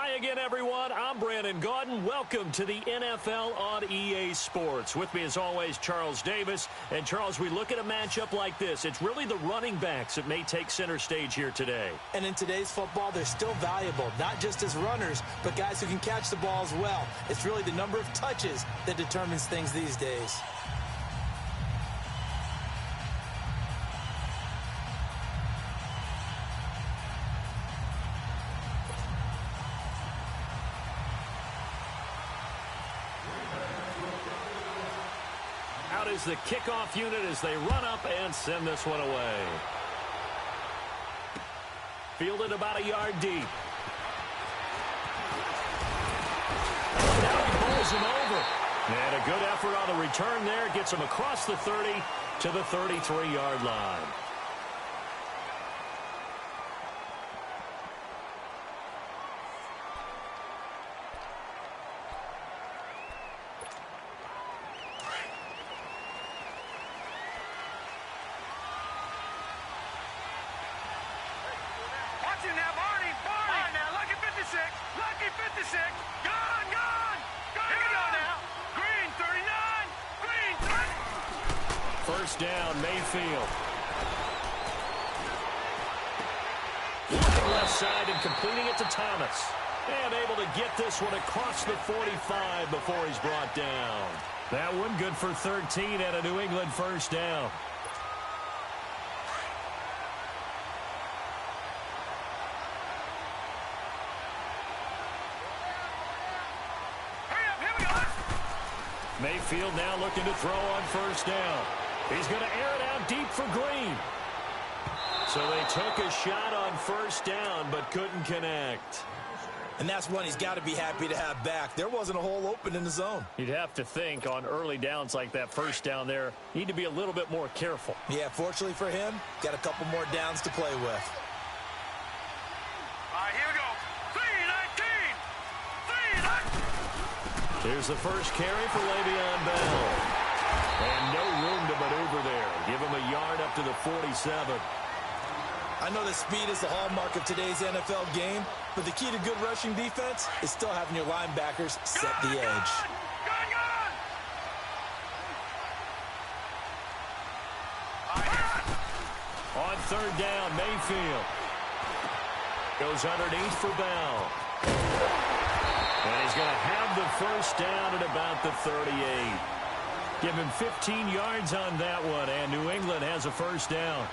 Hi again, everyone. I'm Brandon Gaudin. Welcome to the NFL on EA Sports. With me, as always, Charles Davis. And, Charles, we look at a matchup like this. It's really the running backs that may take center stage here today. And in today's football, they're still valuable, not just as runners, but guys who can catch the ball as well. It's really the number of touches that determines things these days. Out is the kickoff unit as they run up and send this one away. Fielded about a yard deep. Now he pulls him over. And a good effort on the return there. Gets him across the 30 to the 33-yard line. First down, Mayfield. Looking left side and completing it to Thomas. And able to get this one across the 45 before he's brought down. That one good for 13 at a New England first down. Mayfield now looking to throw on first down. He's going to air it out deep for Green. So they took a shot on first down but couldn't connect. And that's one he's got to be happy to have back. There wasn't a hole open in the zone. You'd have to think on early downs like that first down there, need to be a little bit more careful. Yeah, fortunately for him, got a couple more downs to play with. All right, here we go. 3-19. Here's the first carry for Le'Veon Bell. And no room to maneuver there. Give him a yard up to the 47. I know that speed is the hallmark of today's NFL game, but the key to good rushing defense is still having your linebackers set the edge. On third down, Mayfield goes underneath for Bell. And he's going to have the first down at about the 38. Give him 15 yards on that one, and New England has a first down.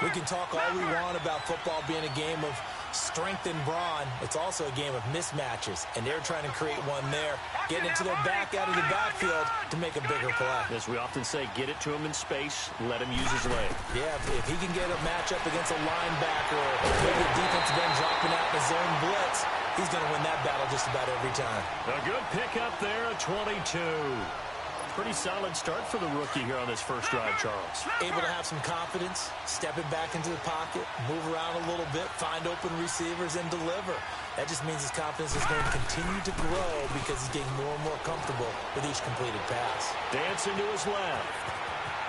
We can talk all we want about football being a game of strength and brawn. It's also a game of mismatches, and they're trying to create one there, getting it to their back out of the backfield to make a bigger play. As we often say, get it to him in space, let him use his leg. Yeah, if he can get a matchup against a linebacker or maybe a defensive end dropping out in a zone blitz, he's going to win that battle just about every time. A good pickup there at 22. Pretty solid start for the rookie here on this first drive, Charles. Able to have some confidence, stepping back into the pocket, move around a little bit, find open receivers, and deliver. That just means his confidence is going to continue to grow because he's getting more and more comfortable with each completed pass. Dancing to his left.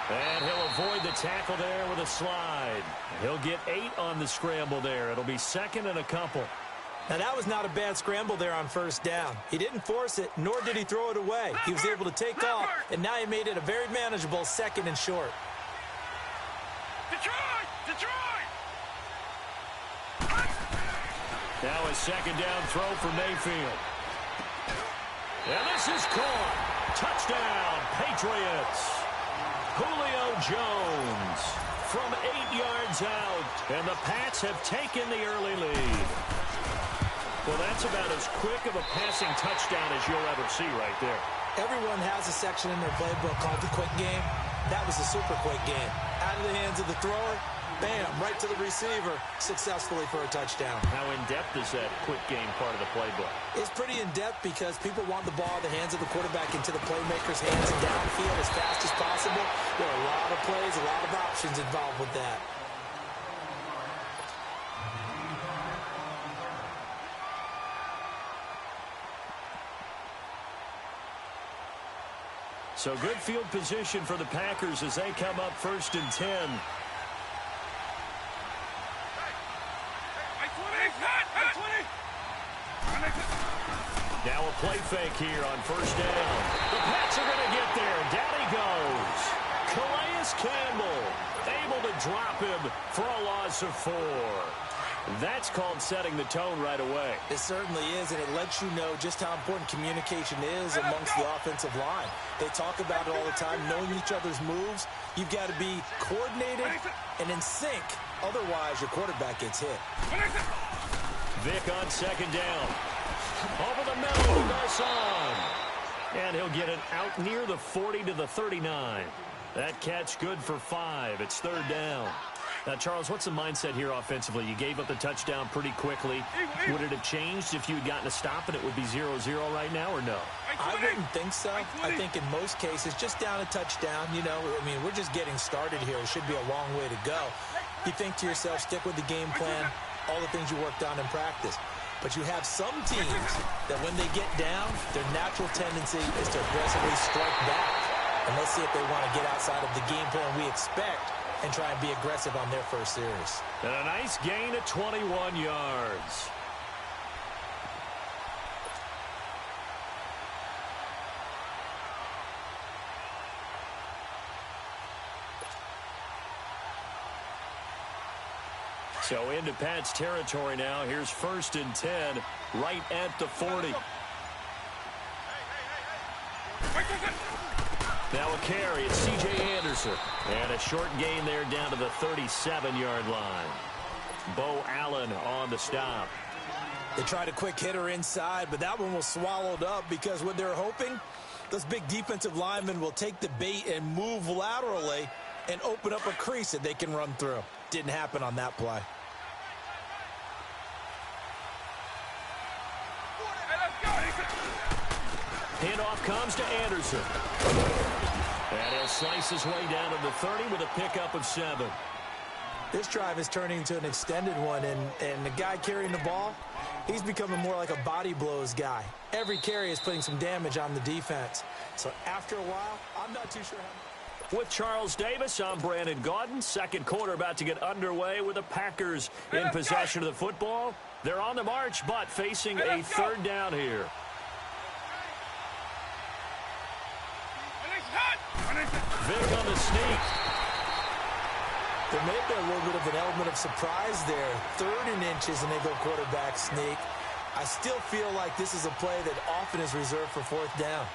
And he'll avoid the tackle there with a slide. He'll get 8 on the scramble there. It'll be second and a couple. Now, that was not a bad scramble there on first down. He didn't force it, nor did he throw it away. He was able to take off, and now he made it a very manageable second and short. Detroit! Detroit! Now a second down throw for Mayfield. And this is caught. Touchdown, Patriots. Julio Jones from 8 yards out, and the Pats have taken the early lead. Well, that's about as quick of a passing touchdown as you'll ever see right there. Everyone has a section in their playbook called the quick game. That was a super quick game. Out of the hands of the thrower, bam, right to the receiver, successfully for a touchdown. How in-depth is that quick game part of the playbook? It's pretty in-depth because people want the ball in the hands of the quarterback into the playmaker's hands and downfield as fast as possible. There are a lot of plays, a lot of options involved with that. So good field position for the Packers as they come up first and 10. Now a play fake here on first down. The Pats are going to get there. Down he goes. Calais Campbell able to drop him for a loss of 4. That's called setting the tone right away. It certainly is, and it lets you know just how important communication is amongst the offensive line. They talk about it all the time, knowing each other's moves. You've got to be coordinated and in sync. Otherwise, your quarterback gets hit. Vic on second down. Over the middle to Garcon. And he'll get it out near the 40 to the 39. That catch good for 5. It's third down. Now, Charles, what's the mindset here offensively? You gave up the touchdown pretty quickly. Would it have changed if you had gotten a stop and it would be 0-0 right now, or no? I wouldn't think so. I think in most cases, just down a touchdown, you know, I mean, we're just getting started here. It should be a long way to go. You think to yourself, stick with the game plan, all the things you worked on in practice. But you have some teams that when they get down, their natural tendency is to aggressively strike back. And let's see if they want to get outside of the game plan we expect and try and be aggressive on their first series. And a nice gain of 21 yards. So into Pat's territory now. Here's 1st and 10, right at the 40. Now a carry, it's C.J. Anderson. And a short gain there down to the 37-yard line. Bo Allen on the stop. They tried a quick hitter inside, but that one was swallowed up because what they're hoping, those big defensive linemen will take the bait and move laterally and open up a crease that they can run through. Didn't happen on that play. Handoff comes to Anderson. And he'll slice his way down to the 30 with a pickup of 7. This drive is turning into an extended one, and the guy carrying the ball, he's becoming more like a body blows guy. Every carry is putting some damage on the defense. So after a while, I'm not too sure how. With Charles Davis, I'm Brandon Gaudin. Second quarter about to get underway with the Packers in possession of the football. They're on the march, but facing a third down here. Vic on the sneak. There may have been a little bit of an element of surprise there. 3rd and inches, and they go quarterback sneak. I still feel like this is a play that often is reserved for 4th down.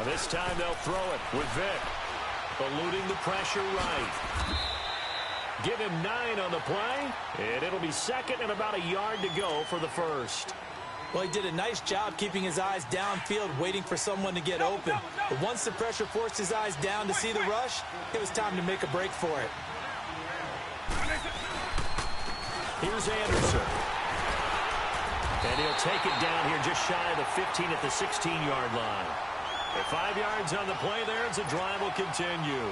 This time they'll throw it with Vic. Eluding the pressure right. Give him 9 on the play, and it'll be second and about a yard to go for the first. Well, he did a nice job keeping his eyes downfield, waiting for someone to get open. But once the pressure forced his eyes down to see the rush, it was time to make a break for it. Here's Anderson. And he'll take it down here just shy of the 15 at the 16-yard line. And 5 yards on the play there as the drive will continue.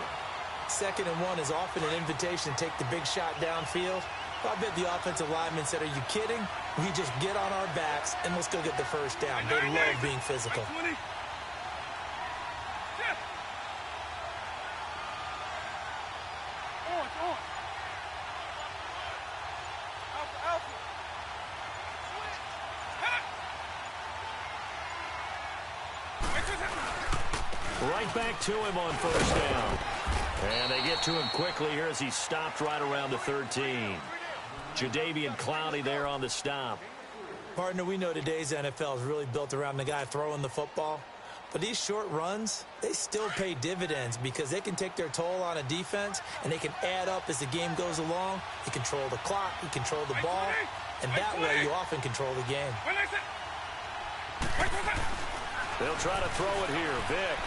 2nd and 1 is often an invitation to take the big shot downfield. I bet the offensive lineman said, are you kidding? We just get on our backs and we'll still get the first down. They love being physical. Right back to him on first down. And they get to him quickly here as he stopped right around the 13. Jadeveon Clowney there on the stop. Partner, we know today's NFL is really built around the guy throwing the football. But these short runs, they still pay dividends because they can take their toll on a defense and they can add up as the game goes along. You control the clock, you control the ball, and that way you often control the game. They'll try to throw it here. Vic.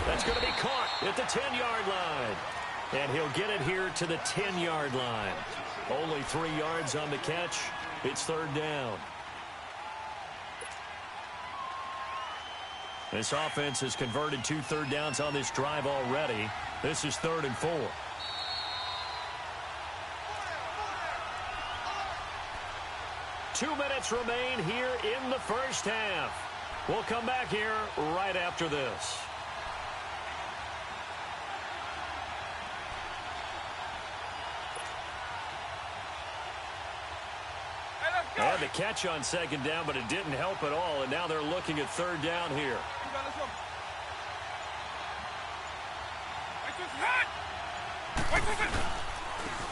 That's going to be caught at the 10-yard line. And he'll get it here to the 10-yard line. Only 3 yards on the catch. It's third down. This offense has converted 2 third downs on this drive already. This is 3rd and 4. Two minutes remain here in the first half. We'll come back here right after this. And the catch on second down, but it didn't help at all. And now they're looking at third down here.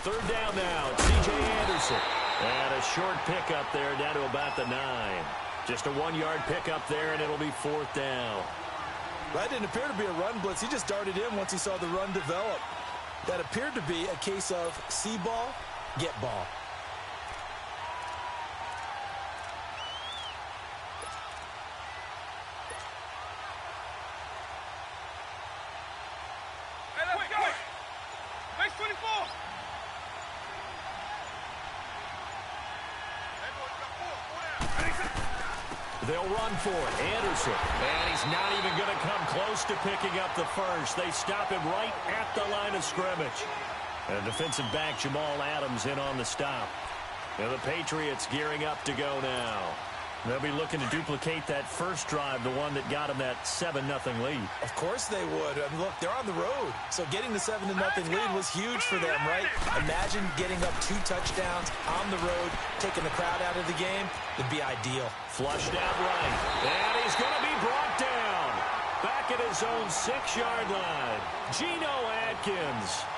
Third down now, C.J. Anderson. And a short pickup there down to about the 9. Just a 1-yard pickup there, and it'll be fourth down. That didn't appear to be a run blitz. He just darted in once he saw the run develop. That appeared to be a case of see ball, get ball. They'll run for it. Anderson. And he's not even going to come close to picking up the first. They stop him right at the line of scrimmage. And defensive back Jamal Adams in on the stop. And the Patriots gearing up to go now. They'll be looking to duplicate that first drive, the one that got them that 7-0 lead. Of course they would. I mean, look, they're on the road. So getting the 7-0 lead was huge for them, right? Imagine getting up 2 touchdowns on the road, taking the crowd out of the game. It'd be ideal. Flushed out right. And he's going to be brought down. Back at his own 6-yard line. Geno Atkins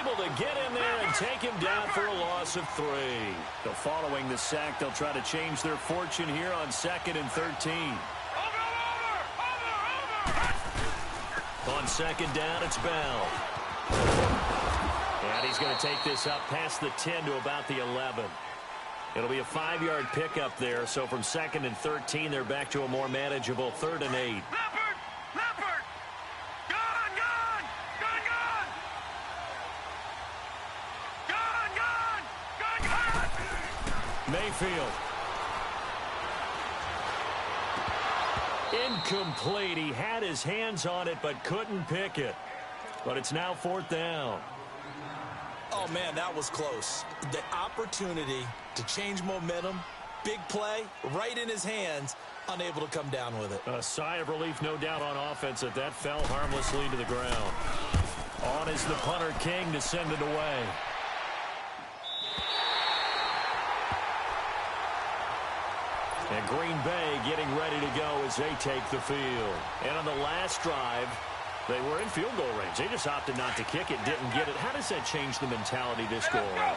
able to get in there and take him down for a loss of 3. So following the sack, they'll try to change their fortune here on 2nd and 13. On second down, it's Bell. And he's going to take this up past the 10 to about the 11. It'll be a 5-yard pickup there. So from 2nd and 13, they're back to a more manageable 3rd and 8. Mayfield. Incomplete. He had his hands on it but couldn't pick it. But it's now 4th down. Oh, man, that was close. The opportunity to change momentum, big play, right in his hands, unable to come down with it. A sigh of relief, no doubt, on offense that fell harmlessly to the ground. On is the punter King to send it away. And Green Bay getting ready to go as they take the field. And on the last drive, they were in field goal range. They just opted not to kick it, didn't get it. How does that change the mentality this go around?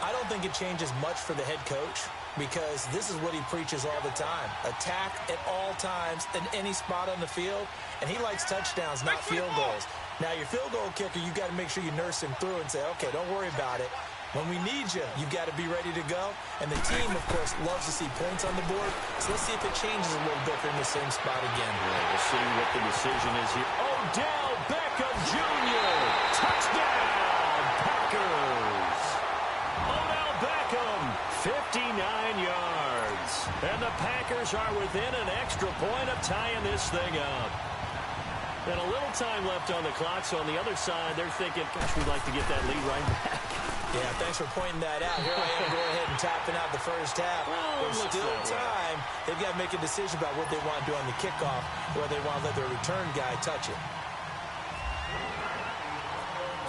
I don't think it changes much for the head coach because this is what he preaches all the time. Attack at all times in any spot on the field, and he likes touchdowns, not field goals. Now, your field goal kicker, you got to make sure you nurse him through and say, okay, don't worry about it. When we need you, you've got to be ready to go. And the team, of course, loves to see points on the board. So let's see if it changes a little bit from the same spot again. Yeah, we'll see what the decision is here. Odell Beckham Jr. Touchdown, Packers. Odell Beckham, 59 yards. And the Packers are within an extra point of tying this thing up. And a little time left on the clock, so on the other side, they're thinking, gosh, we'd like to get that lead right back. Yeah, thanks for pointing that out. Here I am going ahead and tapping out the first half. There's still time. They've got to make a decision about what they want to do on the kickoff, or they want to let their return guy touch it.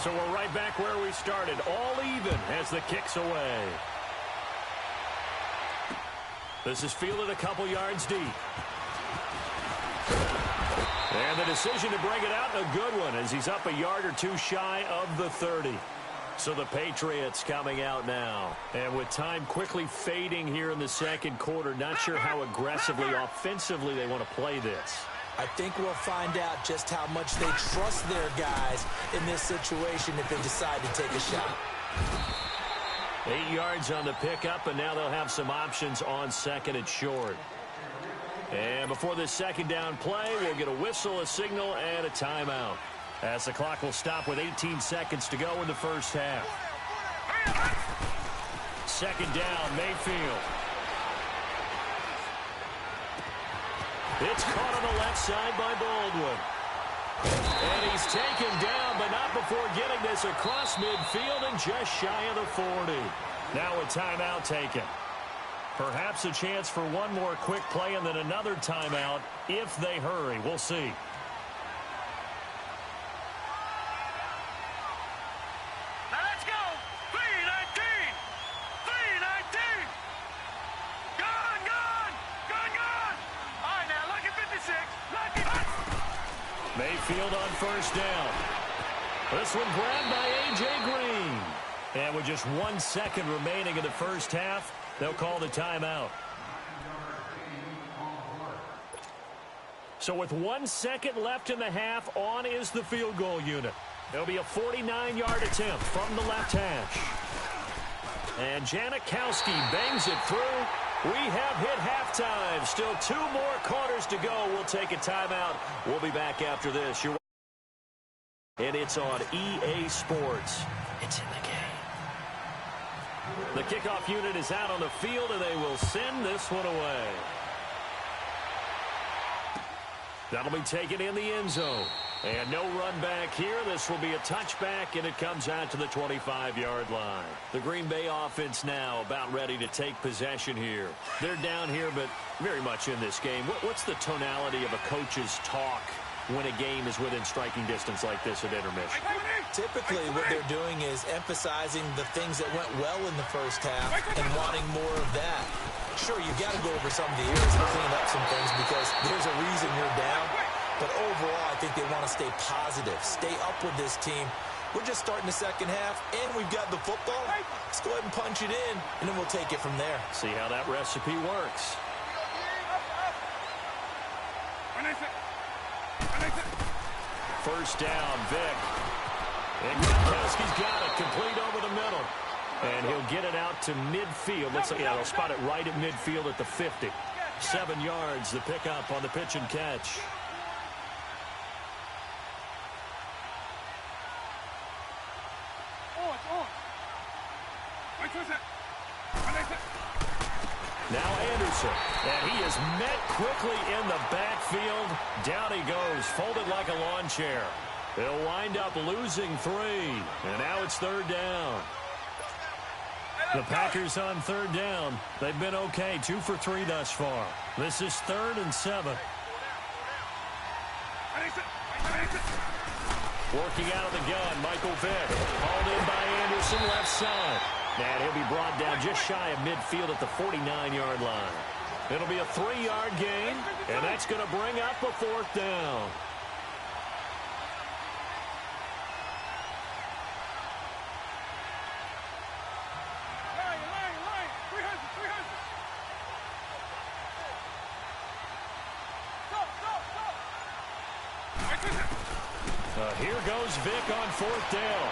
So we're right back where we started, all even as the kick's away. This is fielded a couple yards deep. And the decision to bring it out, a good one, as he's up a yard or 2 shy of the 30. So the Patriots coming out now. And with time quickly fading here in the second quarter, not sure how aggressively, offensively they want to play this. I think we'll find out just how much they trust their guys in this situation if they decide to take a shot. 8 yards on the pickup, and now they'll have some options on 2nd and short. And before this second down play, we'll get a whistle, a signal, and a timeout, as the clock will stop with 18 seconds to go in the first half. Second down, Mayfield. It's caught on the left side by Baldwin. And he's taken down, but not before getting this across midfield and just shy of the 40. Now a timeout taken. Perhaps a chance for one more quick play and then another timeout if they hurry. We'll see. Now let's go. 3:19. 3:19. Gone, gone. Gone, gone. All right, now, lucky 56. Lucky. Mayfield on first down. This one grabbed by A.J. Green. And with just 1 second remaining in the first half, they'll call the timeout. So with 1 second left in the half, on is the field goal unit. It'll be a 49-yard attempt from the left hash. And Janikowski bangs it through. We have hit halftime. Still 2 more quarters to go. We'll take a timeout. We'll be back after this. And it's on EA Sports. It's in the game. The kickoff unit is out on the field, and they will send this one away. That'll be taken in the end zone. And no run back here. This will be a touchback, and it comes out to the 25-yard line. The Green Bay offense now about ready to take possession here. They're down here, but very much in this game. What's the tonality of a coach's talk when a game is within striking distance like this at intermission? Typically, what they're doing is emphasizing the things that went well in the first half and wanting more of that. Sure, you've got to go over some of the areas and clean up some things because there's a reason you're down. But overall, I think they want to stay positive, stay up with this team. We're just starting the second half, and we've got the football. Let's go ahead and punch it in, and then we'll take it from there. See how that recipe works. First down, Vic. And Gronkowski's got it, complete over the middle. And he'll get it out to midfield. They'll spot it right at midfield at the 50. 7 yards, the pickup on the pitch and catch. Now Anderson, and he is met quickly in the backfield. Down he goes, folded like a lawn chair. He'll wind up losing 3, and now it's third down. The Packers on third down. They've been okay, 2 for 3 thus far. This is 3rd and 7. Working out of the gun, Michael Vick. Hauled in by Anderson, left side. And he'll be brought down just shy of midfield at the 49-yard line. It'll be a 3-yard gain, and that's going to bring up a 4th down. Here goes Vick on 4th down.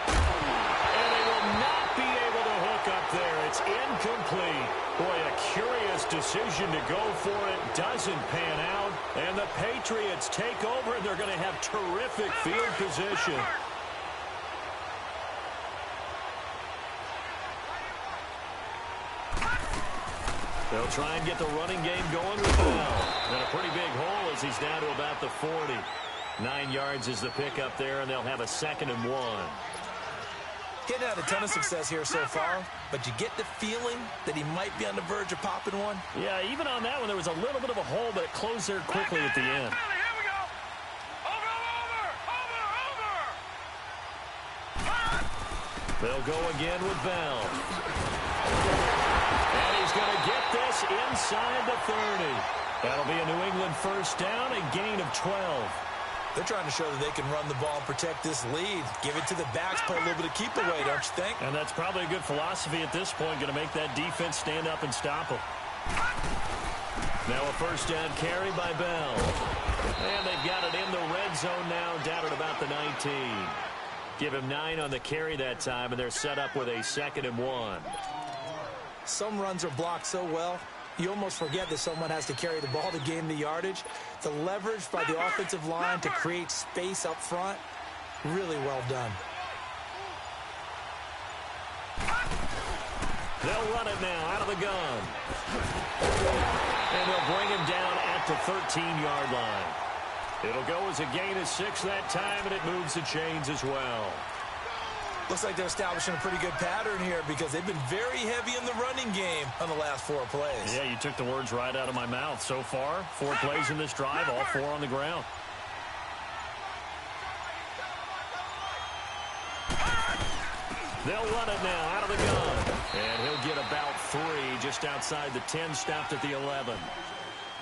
And they will not be able to hook up there. It's incomplete. Boy, a curious decision to go for it. Doesn't pan out. And the Patriots take over, and they're going to have terrific field position. They'll try and get the running game going with Bell. And a pretty big hole as he's down to about the 40. 9 yards is the pickup there, and they'll have a 2nd and 1. Getting out a ton of success here so far, but you get the feeling that he might be on the verge of popping one. Yeah, even on that one, there was a little bit of a hole, but it closed there quickly at the end. Here we go. Over. They'll go again with Bell. And he's going to get this inside the 30. That'll be a New England first down, a gain of 12. They're trying to show that they can run the ball and protect this lead. Give it to the backs, play a little bit of keep away, don't you think? And that's probably a good philosophy at this point, going to make that defense stand up and stop them. Now a first down carry by Bell. And they've got it in the red zone now, down at about the 19. Give him 9 on the carry that time, and they're set up with a 2nd and 1. Some runs are blocked so well, you almost forget that someone has to carry the ball to gain the yardage. The leverage by the offensive line to create space up front, really well done. They'll run it now out of the gun. And they'll bring him down at the 13-yard line. It'll go as a gain of 6 that time, and it moves the chains as well. Looks like they're establishing a pretty good pattern here because they've been very heavy in the running game on the last 4 plays. Yeah, you took the words right out of my mouth. So far, 4 plays in this drive, all 4 on the ground. They'll run it now out of the gun. And he'll get about 3 just outside the 10, stopped at the 11.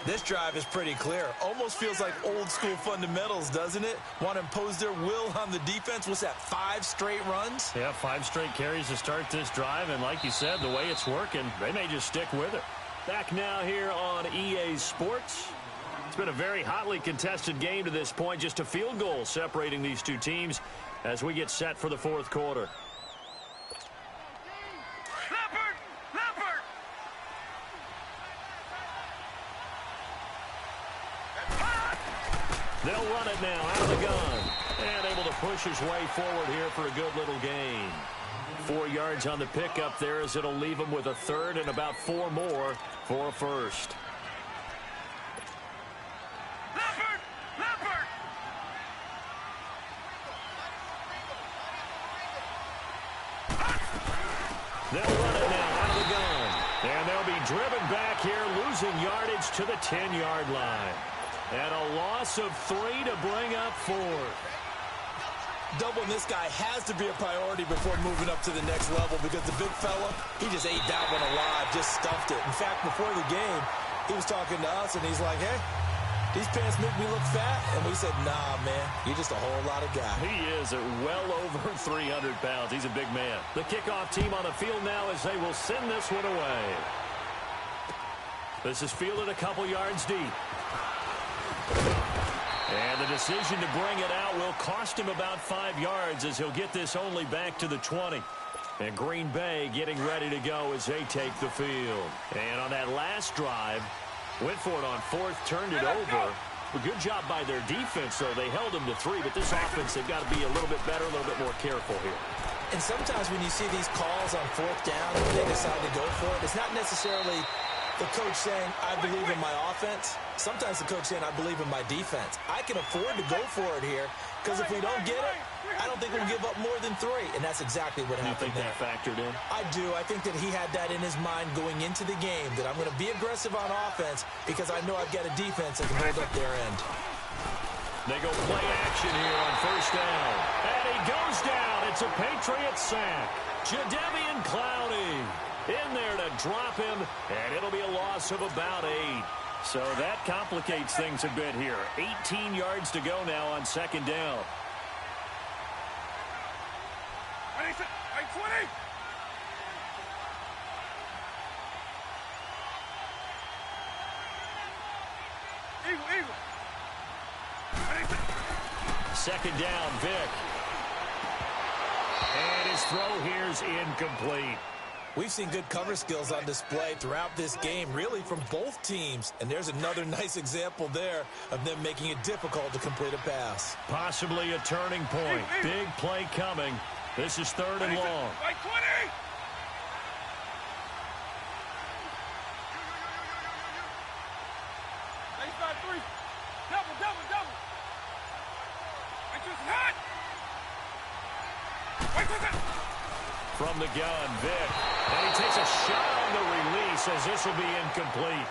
This drive is pretty clear. Almost feels like old school fundamentals, doesn't it? Want to impose their will on the defense. What's that, 5 straight runs? Yeah, 5 straight carries to start this drive. And like you said, the way it's working, they may just stick with it. Back now here on EA Sports. It's been a very hotly contested game to this point. Just a field goal separating these two teams as we get set for the 4th quarter. They'll run it now out of the gun. And able to push his way forward here for a good little gain. 4 yards on the pickup there as it'll leave him with a 3rd and about 4 more for a 1st. They'll run it now out of the gun. And they'll be driven back here, losing yardage to the 10-yard line. And a loss of 3 to bring up 4. Doubling this guy has to be a priority before moving up to the next level because the big fella, he just ate that one alive, just stuffed it. In fact, before the game, he was talking to us, and he's like, hey, these pants make me look fat. And we said, nah, man, you're just a whole lot of guy. He is at well over 300 pounds. He's a big man. The kickoff team on the field now as they will send this one away. This is fielded a couple yards deep. And the decision to bring it out will cost him about 5 yards as he'll get this only back to the 20. And Green Bay getting ready to go as they take the field. And on that last drive, went for it on 4th, turned it over. A good job by their defense, though. They held them to 3, but this offense, they've got to be a little bit better, a little bit more careful here. And sometimes when you see these calls on 4th down and they decide to go for it, it's not necessarily the coach saying, I believe in my offense. Sometimes the coach saying, I believe in my defense. I can afford to go for it here because if we don't get it, I don't think we'll give up more than 3. And that's exactly what happened there. You think that factored in? I do. I think that he had that in his mind going into the game, that I'm going to be aggressive on offense because I know I've got a defense that can hold up their end. They go play action here on 1st down. And he goes down. It's a Patriot sack. Jadeveon Clowney in there to drop him, and it'll be a loss of about 8. So that complicates things a bit here. 18 yards to go now on 2nd down. 20. Eagle. 2nd down, Vic. And his throw here's incomplete. We've seen good cover skills on display throughout this game, really from both teams. And there's another nice example there of them making it difficult to complete a pass. Possibly a turning point. Big play coming. This is 3rd and long. Like 20. Baseline 3. Double. Hot. From the gun, Vic. And he takes a shot on the release as this will be incomplete.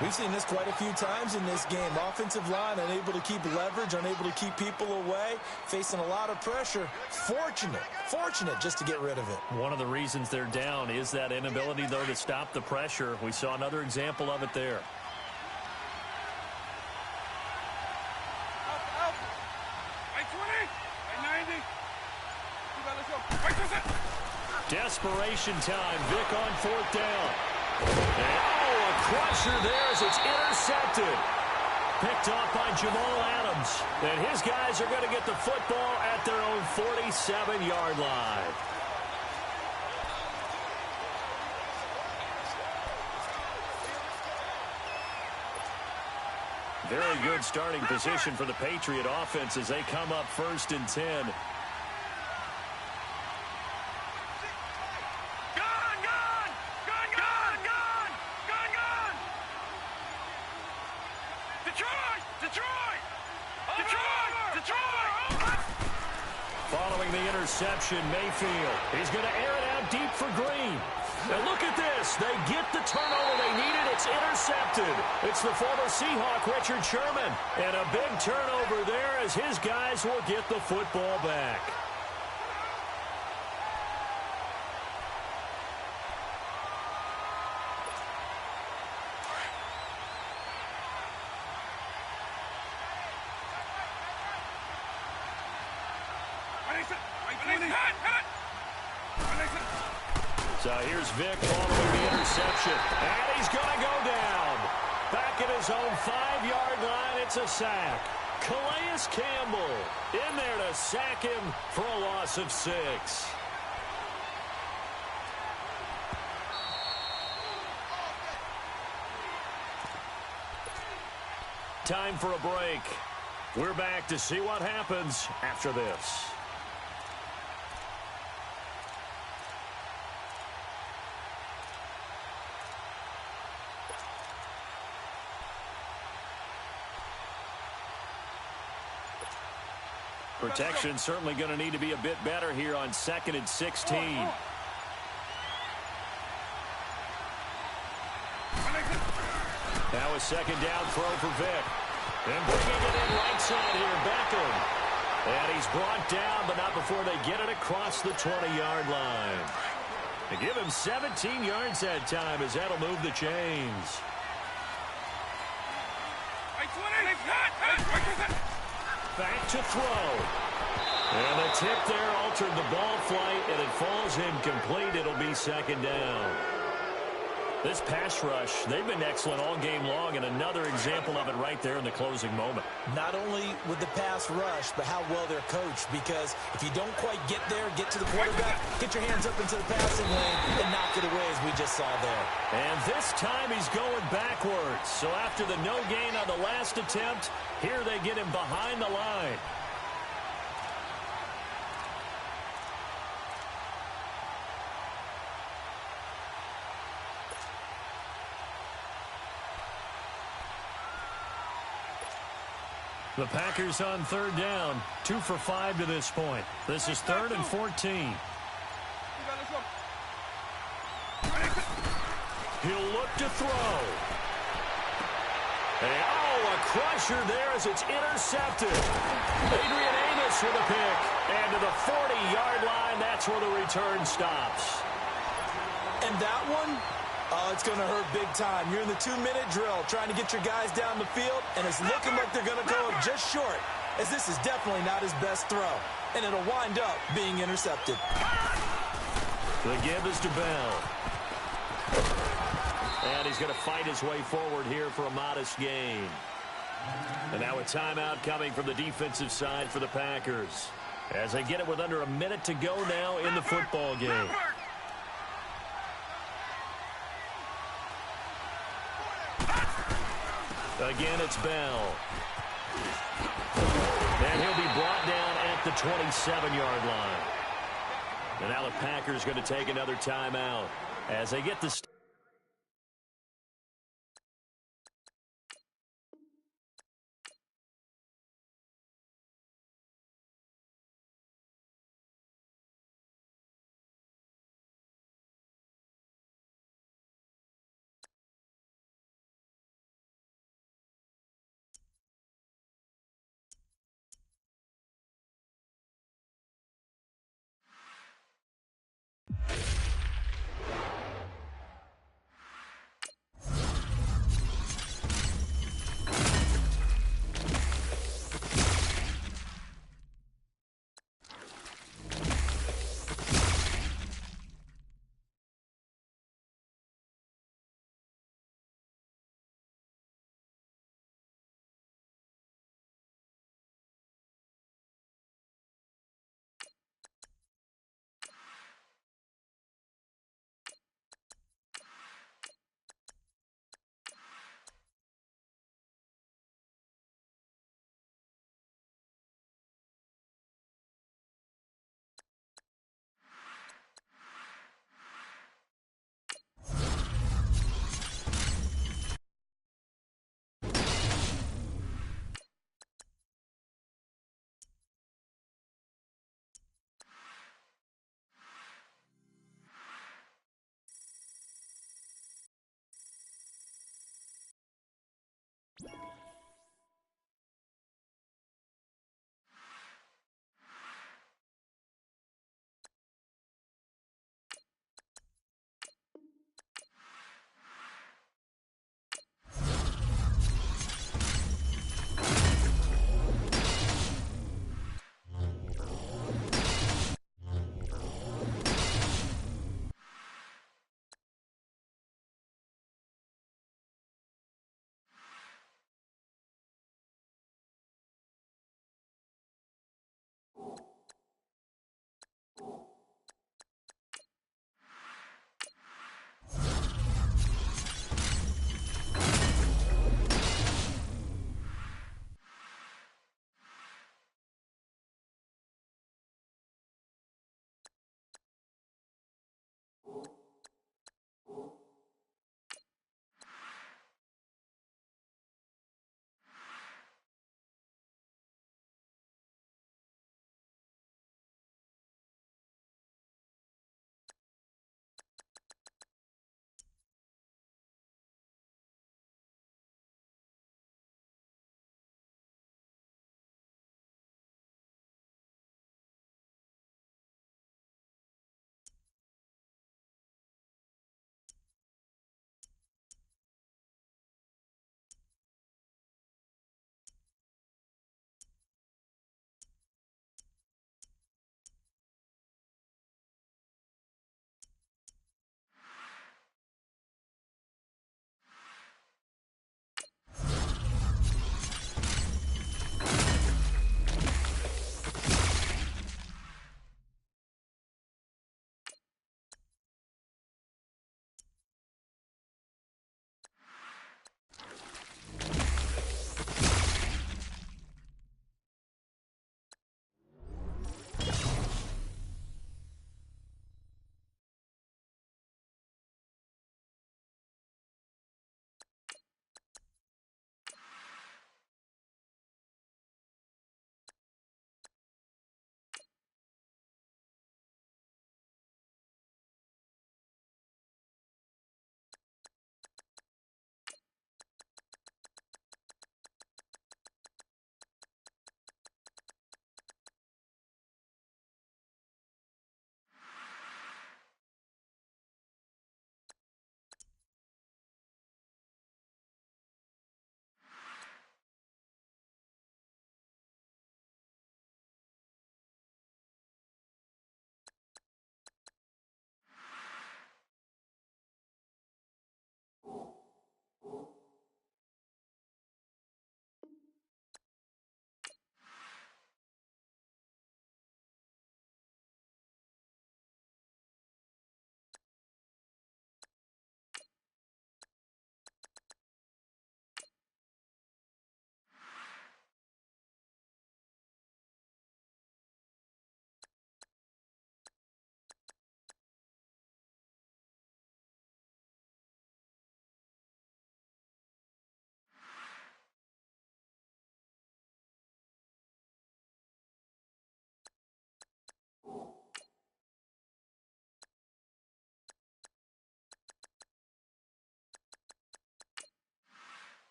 We've seen this quite a few times in this game. Offensive line unable to keep leverage, unable to keep people away, facing a lot of pressure. Fortunate just to get rid of it. One of the reasons they're down is that inability, though, to stop the pressure. We saw another example of it there. Out. Like 20. Like 90. Let's go. Desperation time. Vic on 4th down. And, a crusher there as it's intercepted. Picked off by Jamal Adams. And his guys are going to get the football at their own 47-yard line. Very good starting position for the Patriot offense as they come up 1st and 10. Following the interception, Mayfield. He's going to air it out deep for Green. And look at this. They get the turnover they needed. It's intercepted. It's the former Seahawk, Richard Sherman. And a big turnover there as his guys will get the football back. So here's Vic following the interception. And he's going to go down. Back at his own 5-yard line, it's a sack. Calais Campbell in there to sack him for a loss of 6. Time for a break. We're back to see what happens after this. Protection certainly going to need to be a bit better here on 2nd and 16. Now a second down throw for Vic. And bringing it in right side here, Beckham. And he's brought down, but not before they get it across the 20-yard line. They give him 17 yards that time as that'll move the chains. Back to throw. And the tip there altered the ball flight, and it falls incomplete. It'll be second down. This pass rush, they've been excellent all game long, and another example of it right there in the closing moment. Not only with the pass rush, but how well they're coached, because if you don't quite get there, get to the quarterback, get your hands up into the passing lane, and knock it away as we just saw there. And this time he's going backwards. So after the no gain on the last attempt, here they get him behind the line. The Packers on third down, 2 for 5 to this point. This is 3rd and 14. He'll look to throw. And, a crusher there as it's intercepted. Adrian Amos with a pick. And to the 40-yard line, that's where the return stops. And that one, it's going to hurt big time. You're in the 2-minute drill trying to get your guys down the field, and it's looking like they're going to go just short, as this is definitely not his best throw. And it'll wind up being intercepted. The give is to Bell. And he's going to fight his way forward here for a modest gain. And now a timeout coming from the defensive side for the Packers, as they get it with under a minute to go now in the football game. Again, it's Bell. And he'll be brought down at the 27-yard line. And now the Packers going to take another timeout as they get the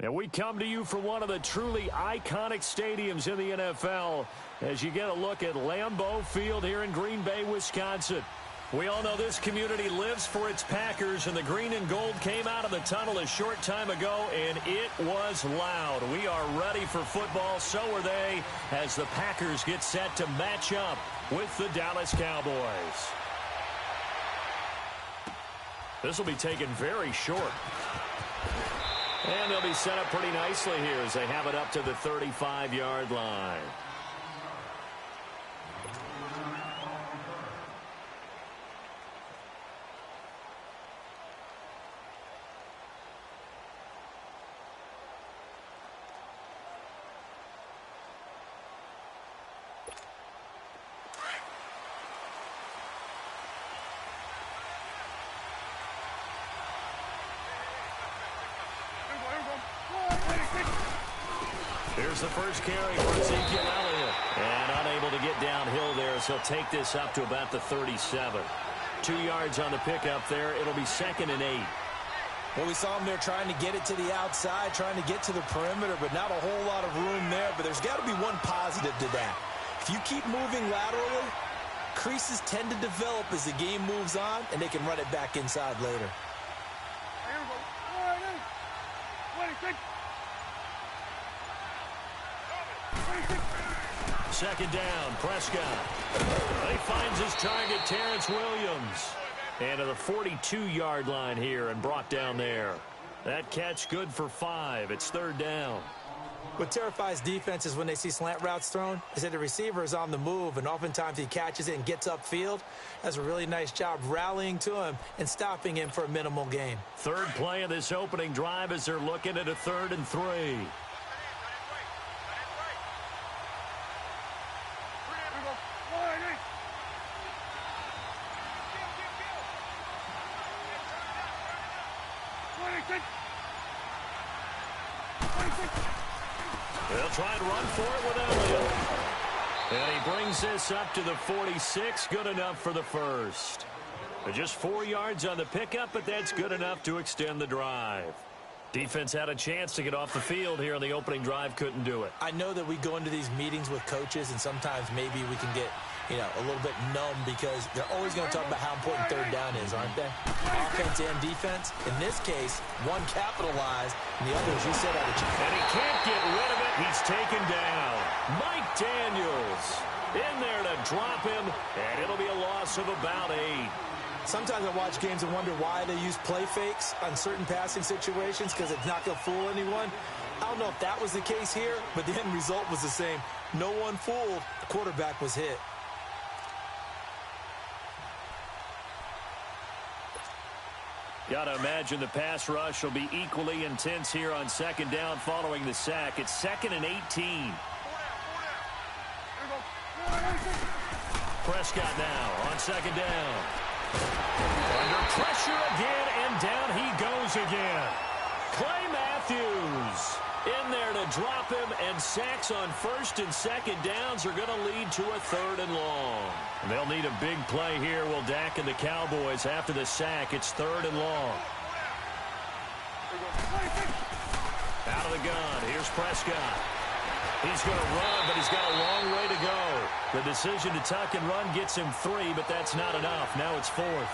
And we come to you from one of the truly iconic stadiums in the NFL as you get a look at Lambeau Field here in Green Bay, Wisconsin. We all know this community lives for its Packers, and the green and gold came out of the tunnel a short time ago, and it was loud. We are ready for football, so are they, as the Packers get set to match up with the Dallas Cowboys. This will be taken very short. And they'll be set up pretty nicely here as they have it up to the 35-yard line. Here's the first carry for Ezekiel Elliott. And unable to get downhill there, so he'll take this up to about the 37. 2 yards on the pickup there. It'll be 2nd and 8. Well, we saw him there trying to get it to the outside, trying to get to the perimeter, but not a whole lot of room there. But there's got to be one positive to that. If you keep moving laterally, creases tend to develop as the game moves on, and they can run it back inside later. 2nd down, Prescott. He finds his target, Terrence Williams. And to the 42-yard line here and brought down there. That catch good for 5. It's 3rd down. What terrifies defenses when they see slant routes thrown is that the receiver is on the move, and oftentimes he catches it and gets upfield. Does a really nice job rallying to him and stopping him for a minimal gain. 3rd play of this opening drive as they're looking at a 3rd and 3. They'll try and run for it with Elliott. And he brings this up to the 46. Good enough for the first. Just 4 yards on the pickup, but that's good enough to extend the drive. Defense had a chance to get off the field here on the opening drive. Couldn't do it. I know that we go into these meetings with coaches, and sometimes maybe we can get, a little bit numb because they're always going to talk about how important 3rd down is, aren't they? Offense and defense. In this case, one capitalized, and the other, as you said, had a chance. And he can't get rid of it. He's taken down. Mike Daniels in there to drop him, and it'll be a loss of about 8. Sometimes I watch games and wonder why they use play fakes on certain passing situations because it's not going to fool anyone. I don't know if that was the case here, but the end result was the same. No one fooled. The quarterback was hit. Got to imagine the pass rush will be equally intense here on 2nd down following the sack. It's 2nd and 18. Prescott now on 2nd down. Under pressure again, and down he goes again. Clay Matthews in there to drop him, and sacks on 1st and 2nd downs are going to lead to a 3rd and long. And they'll need a big play here, will Dak and the Cowboys after the sack. It's 3rd and long. Out of the gun, here's Prescott. He's going to run, but he's got a long way to go. The decision to tuck and run gets him 3, but that's not enough. Now it's 4th.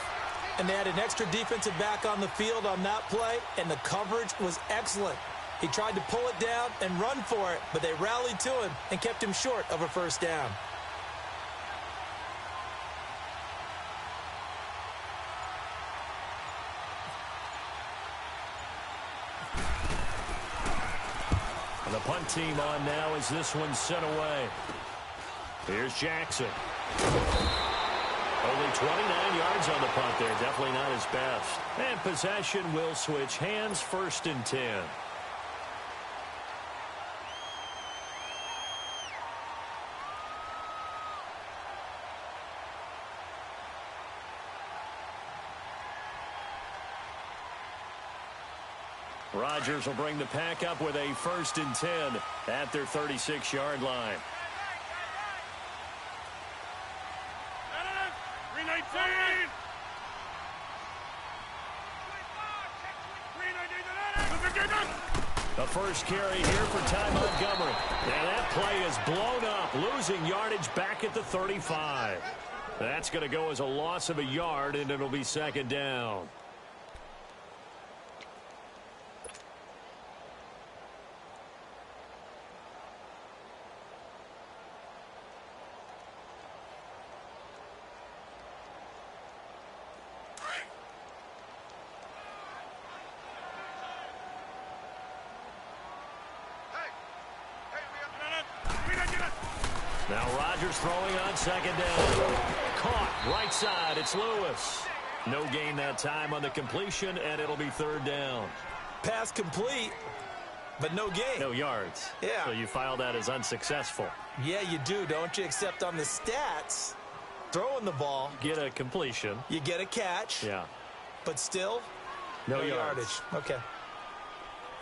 And they had an extra defensive back on the field on that play, and the coverage was excellent. He tried to pull it down and run for it, but they rallied to him and kept him short of a 1st down. And the punt team on now as this one's sent away. Here's Jackson. Only 29 yards on the punt there. Definitely not his best. And possession will switch hands. 1st and 10. Rodgers will bring the pack up with a 1st and 10 at their 36-yard line. 319. The first carry here for Ty Montgomery. And that play is blown up, losing yardage back at the 35. That's going to go as a loss of a yard, and it'll be second down. Now Rodgers throwing on second down. Caught right side. It's Lewis. No gain that time on the completion, and it'll be third down. Pass complete, but no gain. No yards. Yeah. So you file that as unsuccessful. Yeah, you do, don't you? Except on the stats, throwing the ball. Get a completion. You get a catch. Yeah. But still, no yardage. Okay.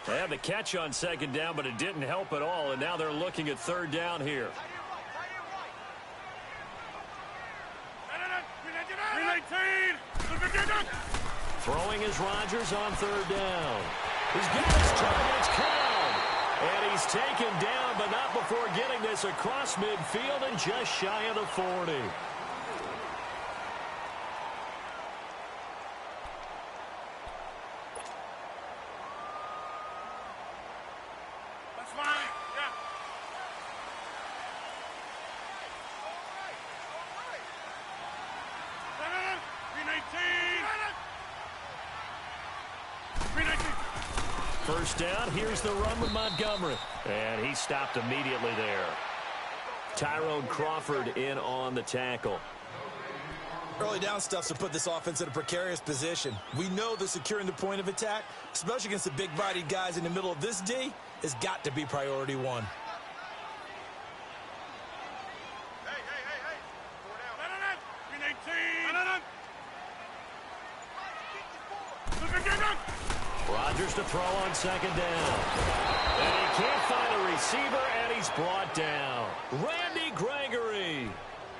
They had the catch on second down, but it didn't help at all, and now they're looking at third down here. Throwing is Rodgers on third down. He's got his targets count. And he's taken down, but not before getting this across midfield and just shy of the 40. That's fine. Yeah. First down, here's the run with Montgomery. And he stopped immediately there. Tyrone Crawford in on the tackle. Early down stuff's to put this offense in a precarious position. We know that securing the point of attack, especially against the big-bodied guys in the middle of this D, has got to be priority one. Rodgers to throw on second down. And he can't find a receiver, and he's brought down. Randy Gregory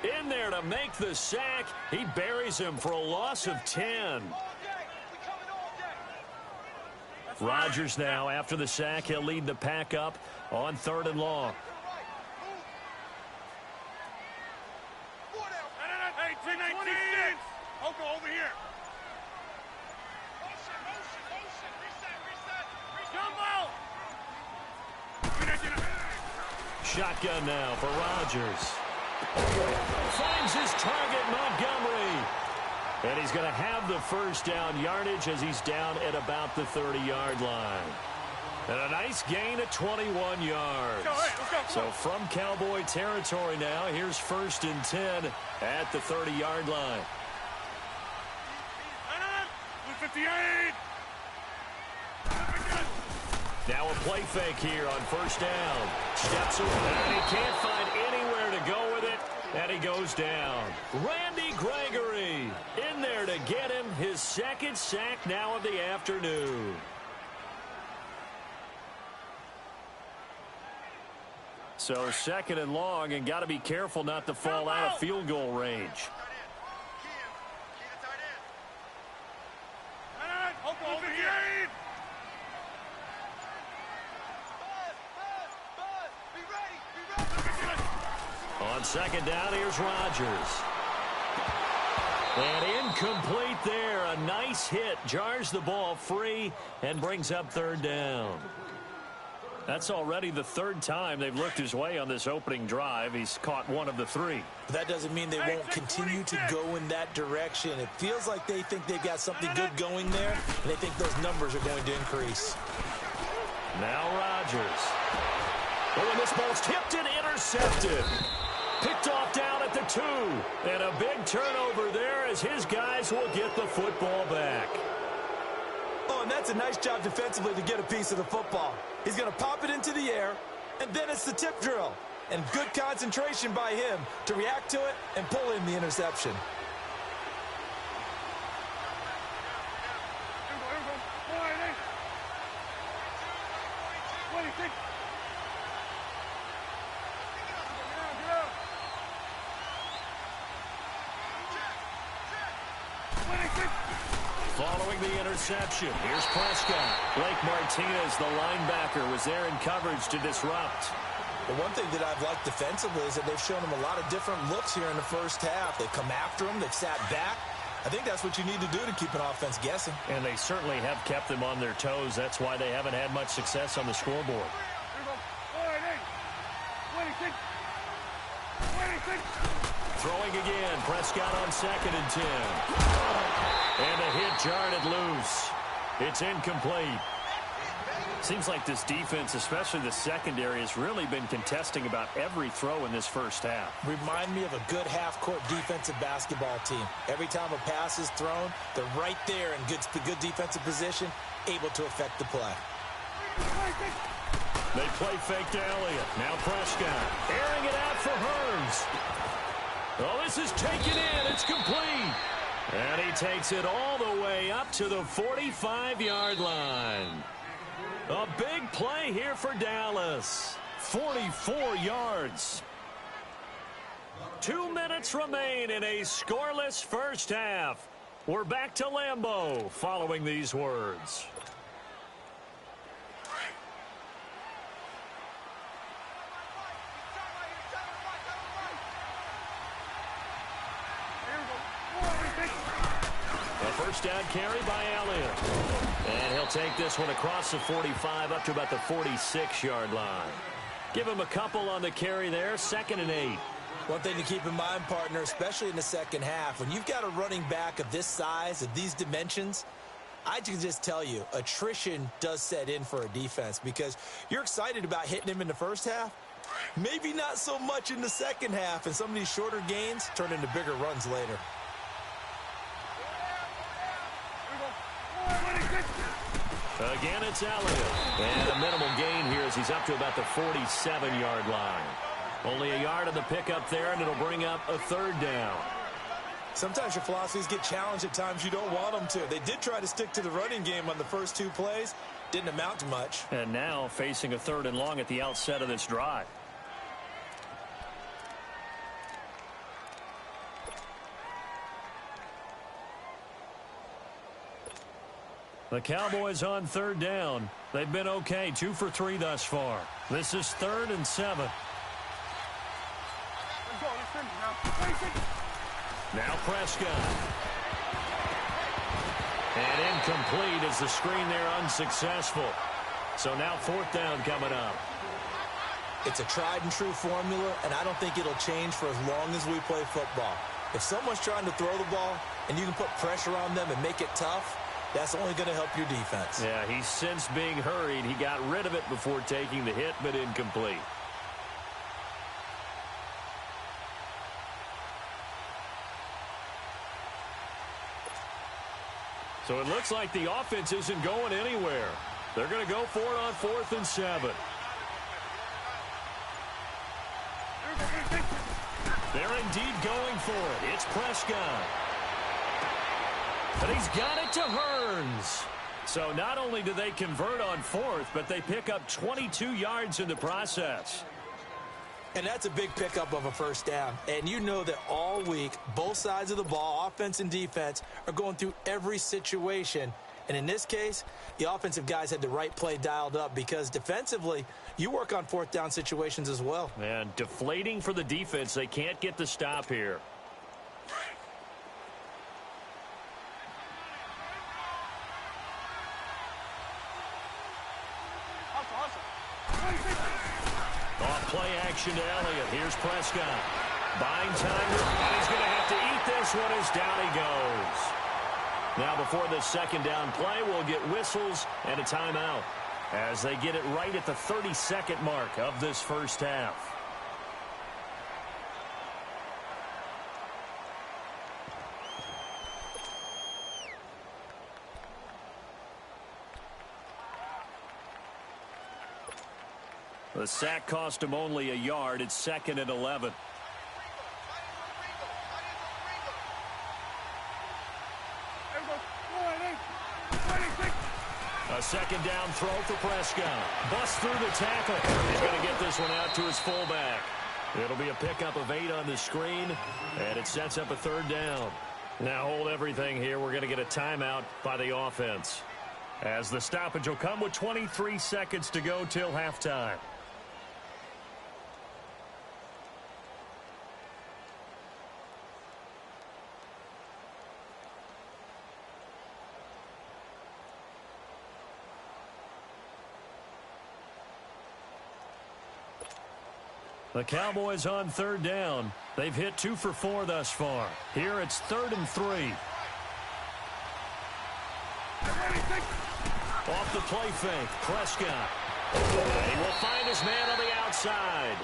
in there to make the sack. He buries him for a loss of 10. Rodgers now, after the sack, he'll lead the pack up on third and long. Over here. Shotgun now for Rodgers. Finds his target, Montgomery. And he's going to have the first down yardage as he's down at about the 30-yard line. And a nice gain of 21 yards. Let's go. So from Cowboy territory now, here's first and 10 at the 30-yard line. 58. Now a play fake here on first down. Steps away, and he can't find anywhere to go with it, and he goes down. Randy Gregory in there to get him his second sack now of the afternoon. So second and long, and got to be careful not to fall out of field goal range. Over here. On second down, here's Rodgers. And incomplete there. A nice hit. Jars the ball free and brings up third down. That's already the third time they've looked his way on this opening drive. He's caught one of the three. But that doesn't mean they won't continue to go in that direction. It feels like they think they've got something good going there, and they think those numbers are going to increase. Now Rodgers. Oh, and this ball's tipped and intercepted. Picked off down at the 2. And a big turnover there as his guys will get the football back. Oh, and that's a nice job defensively to get a piece of the football. He's going to pop it into the air, and then it's the tip drill. And good concentration by him to react to it and pull in the interception. Following the interception, here's Prescott. Blake Martinez, the linebacker, was there in coverage to disrupt. The one thing that I've liked defensively is that they've shown him a lot of different looks here in the first half. They've come after him. They've sat back. I think that's what you need to do to keep an offense guessing. And they certainly have kept them on their toes. That's why they haven't had much success on the scoreboard. Throwing again. Prescott on 2nd and 10. And a hit jarred it loose. It's incomplete. Seems like this defense, especially the secondary, has really been contesting about every throw in this first half. Remind me of a good half-court defensive basketball team. Every time a pass is thrown, they're right there in good defensive position, able to affect the play. They play fake to Elliott. Now Prescott airing it out for Hearns. Oh, this is taken in. It's complete. And he takes it all the way up to the 45-yard line. A big play here for Dallas. 44 yards. 2 minutes remain in a scoreless first half. We're back to Lambeau following these words. A first down carry by Elliott. And he'll take this one across the 45 up to about the 46-yard line. Give him a couple on the carry there. 2nd and 8. One thing to keep in mind, partner, especially in the second half, when you've got a running back of this size, of these dimensions, I can just tell you, attrition does set in for a defense because you're excited about hitting him in the first half. Maybe not so much in the second half, and some of these shorter gains turn into bigger runs later. Again, it's Elliott. And a minimal gain here as he's up to about the 47-yard line. Only a yard on the pickup there, and it'll bring up a 3rd down. Sometimes your philosophies get challenged at times you don't want them to. They did try to stick to the running game on the first 2 plays. Didn't amount to much. And now facing a 3rd and long at the outset of this drive. The Cowboys on 3rd down. They've been okay, 2 for 3 thus far. This is 3rd and 7. Now Prescott. And incomplete as the screen there unsuccessful. So now 4th down coming up. It's a tried and true formula, and I don't think it'll change for as long as we play football. If someone's trying to throw the ball and you can put pressure on them and make it tough, that's only going to help your defense. Yeah, he's since being hurried. He got rid of it before taking the hit, but incomplete. So it looks like the offense isn't going anywhere. They're going to go for it on 4th and 7. They're indeed going for it. It's Prescott. But he's got it to Hearns. So not only do they convert on 4th, but they pick up 22 yards in the process. And that's a big pickup of a first down. And you know that all week, both sides of the ball, offense and defense, are going through every situation. And in this case, the offensive guys had the right play dialed up because defensively, you work on 4th down situations as well. And deflating for the defense. They can't get the stop here. Off play action to Elliott. Here's Prescott. Buying time, and he's going to have to eat this one as down he goes. Now before this 2nd down play, we'll get whistles and a timeout as they get it right at the 30-second mark of this first half. The sack cost him only a yard. It's 2nd and 11. A 2nd down throw for Prescott. Busts through the tackle. He's going to get this one out to his fullback. It'll be a pickup of 8 on the screen, and it sets up a 3rd down. Now hold everything here. We're going to get a timeout by the offense, as the stoppage will come with 23 seconds to go till halftime. The Cowboys on third down. They've hit 2 for 4 thus far. Here it's 3rd and 3. Off the play fake, Prescott. He will find his man on the outside.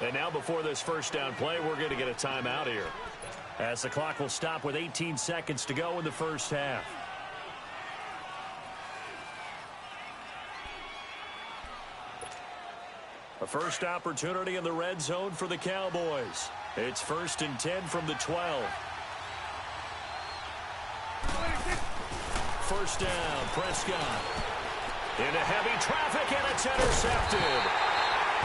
And now before this first down play, we're going to get a timeout here, as the clock will stop with 18 seconds to go in the first half. A first opportunity in the red zone for the Cowboys. It's 1st and 10 from the 12. First down, Prescott. Into heavy traffic, and it's intercepted.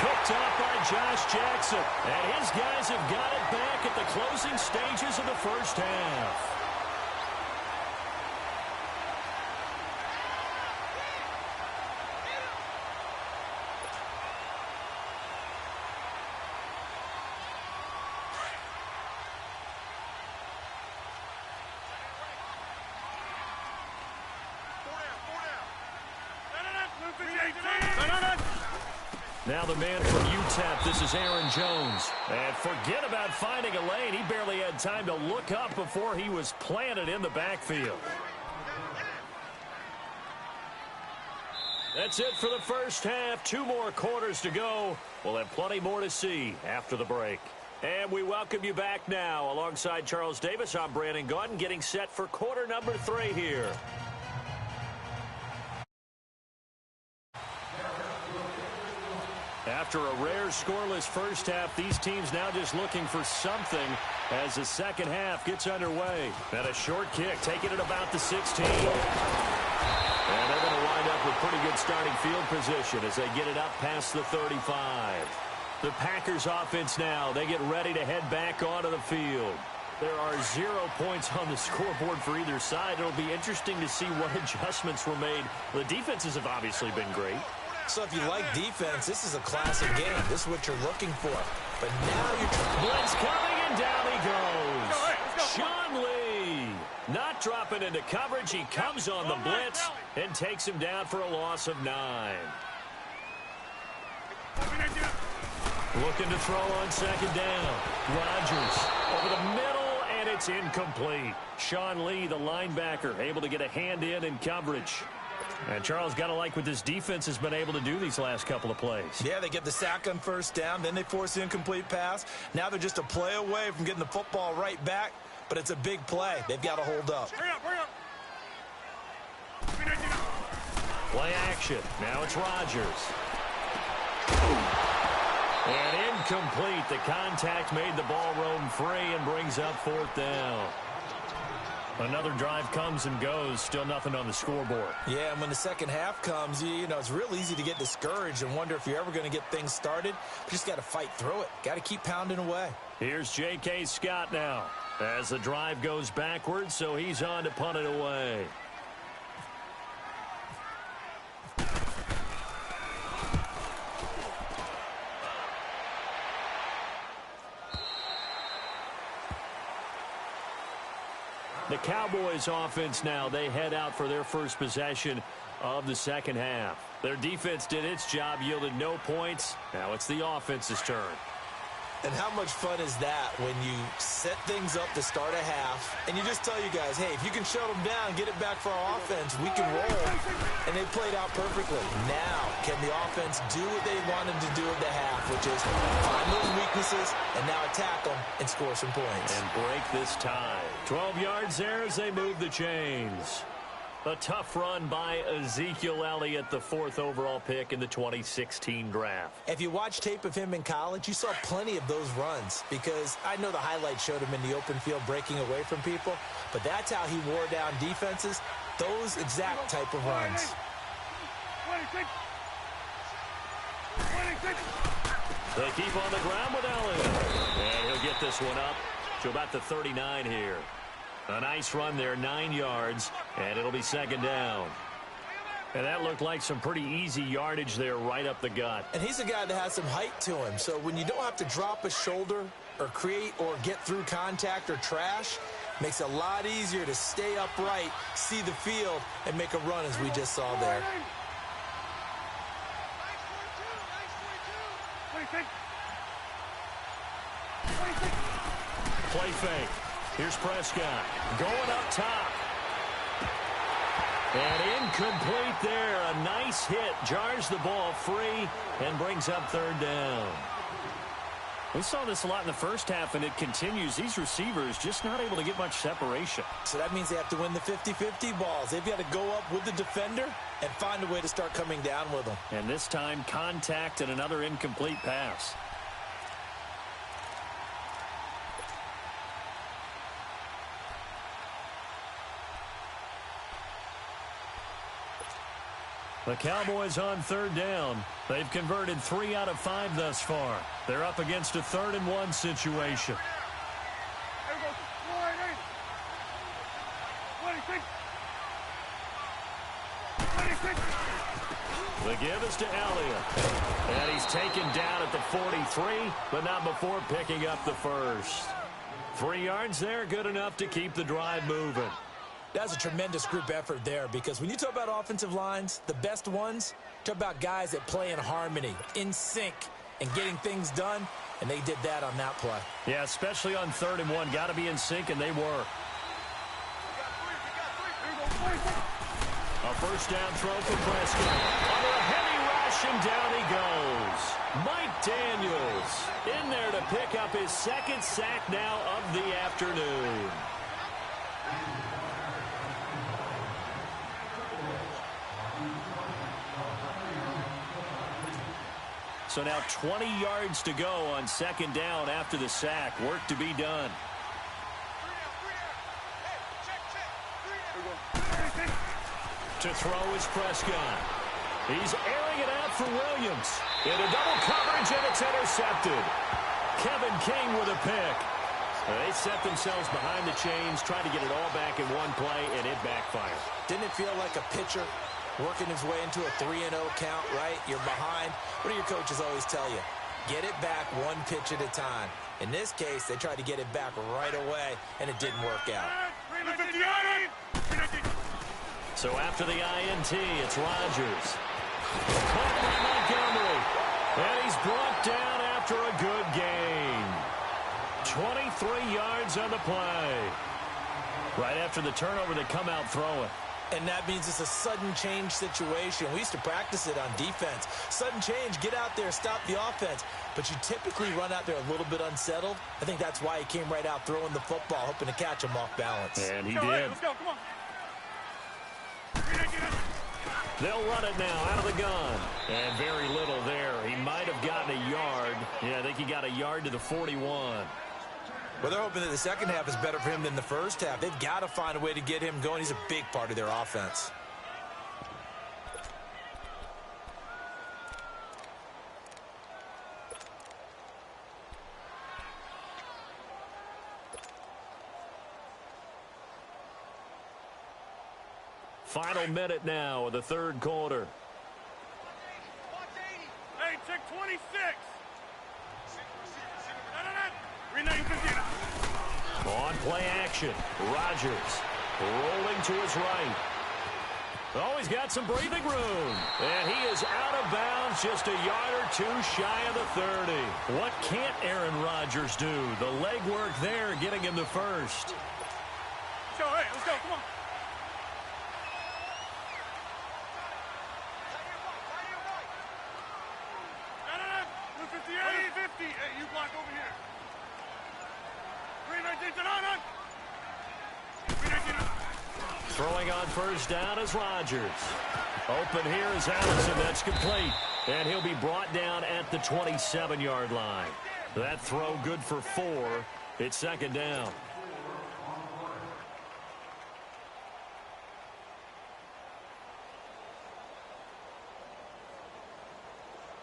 Picked up by Josh Jackson. And his guys have got it back at the closing stages of the first half. Now the man from UTEP, this is Aaron Jones. And forget about finding a lane. He barely had time to look up before he was planted in the backfield. That's it for the first half. 2 more quarters to go. We'll have plenty more to see after the break. And we welcome you back now. Alongside Charles Davis, I'm Brandon Gaudin, getting set for quarter number 3 here. After a rare scoreless first half, these teams now just looking for something as the second half gets underway. And a short kick, taking it about the 16. And they're going to wind up with pretty good starting field position as they get it up past the 35. The Packers offense now, they get ready to head back onto the field. There are 0 points on the scoreboard for either side. It'll be interesting to see what adjustments were made. The defenses have obviously been great. So if you like defense, this is a classic game. This is what you're looking for. But now you're trying. Blitz coming, and down he goes. Sean Lee not dropping into coverage. He comes on the blitz and takes him down for a loss of 9. Looking to throw on second down. Rodgers over the middle, and it's incomplete. Sean Lee, the linebacker, able to get a hand in coverage. And Charles, got to like what this defense has been able to do these last couple of plays. Yeah, they get the sack on first down, then they force the incomplete pass. Now they're just a play away from getting the football right back, but it's a big play. They've got to hold up. Play action. Now it's Rodgers. And incomplete. The contact made the ball roam free and brings up 4th down. Another drive comes and goes. Still nothing on the scoreboard. Yeah, and when the second half comes, you know, it's real easy to get discouraged and wonder if you're ever going to get things started. You just got to fight through it. Got to keep pounding away. Here's J.K. Scott now as the drive goes backwards, so he's on to punt it away. The Cowboys offense now, they head out for their first possession of the second half. Their defense did its job, yielded no points. Now it's the offense's turn. And how much fun is that when you set things up to start a half and you just tell you guys, hey, if you can shut them down, get it back for our offense, we can roll. And they played out perfectly. Now, can the offense do what they wanted to do at the half, which is find those weaknesses and now attack them and score some points. And break this tie. 12 yards there as they move the chains. A tough run by Ezekiel Elliott, the 4th overall pick in the 2016 draft. If you watch tape of him in college, you saw plenty of those runs because I know the highlights showed him in the open field breaking away from people, but that's how he wore down defenses, those exact type of runs. They keep on the ground with Elliott, and he'll get this one up to about the 39 here. A nice run there, 9 yards, and it'll be second down. And that looked like some pretty easy yardage there right up the gut. And he's a guy that has some height to him, so when you don't have to drop a shoulder or create or get through contact or trash, makes it a lot easier to stay upright, see the field, and make a run as we just saw there. Play fake. Here's Prescott going up top. And incomplete there. A nice hit. Jars the ball free and brings up third down. We saw this a lot in the first half, and it continues. These receivers just not able to get much separation. So that means they have to win the 50-50 balls. They've got to go up with the defender and find a way to start coming down with them. And this time, contact and another incomplete pass. The Cowboys on third down. They've converted 3 out of 5 thus far. They're up against a 3rd-and-1 situation. The give is to Elliott. And he's taken down at the 43, but not before picking up the first. 3 yards there, good enough to keep the drive moving. That's a tremendous group effort there, because when you talk about offensive lines, the best ones, talk about guys that play in harmony, in sync, and getting things done, and they did that on that play. Yeah, especially on 3rd and 1. Got to be in sync, and they were. A first down throw for Prescott. Under a heavy rush, and down he goes. Mike Daniels in there to pick up his 2nd sack now of the afternoon. So now 20 yards to go on 2nd down after the sack. Work to be done. To throw is Prescott. He's airing it out for Williams. Into double coverage, and it's intercepted. Kevin King with a pick. They set themselves behind the chains, tried to get it all back in one play, and it backfired. Didn't it feel like a pitcher working his way into a 3-0 count, right? You're behind. What do your coaches always tell you? Get it back one pitch at a time. In this case, they tried to get it back right away, and it didn't work out. So after the INT, it's Rodgers. Caught by Montgomery. And he's brought down after a good gain. 23 yards on the play. Right after the turnover, they come out throwing. And that means it's a sudden change situation. We used to practice it on defense. Sudden change, get out there, stop the offense. But you typically run out there a little bit unsettled. I think that's why he came right out throwing the football, hoping to catch him off balance. And he did. did. Let's go, come on. They'll run it now out of the gun. And very little there. He might have gotten a yard. Yeah, I think he got a yard to the 41. Well, they're hoping that the second half is better for him than the first half. They've got to find a way to get him going. He's a big part of their offense. Final minute now of the 3rd quarter. Hey, check 26. On play action, Rodgers rolling to his right. Oh, he's got some breathing room. And he is out of bounds, just a yard or two shy of the 30. What can't Aaron Rodgers do? The legwork there getting him the first. Let's go, hey, let's go, come on. No, 50. Hey, you block over here. 319. Throwing on first down is Rodgers. Open here is Allison. That's complete. And he'll be brought down at the 27-yard line. That throw good for 4. It's 2nd down.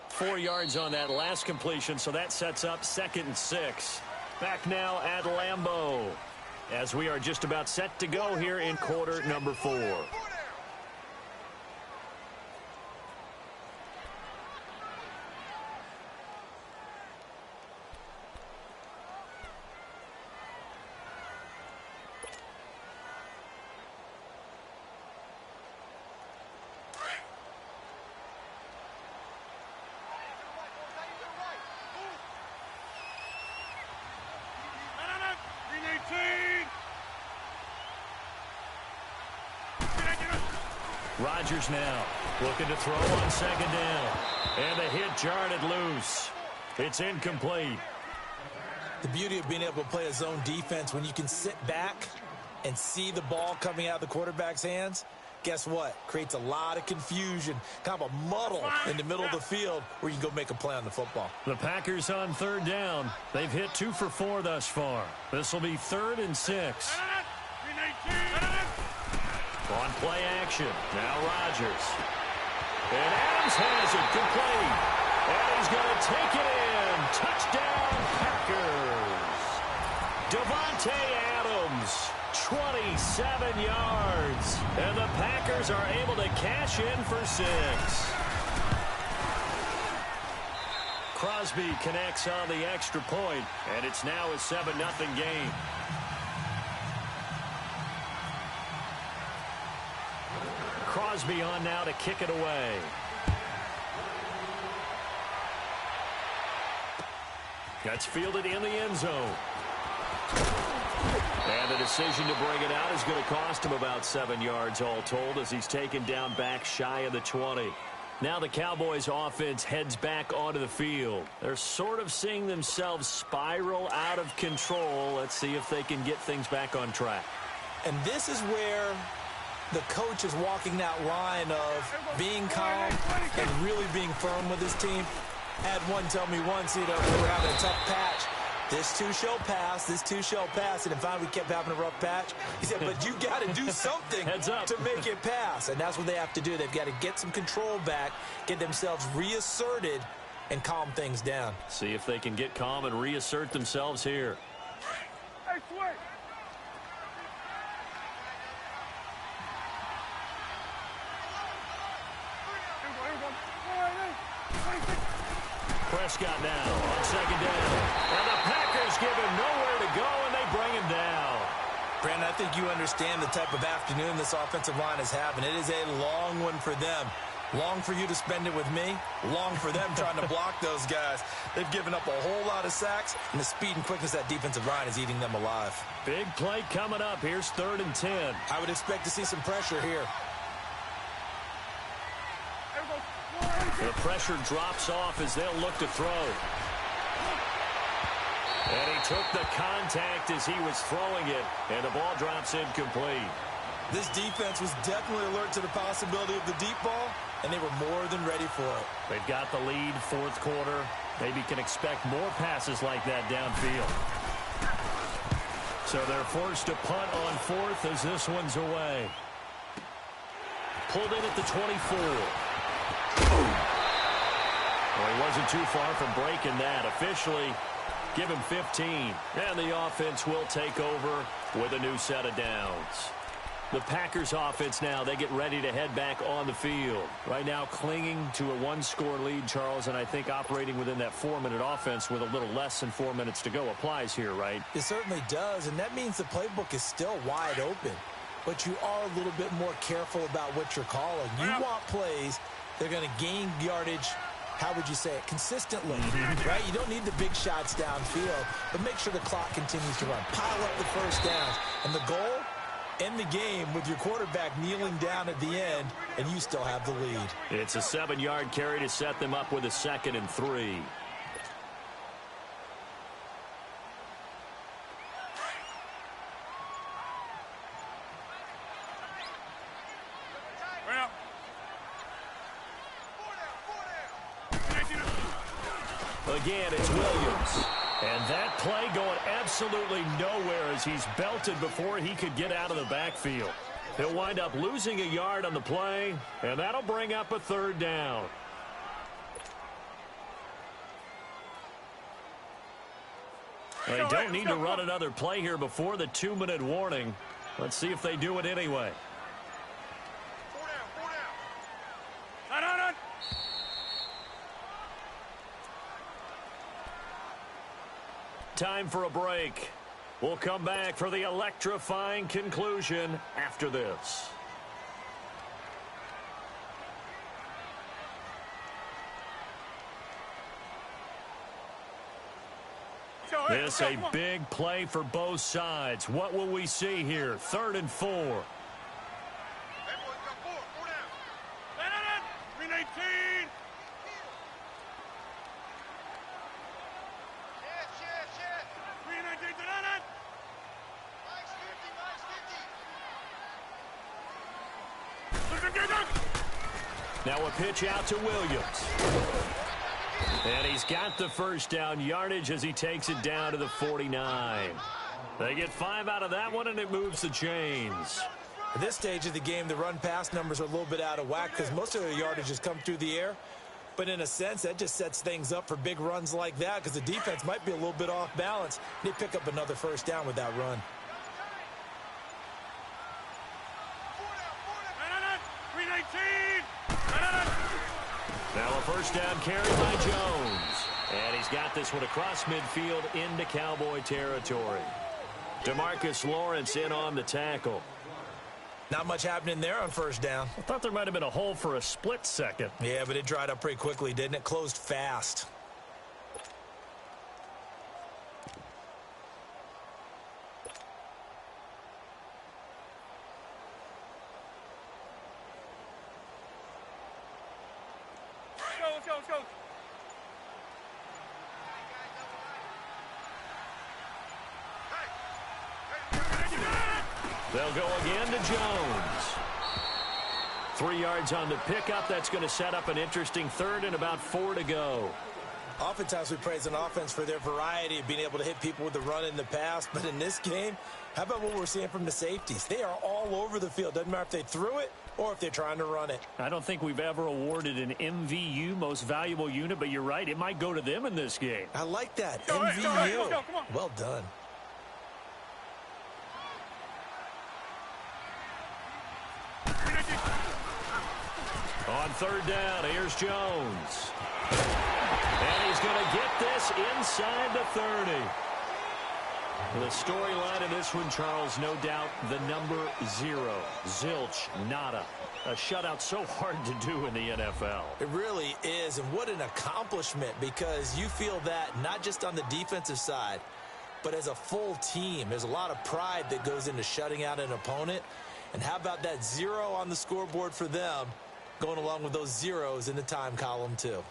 Four yards on that last completion, so that sets up 2nd and 6. Back now at Lambeau. as we are just about set to go here in quarter number 4. Rodgers now looking to throw on second down. And the hit jarred it loose. It's incomplete. The beauty of being able to play a zone defense when you can sit back and see the ball coming out of the quarterback's hands, guess what? Creates a lot of confusion, kind of a muddle in the middle of the field where you can go make a play on the football. The Packers on third down. They've hit 2 for 4 thus far. This will be 3rd and 6. On play action. Now Rodgers. And Adams has it complete. And he's going to take it in. Touchdown, Packers. Davante Adams, 27 yards. And the Packers are able to cash in for 6. Crosby connects on the extra point, and it's now a 7-0 game. Crosby on now to kick it away. That's fielded in the end zone. And the decision to bring it out is going to cost him about 7 yards all told as he's taken down back shy of the 20. Now the Cowboys offense heads back onto the field. They're sort of seeing themselves spiral out of control. Let's see if they can get things back on track. And this is where the coach is walking that line of being calm and really being firm with his team. Had one tell me once, we were having a tough patch. This too shall pass, this too shall pass. And if we kept having a rough patch, he said, but you got to do something to make it pass. And that's what they have to do. They've got to get some control back, get themselves reasserted, and calm things down. See if they can get calm and reassert themselves here. Hey, Sway. Prescott now on second down. And the Packers give him nowhere to go, and they bring him down. Brandon, I think you understand the type of afternoon this offensive line is having. It is a long one for them. Long for you to spend it with me. Long for them trying to block those guys. They've given up a whole lot of sacks, and the speed and quickness of that defensive line is eating them alive. Big play coming up. Here's 3rd and 10. I would expect to see some pressure here. The pressure drops off as they'll look to throw. And he took the contact as he was throwing it, and the ball drops incomplete. This defense was definitely alert to the possibility of the deep ball, and they were more than ready for it. They've got the lead, 4th quarter. Maybe can expect more passes like that downfield. So they're forced to punt on 4th as this one's away. Pulled in at the 24. Well, he wasn't too far from breaking that. Officially, give him 15. And the offense will take over with a new set of downs. The Packers offense now, they get ready to head back on the field. Right now clinging to a 1-score lead, Charles, and I think operating within that 4-minute offense with a little less than 4 minutes to go applies here, right? It certainly does, and that means the playbook is still wide open. But you are a little bit more careful about what you're calling. You want plays that are going to gain yardage, how would you say it, consistently, right? You don't need the big shots downfield, but make sure the clock continues to run. Pile up the first downs. And the goal, end the game with your quarterback kneeling down at the end, and you still have the lead. It's a 7-yard carry to set them up with a 2nd and 3. Again, it's Williams. And that play going absolutely nowhere as he's belted before he could get out of the backfield. He'll wind up losing a yard on the play, and that'll bring up a 3rd down. They don't need to run another play here before the 2-minute warning. Let's see if they do it anyway. Time for a break. We'll come back for the electrifying conclusion after this. This a big play for both sides. What will we see here? 3rd and 4. 3-19. Now a pitch out to Williams. And he's got the first down yardage as he takes it down to the 49. They get 5 out of that one, and it moves the chains. At this stage of the game, the run-pass numbers are a little bit out of whack because most of their yardage has come through the air. But in a sense, that just sets things up for big runs like that because the defense might be a little bit off balance. They pick up another first down with that run. Now a first down carry by Jones. And he's got this one across midfield into Cowboy territory. DeMarcus Lawrence in on the tackle. Not much happening there on first down. I thought there might have been a hole for a split second. Yeah, but it dried up pretty quickly, didn't it? Closed fast. Let's go. They'll go again to Jones. 3 yards on the pickup. That's going to set up an interesting 3rd and about 4 to go. Oftentimes we praise an offense for their variety of being able to hit people with the run in the pass. But in this game, how about what we're seeing from the safeties? They are all over the field. Doesn't matter if they threw it or if they're trying to run it. I don't think we've ever awarded an MVU, most valuable unit, but you're right. It might go to them in this game. I like that. Go, MVU. let's go, come on. Well done. On 3rd down, here's Jones. And he's going to get this inside the 30. The storyline of this one, Charles, no doubt the number 0. Zilch, nada. A shutout so hard to do in the NFL. It really is, and what an accomplishment, because you feel that not just on the defensive side, but as a full team. There's a lot of pride that goes into shutting out an opponent. And how about that 0 on the scoreboard for them, going along with those zeros in the time column too.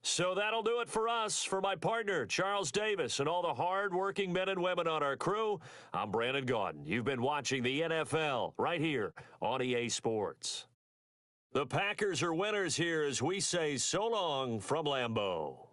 So that'll do it for us. For my partner, Charles Davis, and all the hard-working men and women on our crew, I'm Brandon Gaudin. You've been watching the NFL right here on EA Sports. The Packers are winners here as we say so long from Lambeau.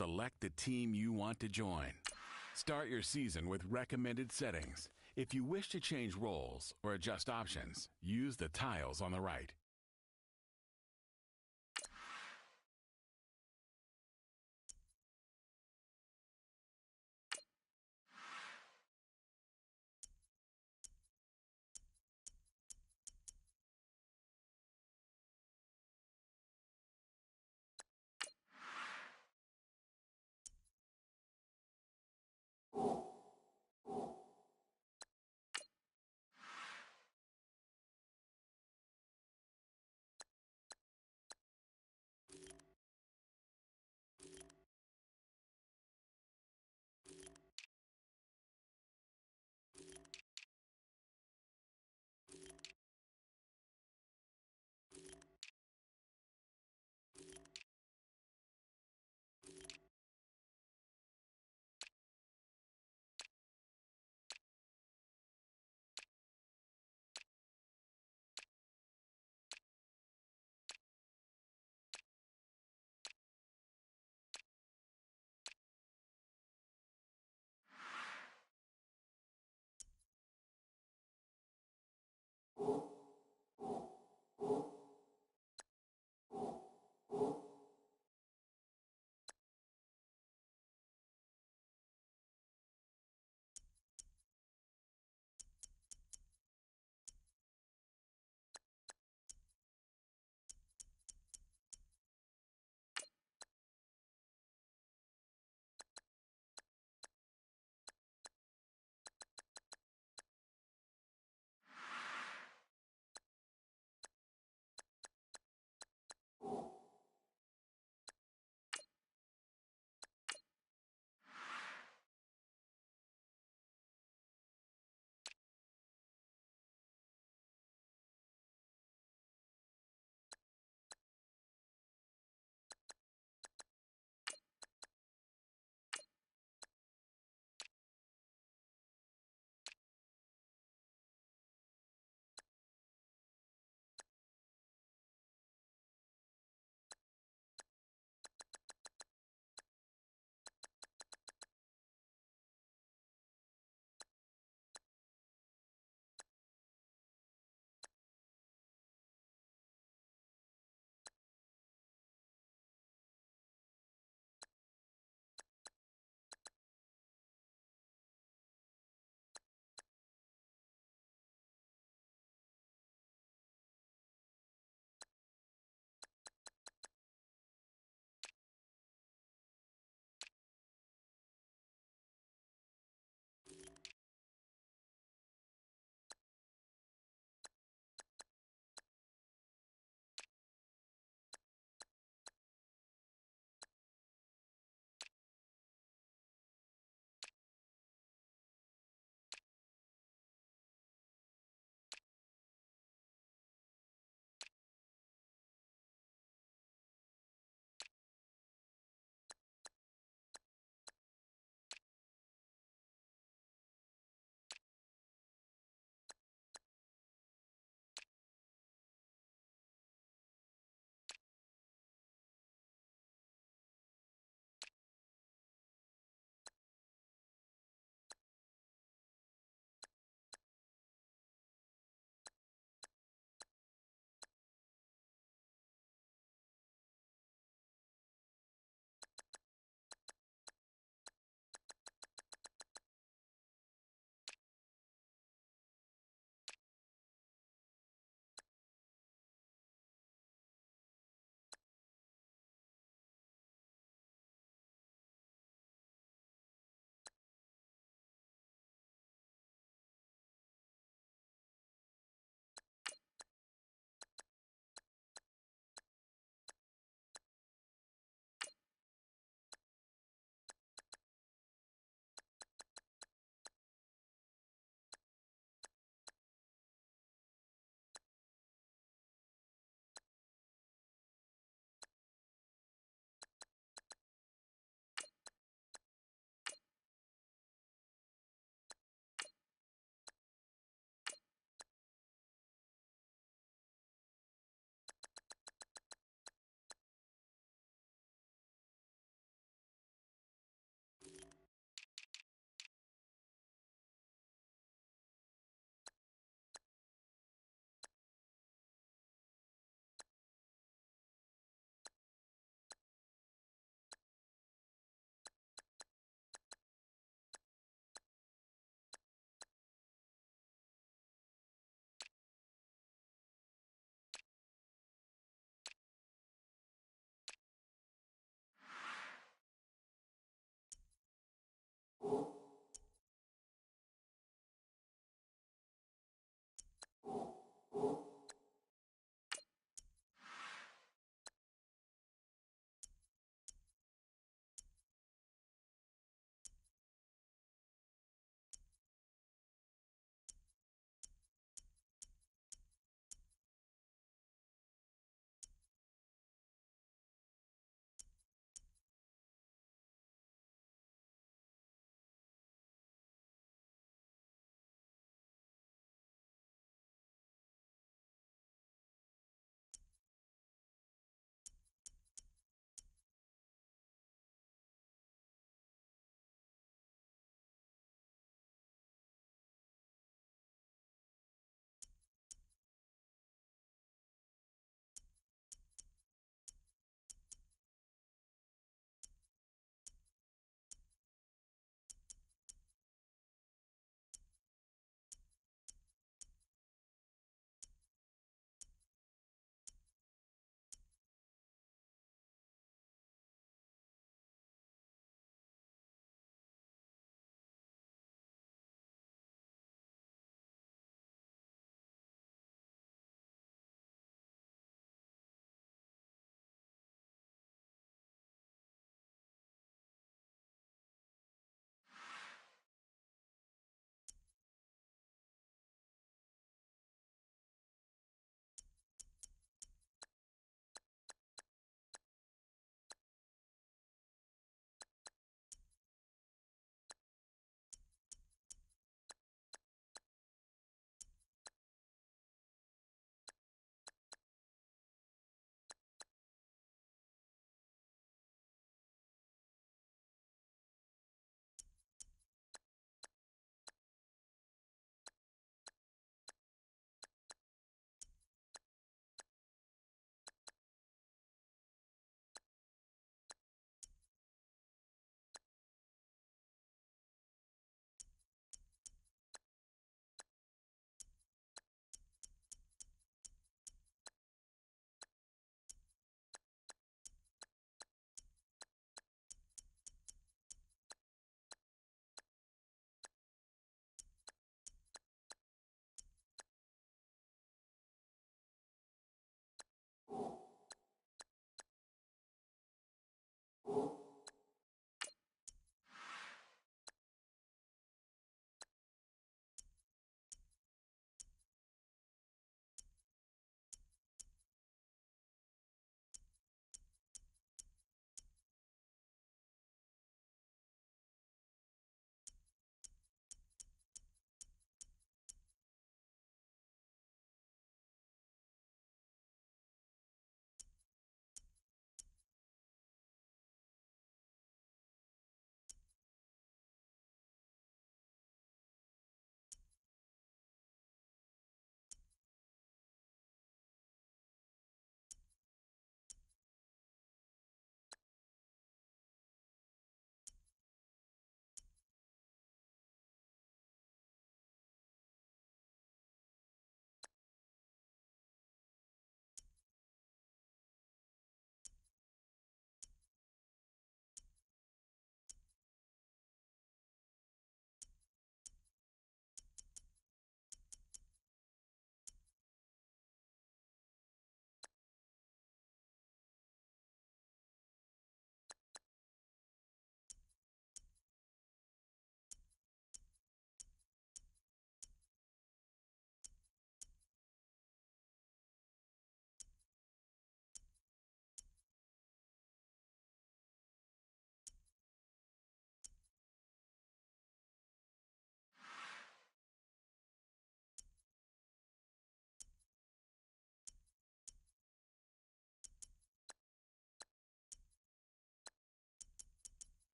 select the team you want to join. Start your season with recommended settings. If you wish to change roles or adjust options, use the tiles on the right.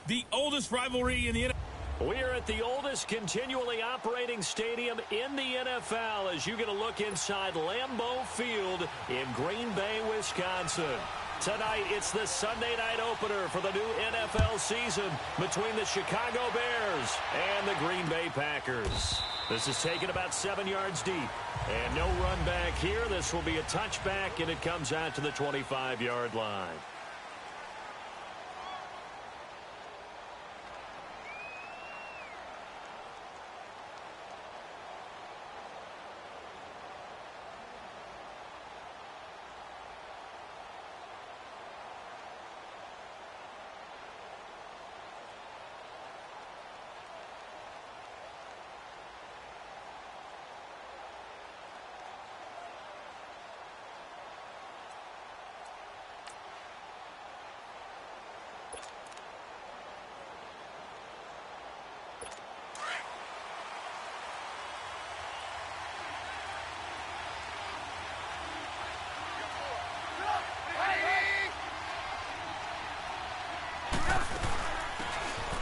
The oldest rivalry in the NFL. We are at the oldest continually operating stadium in the NFL as you get a look inside Lambeau Field in Green Bay, Wisconsin. Tonight, it's the Sunday night opener for the new NFL season between the Chicago Bears and the Green Bay Packers. This is taken about 7 yards deep. And no run back here. This will be a touchback, and it comes out to the 25-yard line.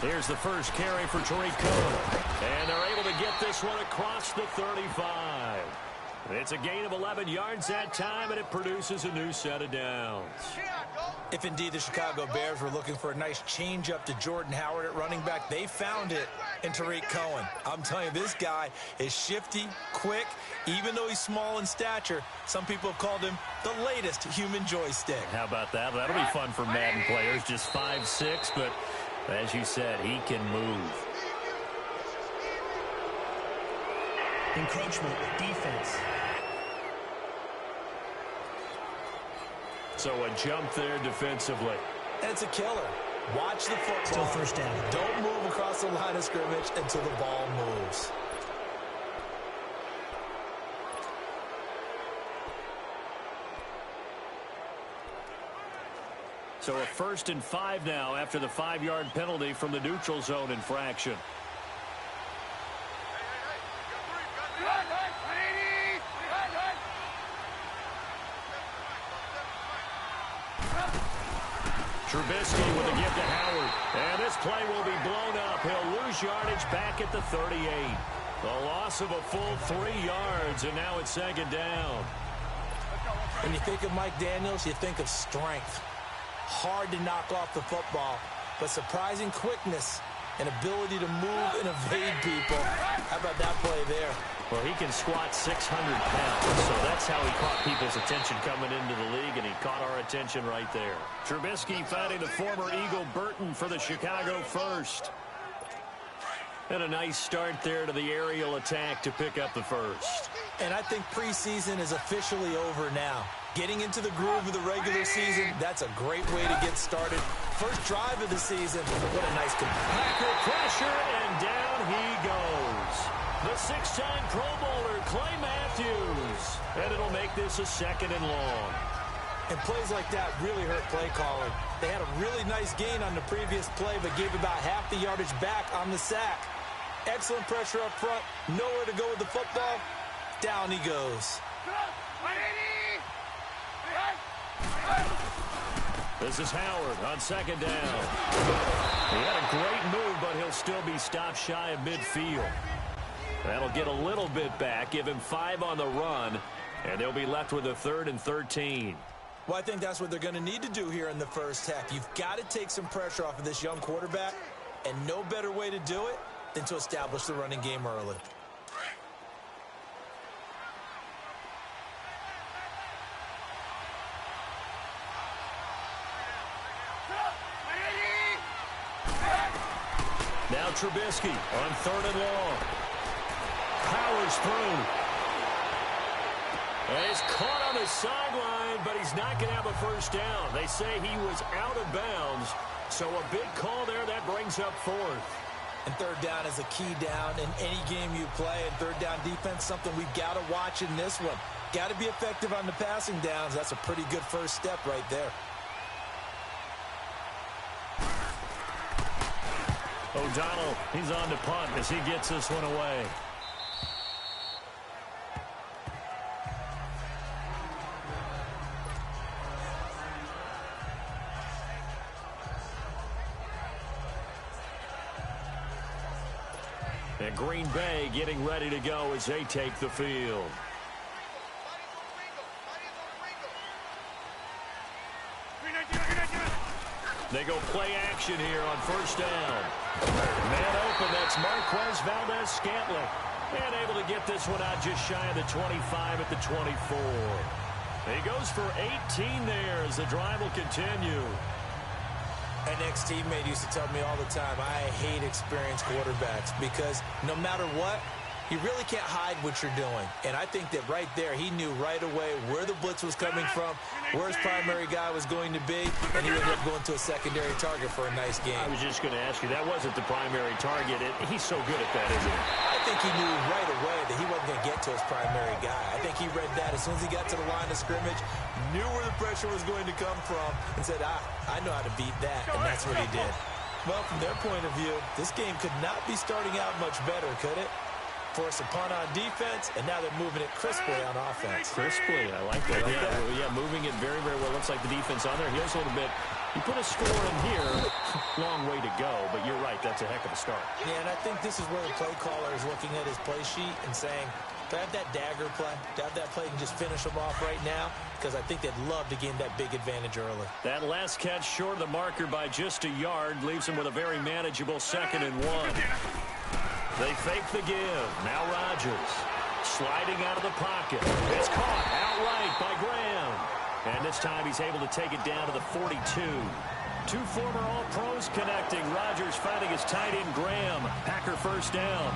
Here's the first carry for Tariq Cohen. And they're able to get this one across the 35. It's a gain of 11 yards that time, and it produces a new set of downs. If indeed the Chicago Bears were looking for a nice change-up to Jordan Howard at running back, they found it in Tariq Cohen. I'm telling you, this guy is shifty, quick. Even though he's small in stature, some people have called him the latest human joystick. How about that? That'll be fun for Madden players. Just 5'6", but as you said, he can move. Encroachment, defense. So a jump there defensively. And it's a killer. Watch the football. Still first down. Don't move across the line of scrimmage until the ball moves. So a 1st and 5 now after the 5-yard penalty from the neutral zone infraction. Trubisky with a give to Howard. And this play will be blown up. He'll lose yardage back at the 38. A loss of a full 3 yards, and now it's 2nd down. When you think of Mike Daniels, you think of strength. Hard to knock off the football, but surprising quickness and ability to move and evade people. How about that play there? Well, he can squat 600 pounds, so that's how he caught people's attention coming into the league, and he caught our attention right there. Trubisky finding the former Eagle Burton for the Chicago first. And a nice start there to the aerial attack to pick up the first. And I think preseason is officially over now. Getting into the groove of the regular season, that's a great way to get started. First drive of the season, what a nice Packer pressure, and down he goes. The 6-time Pro Bowler, Clay Matthews. And it'll make this a 2nd and long. And plays like that really hurt play calling. They had a really nice gain on the previous play, but gave about half the yardage back on the sack. Excellent pressure up front. Nowhere to go with the football. Down he goes. This is Howard on 2nd down. He had a great move, but he'll still be stopped shy of midfield. That'll get a little bit back, give him 5 on the run, and they'll be left with a 3rd and 13. Well, I think that's what they're going to need to do here in the first half. You've got to take some pressure off of this young quarterback, and no better way to do it than to establish the running game early. Now Trubisky on 3rd and long. Powers through. And he's caught on the sideline, but he's not going to have a first down. They say he was out of bounds, so a big call there. That brings up 4th. And 3rd down is a key down in any game you play. And 3rd down defense, something we've got to watch in this one. Got to be effective on the passing downs. That's a pretty good first step right there. O'Donnell, he's on to punt as he gets this one away. And Green Bay getting ready to go as they take the field. They go play action here on first down. Man open, that's Marquez Valdez-Scantling. And able to get this one out just shy of the 25 at the 24. He goes for 18 there as the drive will continue. An ex-teammate used to tell me all the time, I hate experienced quarterbacks because no matter what, you really can't hide what you're doing. And I think that right there, he knew right away where the blitz was coming from, where his primary guy was going to be, and he ended up going to a secondary target for a nice game. I was just going to ask you, that wasn't the primary target. He's so good at that, isn't he? I think he knew right away that he wasn't going to get to his primary guy. I think he read that as soon as he got to the line of scrimmage, knew where the pressure was going to come from, and said, I know how to beat that, and that's what he did. Well, from their point of view, this game could not be starting out much better, could it? Force a punt on defense, and now they're moving it crisply on offense. Crisply, I like that. Yeah, moving it very, very well. Looks like the defense on their heels a little bit. You put a score in here, long way to go, but you're right, that's a heck of a start. Yeah, and I think this is where the play caller is looking at his play sheet and saying, to have that dagger play, to have that play and just finish them off right now, because I think they'd love to gain that big advantage early. That last catch short of the marker by just a yard leaves them with a very manageable 2nd and 1. They fake the give. Now Rodgers sliding out of the pocket. It's caught outright by Graham. And this time he's able to take it down to the 42. Two former All-Pros connecting. Rodgers finding his tight end Graham. Packer first down.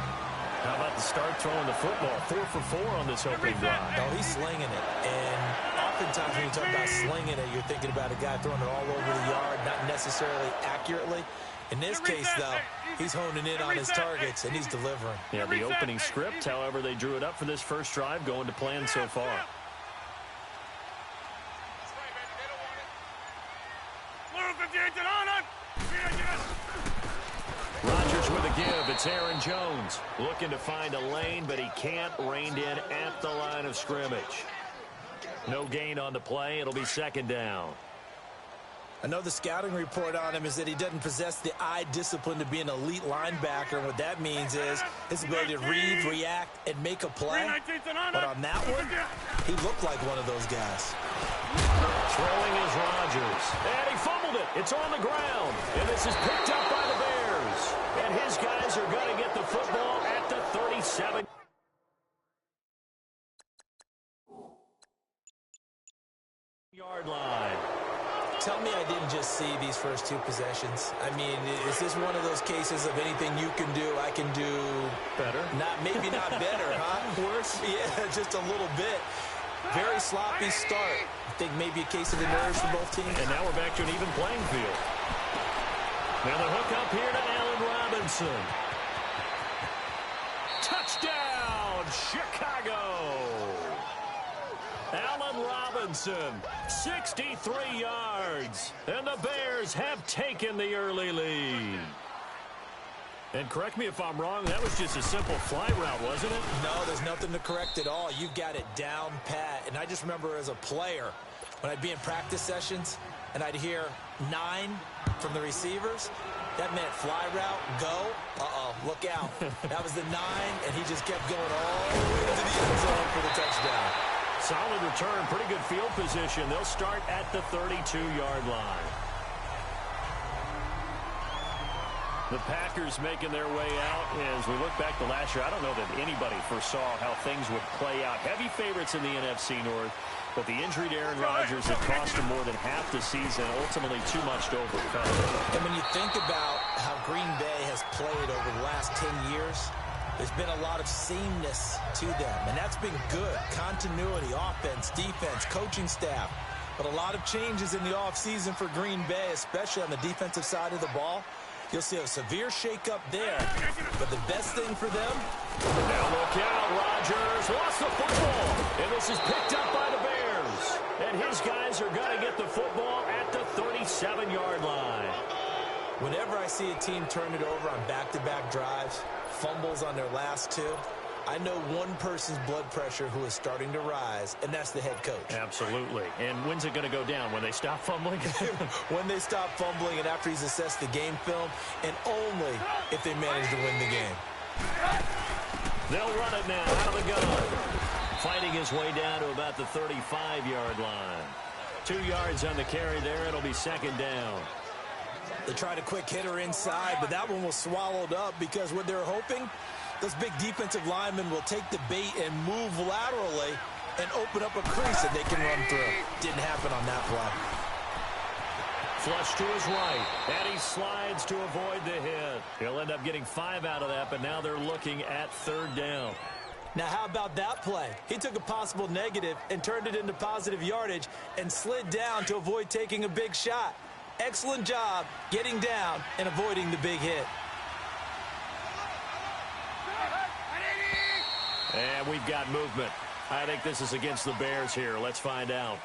How about the start throwing the football? 4 for 4 on this opening drive. Oh, he's slinging it. And oftentimes when you talk about slinging it, you're thinking about a guy throwing it all over the yard, not necessarily accurately. In this case, though, he's honing in on his targets, and he's delivering. Yeah, the opening script, however, they drew it up for this first drive, going to plan so far. Rodgers with a give. It's Aaron Jones looking to find a lane, but he can't. Reined in at the line of scrimmage. No gain on the play. It'll be 2nd down. I know the scouting report on him is that he doesn't possess the eye discipline to be an elite linebacker. What that means is his ability to read, react, and make a play. But on that one, he looked like one of those guys. Throwing is Rodgers. And he fumbled it. It's on the ground. And this is picked up by the Bears. And his guys are going to get the football at the 37. Yard line. Tell me I didn't just see these first 2 possessions. I mean, is this one of those cases of anything you can do, I can do better? Maybe not better, huh? Worse? Yeah, just a little bit. Very sloppy start. I think maybe a case of the nerves for both teams. And now we're back to an even playing field. Now the hook up here to Allen Robinson. Touchdown, Chicago! Allen Robinson, 63 yards. And the Bears have taken the early lead. And correct me if I'm wrong, that was just a simple fly route, wasn't it? No, there's nothing to correct at all. You've got it down pat. And I just remember as a player, when I'd be in practice sessions, and I'd hear 9 from the receivers, that meant fly route, go, look out. That was the 9, and he just kept going all the way to the end zone for the touchdown. Solid return, pretty good field position. They'll start at the 32-yard line. The Packers making their way out. As we look back to last year, I don't know that anybody foresaw how things would play out. Heavy favorites in the NFC North, but the injury to Aaron Rodgers had cost him more than half the season, ultimately too much to overcome. And when you think about how Green Bay has played over the last 10 years, there's been a lot of sameness to them, and that's been good. Continuity, offense, defense, coaching staff. But a lot of changes in the offseason for Green Bay, especially on the defensive side of the ball. You'll see a severe shakeup there. But the best thing for them... Now look out, Rodgers lost the football. And this is picked up by the Bears. And his guys are going to get the football at the 37-yard line. Whenever I see a team turn it over on back-to-back drives, fumbles on their last 2, I know one person's blood pressure who is starting to rise, and that's the head coach. Absolutely. And when's it going to go down? When they stop fumbling? When they stop fumbling and after he's assessed the game film, and only if they manage to win the game. They'll run it now out of the gun. Fighting his way down to about the 35-yard line. 2 yards on the carry there. It'll be second down. They tried a quick hitter inside, but that one was swallowed up because what they're hoping, those big defensive linemen will take the bait and move laterally and open up a crease that they can run through. Didn't happen on that play. Flush to his right, and he slides to avoid the hit. He'll end up getting 5 out of that, but now they're looking at third down. Now, how about that play? He took a possible negative and turned it into positive yardage and slid down to avoid taking a big shot. Excellent job getting down and avoiding the big hit. And we've got movement. I think this is against the Bears here. Let's find out.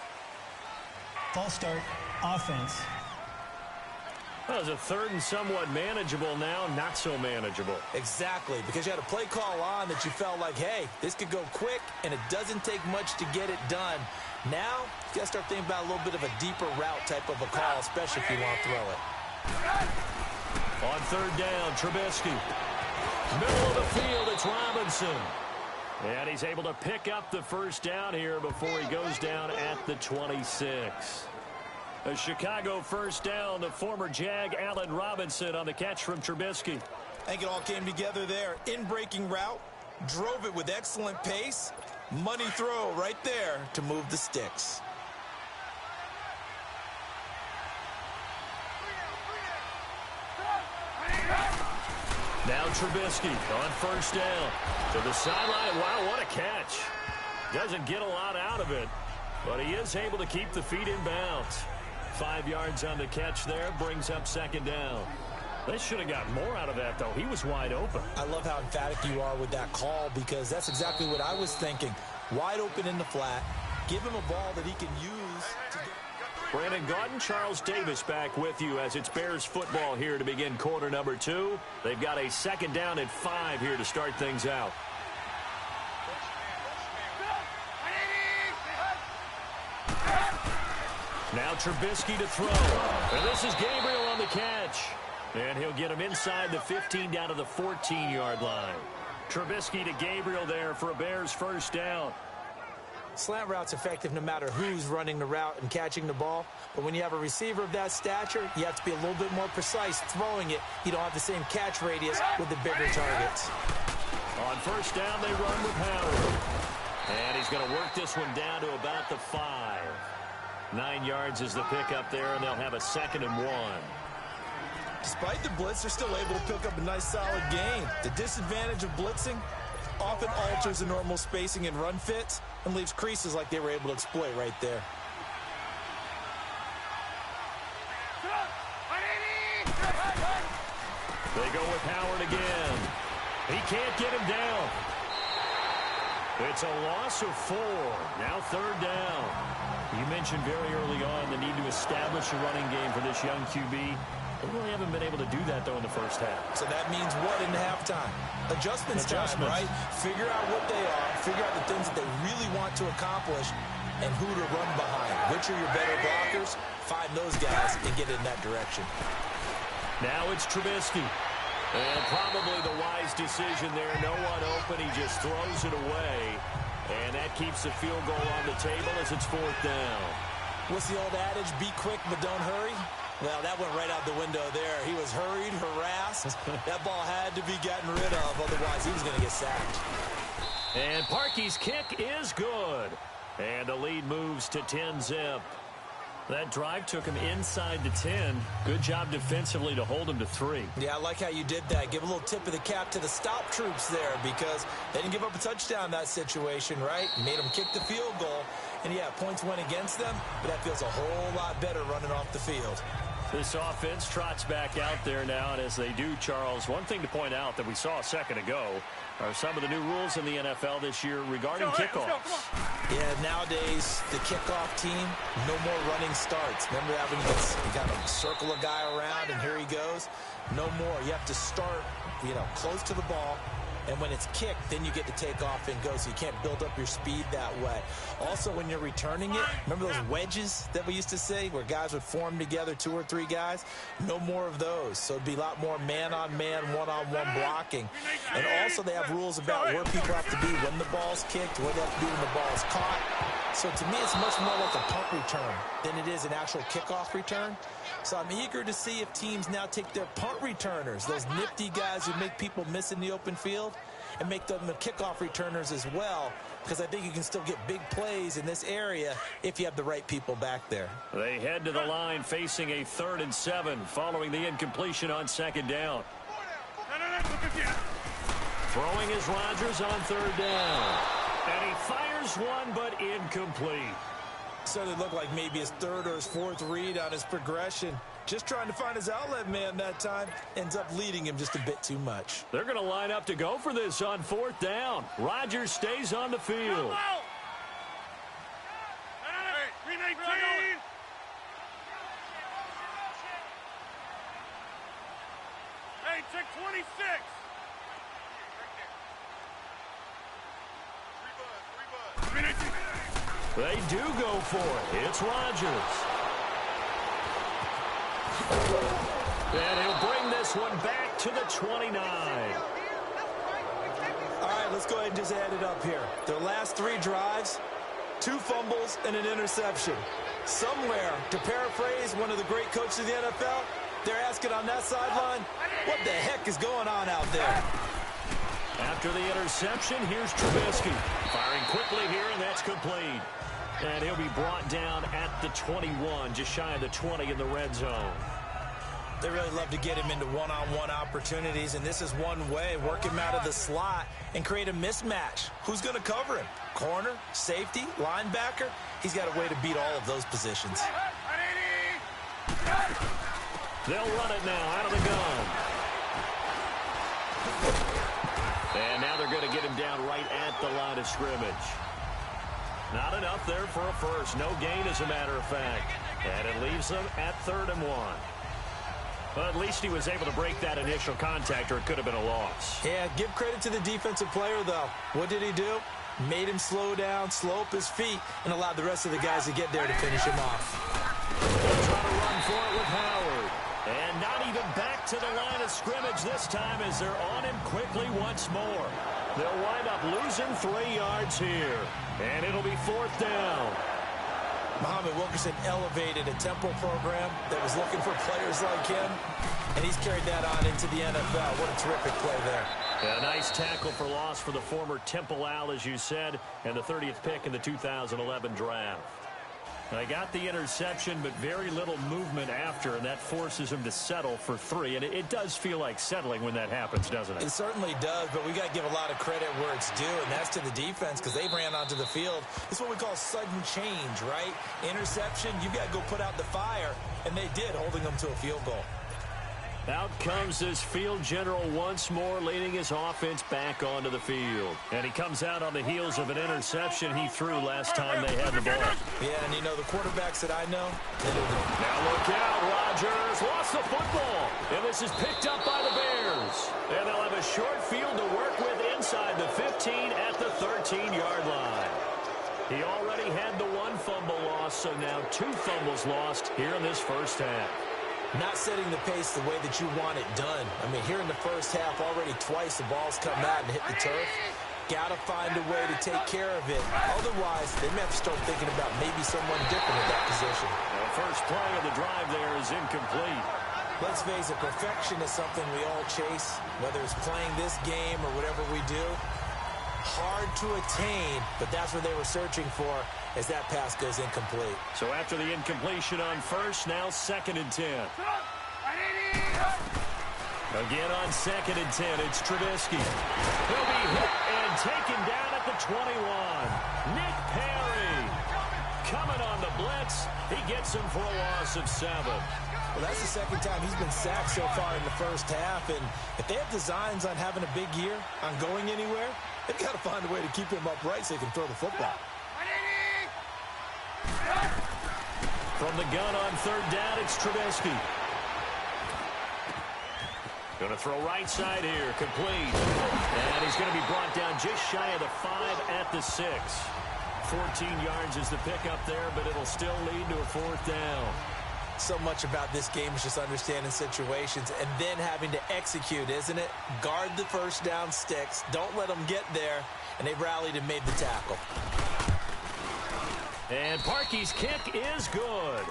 False start, offense. Well, it's a third and somewhat manageable now, not so manageable. Exactly, because you had a play call on that you felt like, hey, this could go quick, and it doesn't take much to get it done. Now, you got to start thinking about a little bit of a deeper route type of a call, especially if you want to throw it. On third down, Trubisky. Middle of the field, it's Robinson. And he's able to pick up the first down here before he goes down at the 26. A Chicago first down, the former Jag Allen Robinson on the catch from Trubisky. I think it all came together there. In-breaking route, drove it with excellent pace. Money throw right there to move the sticks. Now Trubisky on first down to the sideline. Wow, what a catch. Doesn't get a lot out of it, but he is able to keep the feet in bounds. 5 yards on the catch there, brings up second down. They should have got more out of that, though. He was wide open. I love how emphatic you are with that call because that's exactly what I was thinking. Wide open in the flat. Give him a ball that he can use to get... Brandon Gaudin, Charles Davis back with you as it's Bears football here to begin quarter number 2. They've got a second down and 5 here to start things out. Now Trubisky to throw. And this is Gabriel on the catch. And he'll get him inside the 15 down to the 14-yard line. Trubisky to Gabriel there for a Bears first down. Slant route's effective no matter who's running the route and catching the ball. But when you have a receiver of that stature, you have to be a little bit more precise throwing it. You don't have the same catch radius with the bigger targets. On first down, they run with Howard. And he's going to work this one down to about the 5. 9 yards is the pickup there, and they'll have a 2nd and 1. Despite the blitz, they're still able to pick up a nice, solid gain. The disadvantage of blitzing often alters the normal spacing and run fits and leaves creases like they were able to exploit right there. They go with Howard again. He can't get him down. It's a loss of 4. Now third down. You mentioned very early on the need to establish a running game for this young QB. They really haven't been able to do that, though, in the first half. So that means what in halftime? Adjustments time, right? Figure out what they are, figure out the things that they really want to accomplish, and who to run behind. Which are your better blockers? Find those guys and get in that direction. Now it's Trubisky. And probably the wise decision there. No one open. He just throws it away. And that keeps the field goal on the table as it's fourth down. What's the old adage? Be quick, but don't hurry. Well, that went right out the window there. He was hurried, harassed. That ball had to be gotten rid of. Otherwise, he was going to get sacked. And Parkey's kick is good. And the lead moves to 10-zip. That drive took him inside the 10. Good job defensively to hold him to 3. Yeah, I like how you did that. Give a little tip of the cap to the stop troops there because they didn't give up a touchdown in that situation, right? Made them kick the field goal. And, yeah, points went against them, but that feels a whole lot better running off the field. This offense trots back out there now, and as they do, Charles, one thing to point out that we saw a second ago are some of the new rules in the NFL this year regarding kickoffs. Yeah, nowadays, the kickoff team, no more running starts. Remember that when you got to circle a guy around and here he goes? No more. You have to start, close to the ball, And when it's kicked, then you get to take off and go, so you can't build up your speed that way. Also, when you're returning it, remember those wedges that we used to say where guys would form together, 2 or 3 guys? No more of those. So it'd be a lot more man-on-man, one-on-one blocking. And also they have rules about where people have to be when the ball's kicked, where they have to be when the ball's caught. So to me, it's much more like a punt return than it is an actual kickoff return. So I'm eager to see if teams now take their punt returners, those nifty guys who make people miss in the open field, and make them the kickoff returners as well, because I think you can still get big plays in this area if you have the right people back there. They head to the line facing a 3rd and 7 following the incompletion on 2nd down. Throwing is Rodgers on 3rd down. And he fires one, but incomplete. So it looked like maybe his 3rd or his 4th read on his progression. Just trying to find his outlet man that time. Ends up leading him just a bit too much. They're going to line up to go for this on 4th down. Rodgers stays on the field. Hey, check 26. They do go for it. It's Rodgers. And he'll bring this one back to the 29. All right, let's go ahead and just add it up here. Their last 3 drives, 2 fumbles and an interception. Somewhere, to paraphrase one of the great coaches of the NFL, they're asking on that sideline, what the heck is going on out there? After the interception, here's Trubisky. Firing quickly here, and that's complete. And he'll be brought down at the 21, just shy of the 20 in the red zone. They really love to get him into one-on-one opportunities, and this is one way. Work him out of the slot and create a mismatch. Who's going to cover him? Corner, safety, linebacker? He's got a way to beat all of those positions. They'll run it now out of the gun. And now they're going to get him down right at the line of scrimmage. Not enough there for a first. No gain, as a matter of fact. And it leaves them at 3rd and 1. Well, at least he was able to break that initial contact, or it could have been a loss. Yeah, give credit to the defensive player, though. What did he do? Made him slow down, slow up his feet, and allowed the rest of the guys to get there to finish him off. They'll try to run for it with Howard. And not even back to the line of scrimmage this time as they're on him quickly once more. They'll wind up losing 3 yards here. And it'll be 4th down. Muhammad Wilkerson elevated a Temple program that was looking for players like him, and he's carried that on into the NFL. What a terrific play there. Yeah, a nice tackle for loss for the former Temple Owl, as you said, and the 30th pick in the 2011 draft. They got the interception, but very little movement after, and that forces him to settle for 3. And it does feel like settling when that happens, doesn't it? It certainly does, but we got to give a lot of credit where it's due, and that's to the defense, because they ran onto the field. It's what we call sudden change, right? Interception, you got to go put out the fire, and they did, holding them to a field goal. Out comes this field general once more, leading his offense back onto the field. And he comes out on the heels of an interception he threw last time they had the ball. Yeah, and you know, the quarterbacks that I know, now look out, Rodgers lost the football. And this is picked up by the Bears. And they'll have a short field to work with inside the 15 at the 13-yard line. He already had the 1 fumble loss, so now 2 fumbles lost here in this first half. Not setting the pace the way that you want it done. I mean, here in the first half, already twice the ball's come out and hit the turf. Got to find a way to take care of it. Otherwise, they may have to start thinking about maybe someone different in that position. The first play of the drive there is incomplete. Let's face it, perfection is something we all chase, whether it's playing this game or whatever we do. Hard to attain, but that's what they were searching for as that pass goes incomplete. So after the incompletion on first, now 2nd and 10. Again on 2nd and 10, it's Trubisky. He'll be hit and taken down at the 21. Nick Perry coming on the blitz. He gets him for a loss of 7. Well, that's the 2nd time he's been sacked so far in the first half, and if they have designs on having a big year, on going anywhere, they've got to find a way to keep him upright so he can throw the football. From the gun on 3rd down, it's Trubisky. Going to throw right side here, complete. And he's going to be brought down just shy of the 5 at the 6. 14 yards is the pickup there, but it'll still lead to a 4th down. So much about this game is just understanding situations and then having to execute, isn't it? Guard the first down sticks. Don't let them get there. And they rallied and made the tackle. And Parkey's kick is good.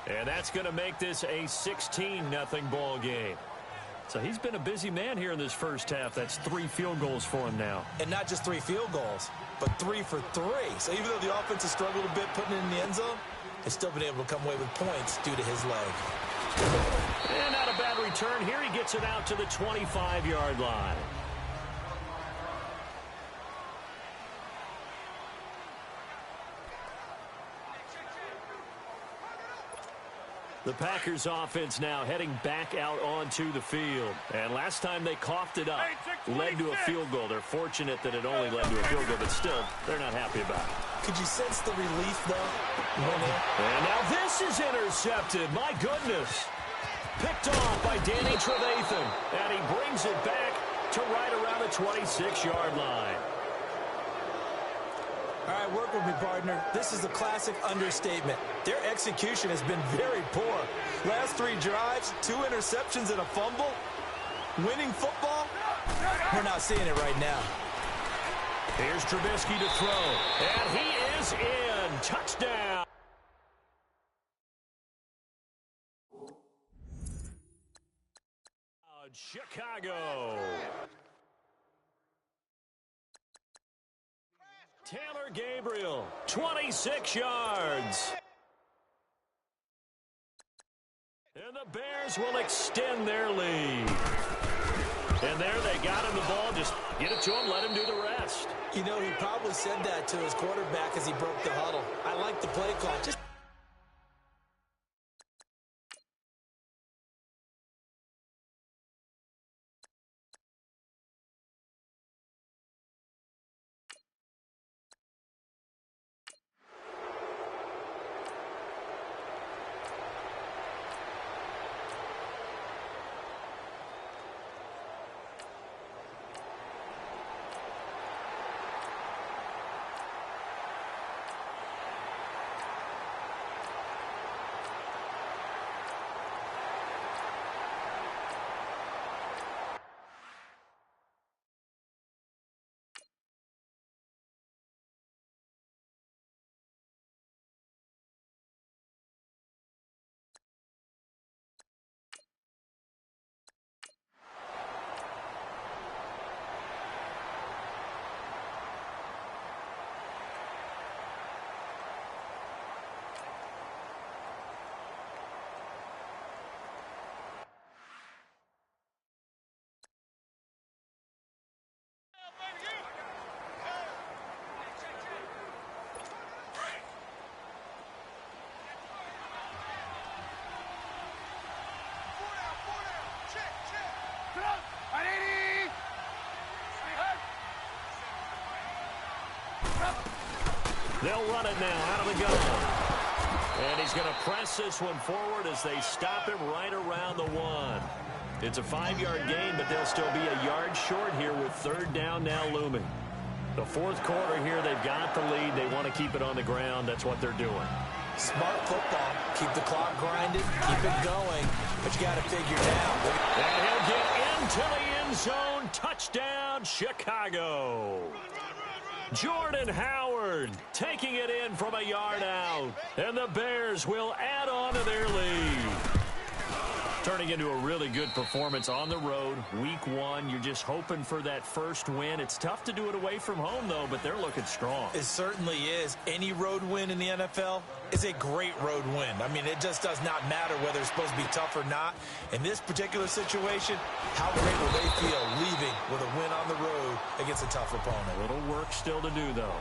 And that's going to make this a 16-0 ball game. So he's been a busy man here in this first half. That's 3 field goals for him now. And not just 3 field goals, but 3 for 3. So even though the offense has struggled a bit putting it in the end zone, they've still been able to come away with points due to his leg. And not a bad return here. He gets it out to the 25-yard line. The Packers offense now heading back out onto the field. And last time they coughed it up, led to a field goal. They're fortunate that it only led to a field goal, but still, they're not happy about it. Could you sense the relief, though? And now this is intercepted. My goodness. Picked off by Danny Trevathan. And he brings it back to right around the 26-yard line. All right, work with me, partner. This is a classic understatement. Their execution has been very poor. Last 3 drives, 2 interceptions and a fumble. Winning football? We're not seeing it right now. Here's Trubisky to throw. And he is in. Touchdown. Chicago. Taylor Gabriel, 26 yards. And the Bears will extend their lead. And there they got him the ball. Just get it to him, let him do the rest. You know, he probably said that to his quarterback as he broke the huddle. I like the play call. Just They'll run it now out of the gun. And he's going to press this one forward as they stop him right around the 1. It's a 5-yard gain, but they'll still be a yard short here with 3rd down now looming. The 4th quarter here, they've got the lead. They want to keep it on the ground. That's what they're doing. smart football. Keep the clock grinding. Keep it going. But you got to figure it out. And he'll get into the end zone. Touchdown, Chicago. Jordan Howard taking it in from a yard out. And the Bears will add on to their lead. Turning into a really good performance on the road. Week 1, you're just hoping for that first win. It's tough to do it away from home, though, but they're looking strong. It certainly is. Any road win in the NFL is a great road win. I mean, it just does not matter whether it's supposed to be tough or not. In this particular situation, how great will they feel leaving with a win on the road against a tough opponent? A little work still to do, though.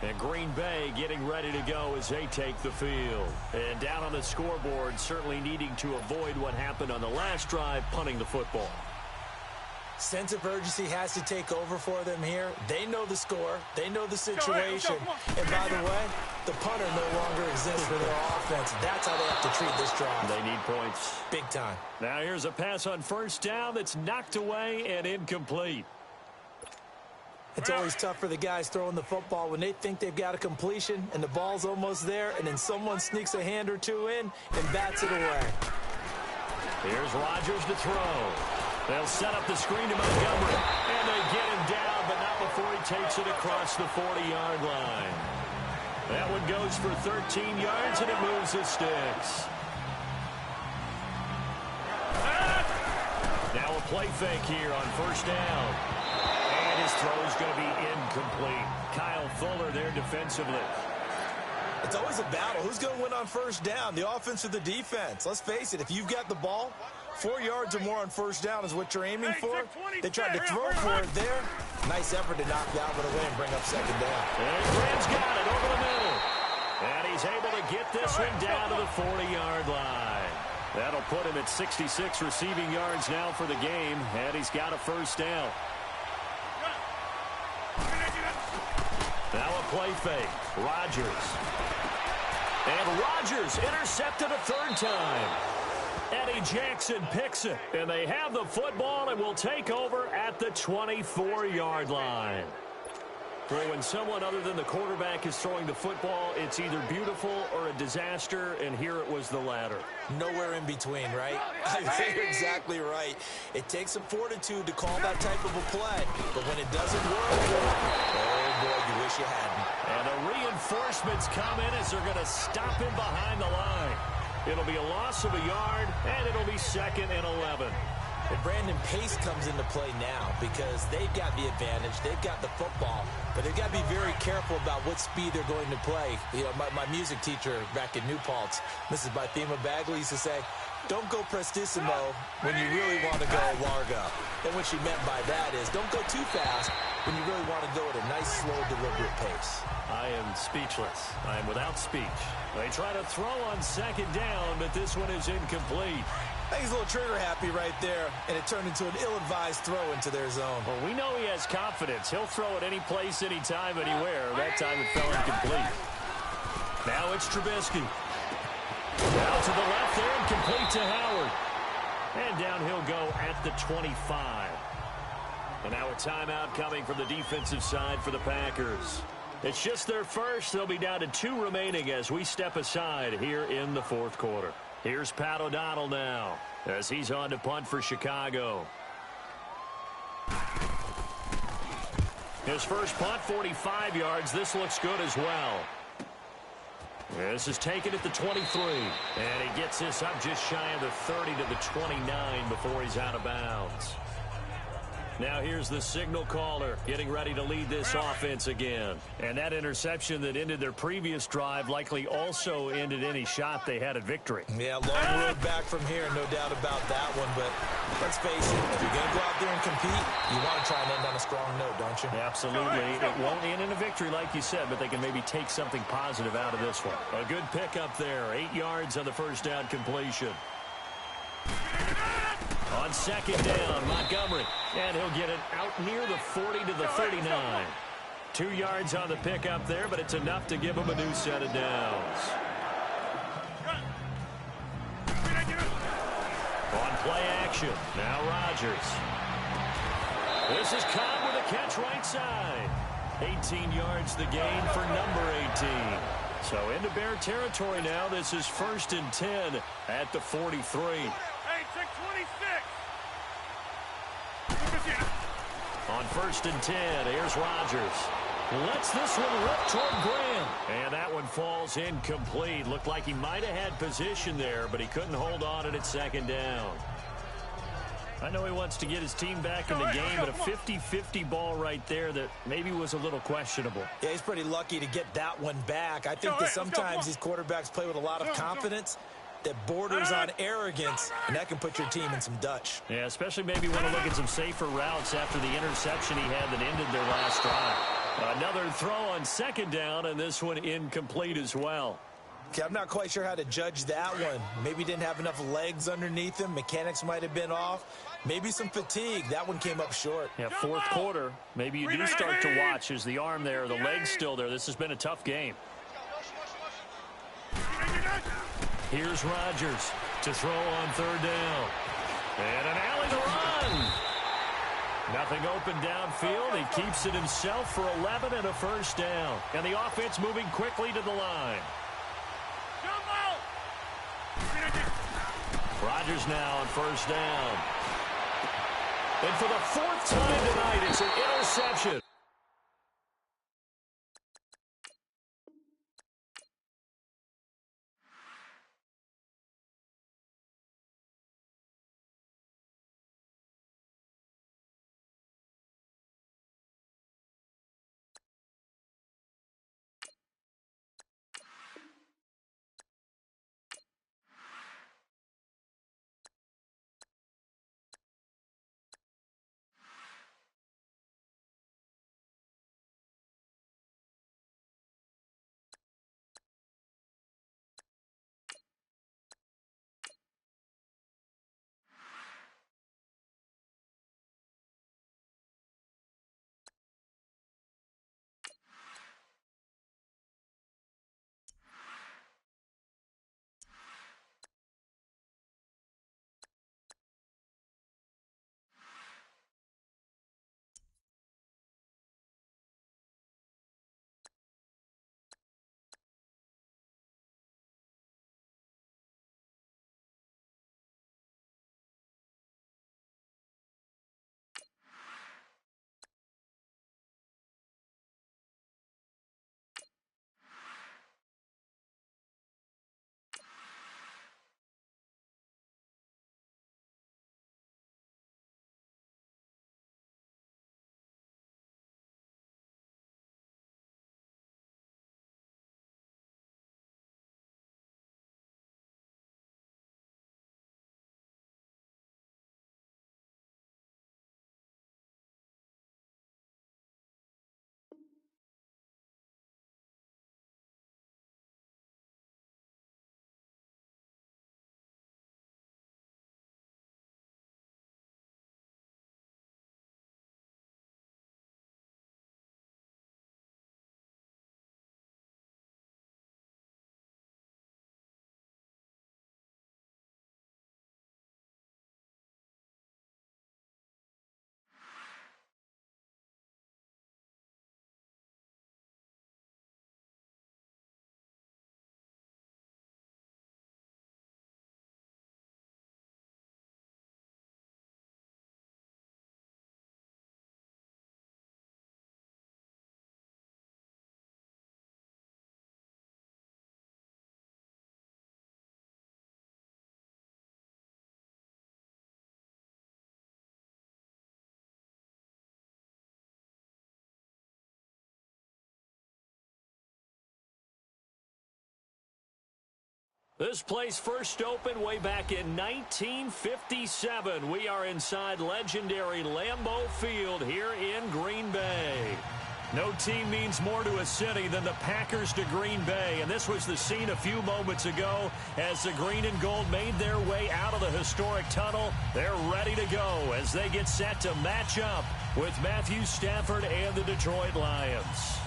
And Green Bay getting ready to go as they take the field. And down on the scoreboard, certainly needing to avoid what happened on the last drive, punting the football. Sense of urgency has to take over for them here. They know the score. They know the situation. And by the way, the punter no longer exists for their offense. That's how they have to treat this drive. They need points. Big time. Now here's a pass on first down that's knocked away and incomplete. It's always tough for the guys throwing the football when they think they've got a completion and the ball's almost there, and then someone sneaks a hand or two in and bats it away. Here's Rodgers to throw. They'll set up the screen to Montgomery, and they get him down, but not before he takes it across the 40-yard line. That one goes for 13 yards, and it moves the sticks. Now a play fake here on first down. And his throw is going to be incomplete. Kyle Fuller there defensively. It's always a battle. Who's going to win on first down, the offense or the defense? Let's face it, if you've got the ball, 4 yards or more on first down is what you're aiming for. They tried to throw for it there. Nice effort to knock that one away and bring up second down. And Graham's got it over the middle. And he's able to get this one down to the 40-yard line. That'll put him at 66 receiving yards now for the game, and he's got a first down. Now a play fake. Rodgers. And Rodgers intercepted a third time. Eddie Jackson picks it. And they have the football and will take over at the 24-yard line. Well, when someone other than the quarterback is throwing the football, it's either beautiful or a disaster, and here it was the latter. Nowhere in between, right? I think you're exactly right. It takes some fortitude to call that type of a play, but when it doesn't work, oh boy, you wish you hadn't. And the reinforcements come in as they're going to stop him behind the line. It'll be a loss of a yard, and it'll be 2nd and 11. Well, Brandon, pace comes into play now because they've got the advantage. They've got the football, but they've got to be very careful about what speed they're going to play. You know, my music teacher back in New Paltz, Mrs. Bythema Bagley, used to say, don't go prestissimo when you really want to go largo. And what she meant by that is don't go too fast when you really want to go at a nice, slow, deliberate pace. I am speechless. I am without speech. They try to throw on second down, but this one is incomplete. I think he's a little trigger happy right there, and it turned into an ill-advised throw into their zone. Well, we know he has confidence. He'll throw it any place, anytime, anywhere. That time it fell incomplete. Now it's Trubisky. Now to the left there and complete to Howard. And down he'll go at the 25. And now a timeout coming from the defensive side for the Packers. It's just their first. They'll be down to 2 remaining as we step aside here in the fourth quarter. Here's Pat O'Donnell now as he's on to punt for Chicago. His first punt, 45 yards. This looks good as well. This is taken at the 23. And he gets this up just shy of the 30 to the 29 before he's out of bounds. Now here's the signal caller getting ready to lead this offense again. And that interception that ended their previous drive likely also ended any shot they had at victory. Yeah, long road back from here, no doubt about that one. But let's face it, if you're going to go out there and compete, you want to try and end on a strong note, don't you? Absolutely. It won't end in a victory like you said, but they can maybe take something positive out of this one. A good pickup there. 8 yards on the first down completion. On second down, Montgomery. And he'll get it out near the 40 to the 39. 2 yards on the pickup there, but it's enough to give him a new set of downs. On play action, now Rodgers. This is Cobb with a catch right side. 18 yards the gain for number 18. So into Bear territory now. This is 1st and 10 at the 43. On 1st and 10, here's Rodgers. Lets this one rip toward Graham. And that one falls incomplete. Looked like he might have had position there, but he couldn't hold on it at second down. I know he wants to get his team back in the game, but a 50-50 ball right there that maybe was a little questionable. Yeah, he's pretty lucky to get that one back. I think that sometimes these quarterbacks play with a lot of confidence that borders on arrogance, and that can put your team in some Dutch. Yeah, especially maybe want to look at some safer routes after the interception he had that ended their last drive. Another throw on second down, and this one incomplete as well. Okay, I'm not quite sure how to judge that one. Maybe didn't have enough legs underneath him. Mechanics might have been off. Maybe some fatigue. That one came up short. Yeah, fourth quarter. Maybe you do start to watch as the arm there, the leg's still there. This has been a tough game. Here's Rodgers to throw on third down. And an alley to run. Nothing open downfield. He keeps it himself for 11 and a first down. And the offense moving quickly to the line. Rodgers now on first down. And for the fourth time tonight, it's an interception. This place first opened way back in 1957. We are inside legendary Lambeau Field here in Green Bay. No team means more to a city than the Packers to Green Bay, and this was the scene a few moments ago as the green and gold made their way out of the historic tunnel. They're ready to go as they get set to match up with Matthew Stafford and the Detroit Lions.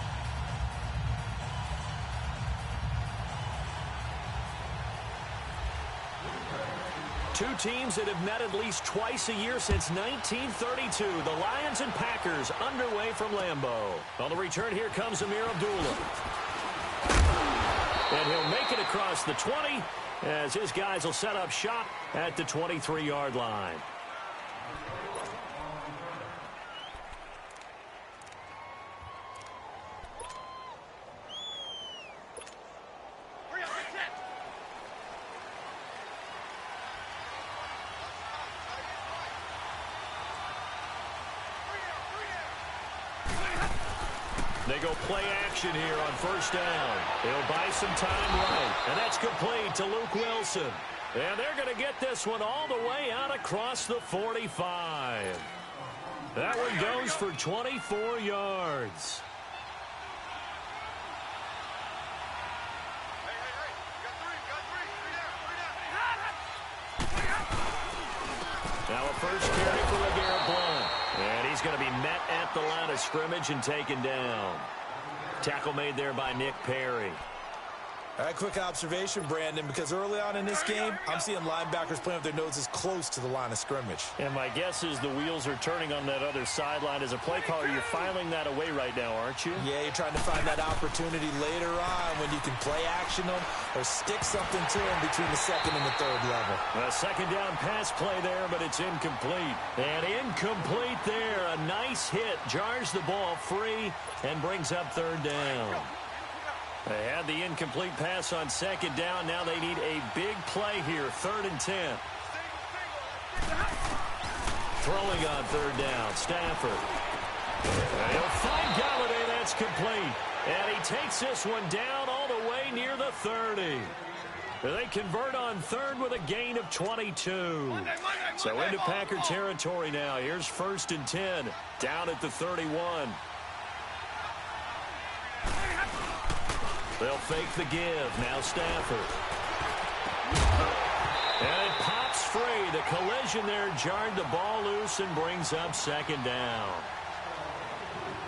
Two teams that have met at least twice a year since 1932. The Lions and Packers underway from Lambeau. On the return, here comes Amir Abdullah. And he'll make it across the 20 as his guys will set up shop at the 23-yard line. They go play action here on first down. They'll buy some time right. And that's complete to Luke Wilson. And they're going to get this one all the way out across the 45. That one goes for 24 yards. Now a first carry for LeGarrette Blount. And he's going to be met at the line of scrimmage and taken down. Tackle made there by Nick Perry. All right, quick observation, Brandon, because early on in this game, I'm seeing linebackers playing with their noses close to the line of scrimmage. And my guess is the wheels are turning on that other sideline. As a play caller, you're filing that away right now, aren't you? Yeah, you're trying to find that opportunity later on when you can play action them or stick something to them between the second and the third level. A second down pass play there, but it's incomplete. And incomplete there. A nice hit. Jars the ball free and brings up third down. They had the incomplete pass on second down. Now they need a big play here. 3rd and 10. Throwing on third down. Stafford. And he'll find Galladay. That's complete. And he takes this one down all the way near the 30. They convert on third with a gain of 22. So into Packer territory now. Here's 1st and 10. Down at the 31. They'll fake the give. Now Stafford. And it pops free. The collision there jarred the ball loose and brings up 2nd down.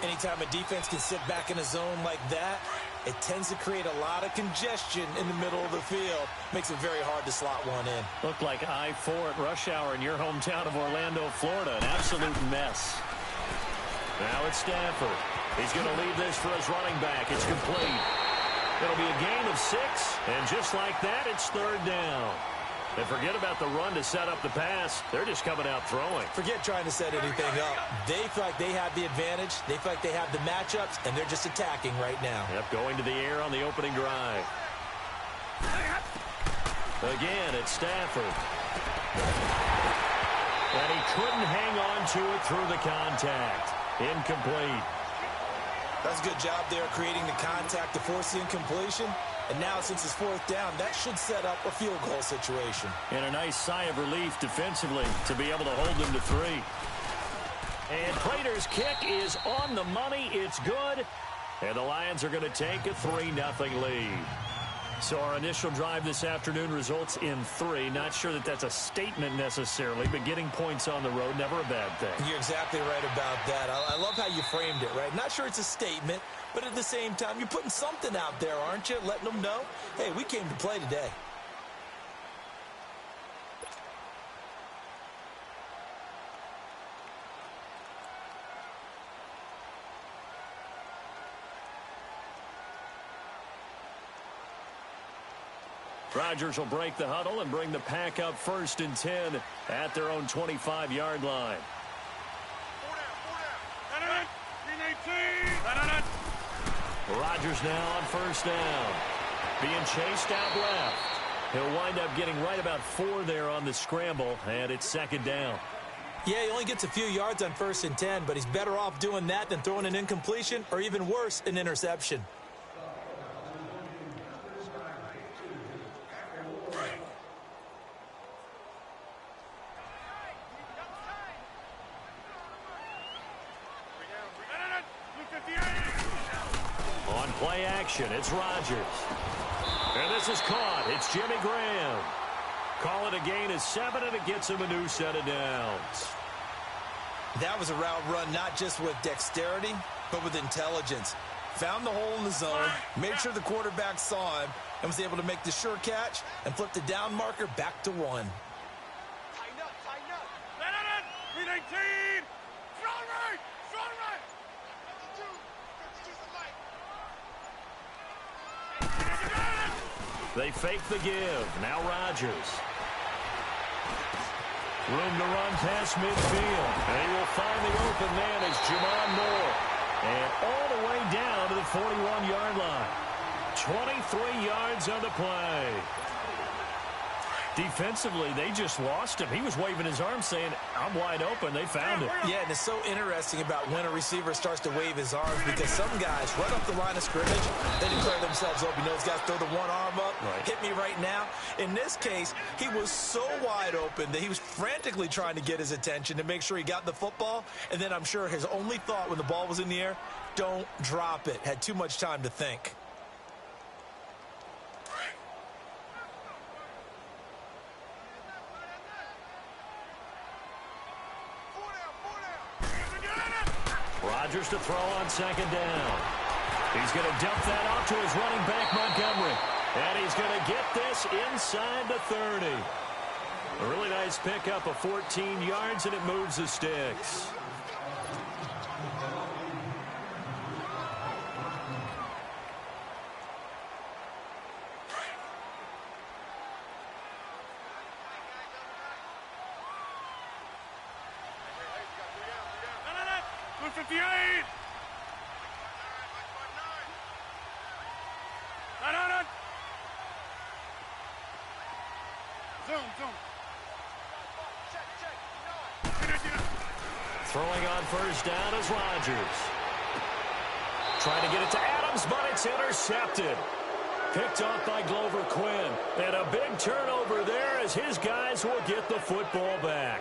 Anytime a defense can sit back in a zone like that, it tends to create a lot of congestion in the middle of the field. Makes it very hard to slot one in. Looked like I-4 at rush hour in your hometown of Orlando, Florida. An absolute mess. Now it's Stafford. He's going to leave this for his running back. It's complete. It'll be a gain of 6, and just like that, it's 3rd down. And forget about the run to set up the pass. They're just coming out throwing. Forget trying to set anything up. They feel like they have the advantage. They feel like they have the matchups, and they're just attacking right now. Yep, going to the air on the opening drive. Again, it's Stafford. And he couldn't hang on to it through the contact. Incomplete. That's a good job there creating the contact to force the incompletion. And now, since it's 4th down, that should set up a field goal situation. And a nice sigh of relief defensively to be able to hold them to 3. And Prater's kick is on the money. It's good. And the Lions are going to take a 3-0 lead. So our initial drive this afternoon results in 3. Not sure that that's a statement necessarily, but getting points on the road, never a bad thing. You're exactly right about that. I love how you framed it, right? Not sure it's a statement, but at the same time, you're putting something out there, aren't you? Letting them know, hey, we came to play today. Rodgers will break the huddle and bring the Pack up 1st and 10 at their own 25-yard line. Rodgers now on 1st down. Being chased out left. He'll wind up getting right about 4 there on the scramble, and it's 2nd down. Yeah, he only gets a few yards on 1st and 10, but he's better off doing that than throwing an incompletion or even worse, an interception. On play action, it's Rodgers. And this is caught. It's Jimmy Graham. Call it a gain of 7, and it gets him a new set of downs. That was a route run not just with dexterity, but with intelligence. Found the hole in the zone, made sure the quarterback saw him, and was able to make the sure catch and flip the down marker back to 1. Tighten up, tighten up. 319. Strong right, strong right. 52, 52 They fake the give. Now Rodgers. Room to run past midfield. And he will find the open man as Jamon Moore. And all the way down to the 41-yard line. 23 yards on the play. Defensively, they just lost him. He was waving his arms saying, I'm wide open. They found him. Yeah, and it's so interesting about when a receiver starts to wave his arms because some guys, right off the line of scrimmage, they declare themselves open. You know, those guys throw the one arm up, hit me right now. In this case, he was so wide open that he was frantically trying to get his attention to make sure he got the football. And then I'm sure his only thought when the ball was in the air, don't drop it. Had too much time to think. Rodgers to throw on second down. He's going to dump that off to his running back, Montgomery. And he's going to get this inside the 30. A really nice pickup of 14 yards, and it moves the sticks. Throwing on first down is Rodgers. Trying to get it to Adams, but it's intercepted. Picked off by Glover Quinn. And a big turnover there as his guys will get the football back.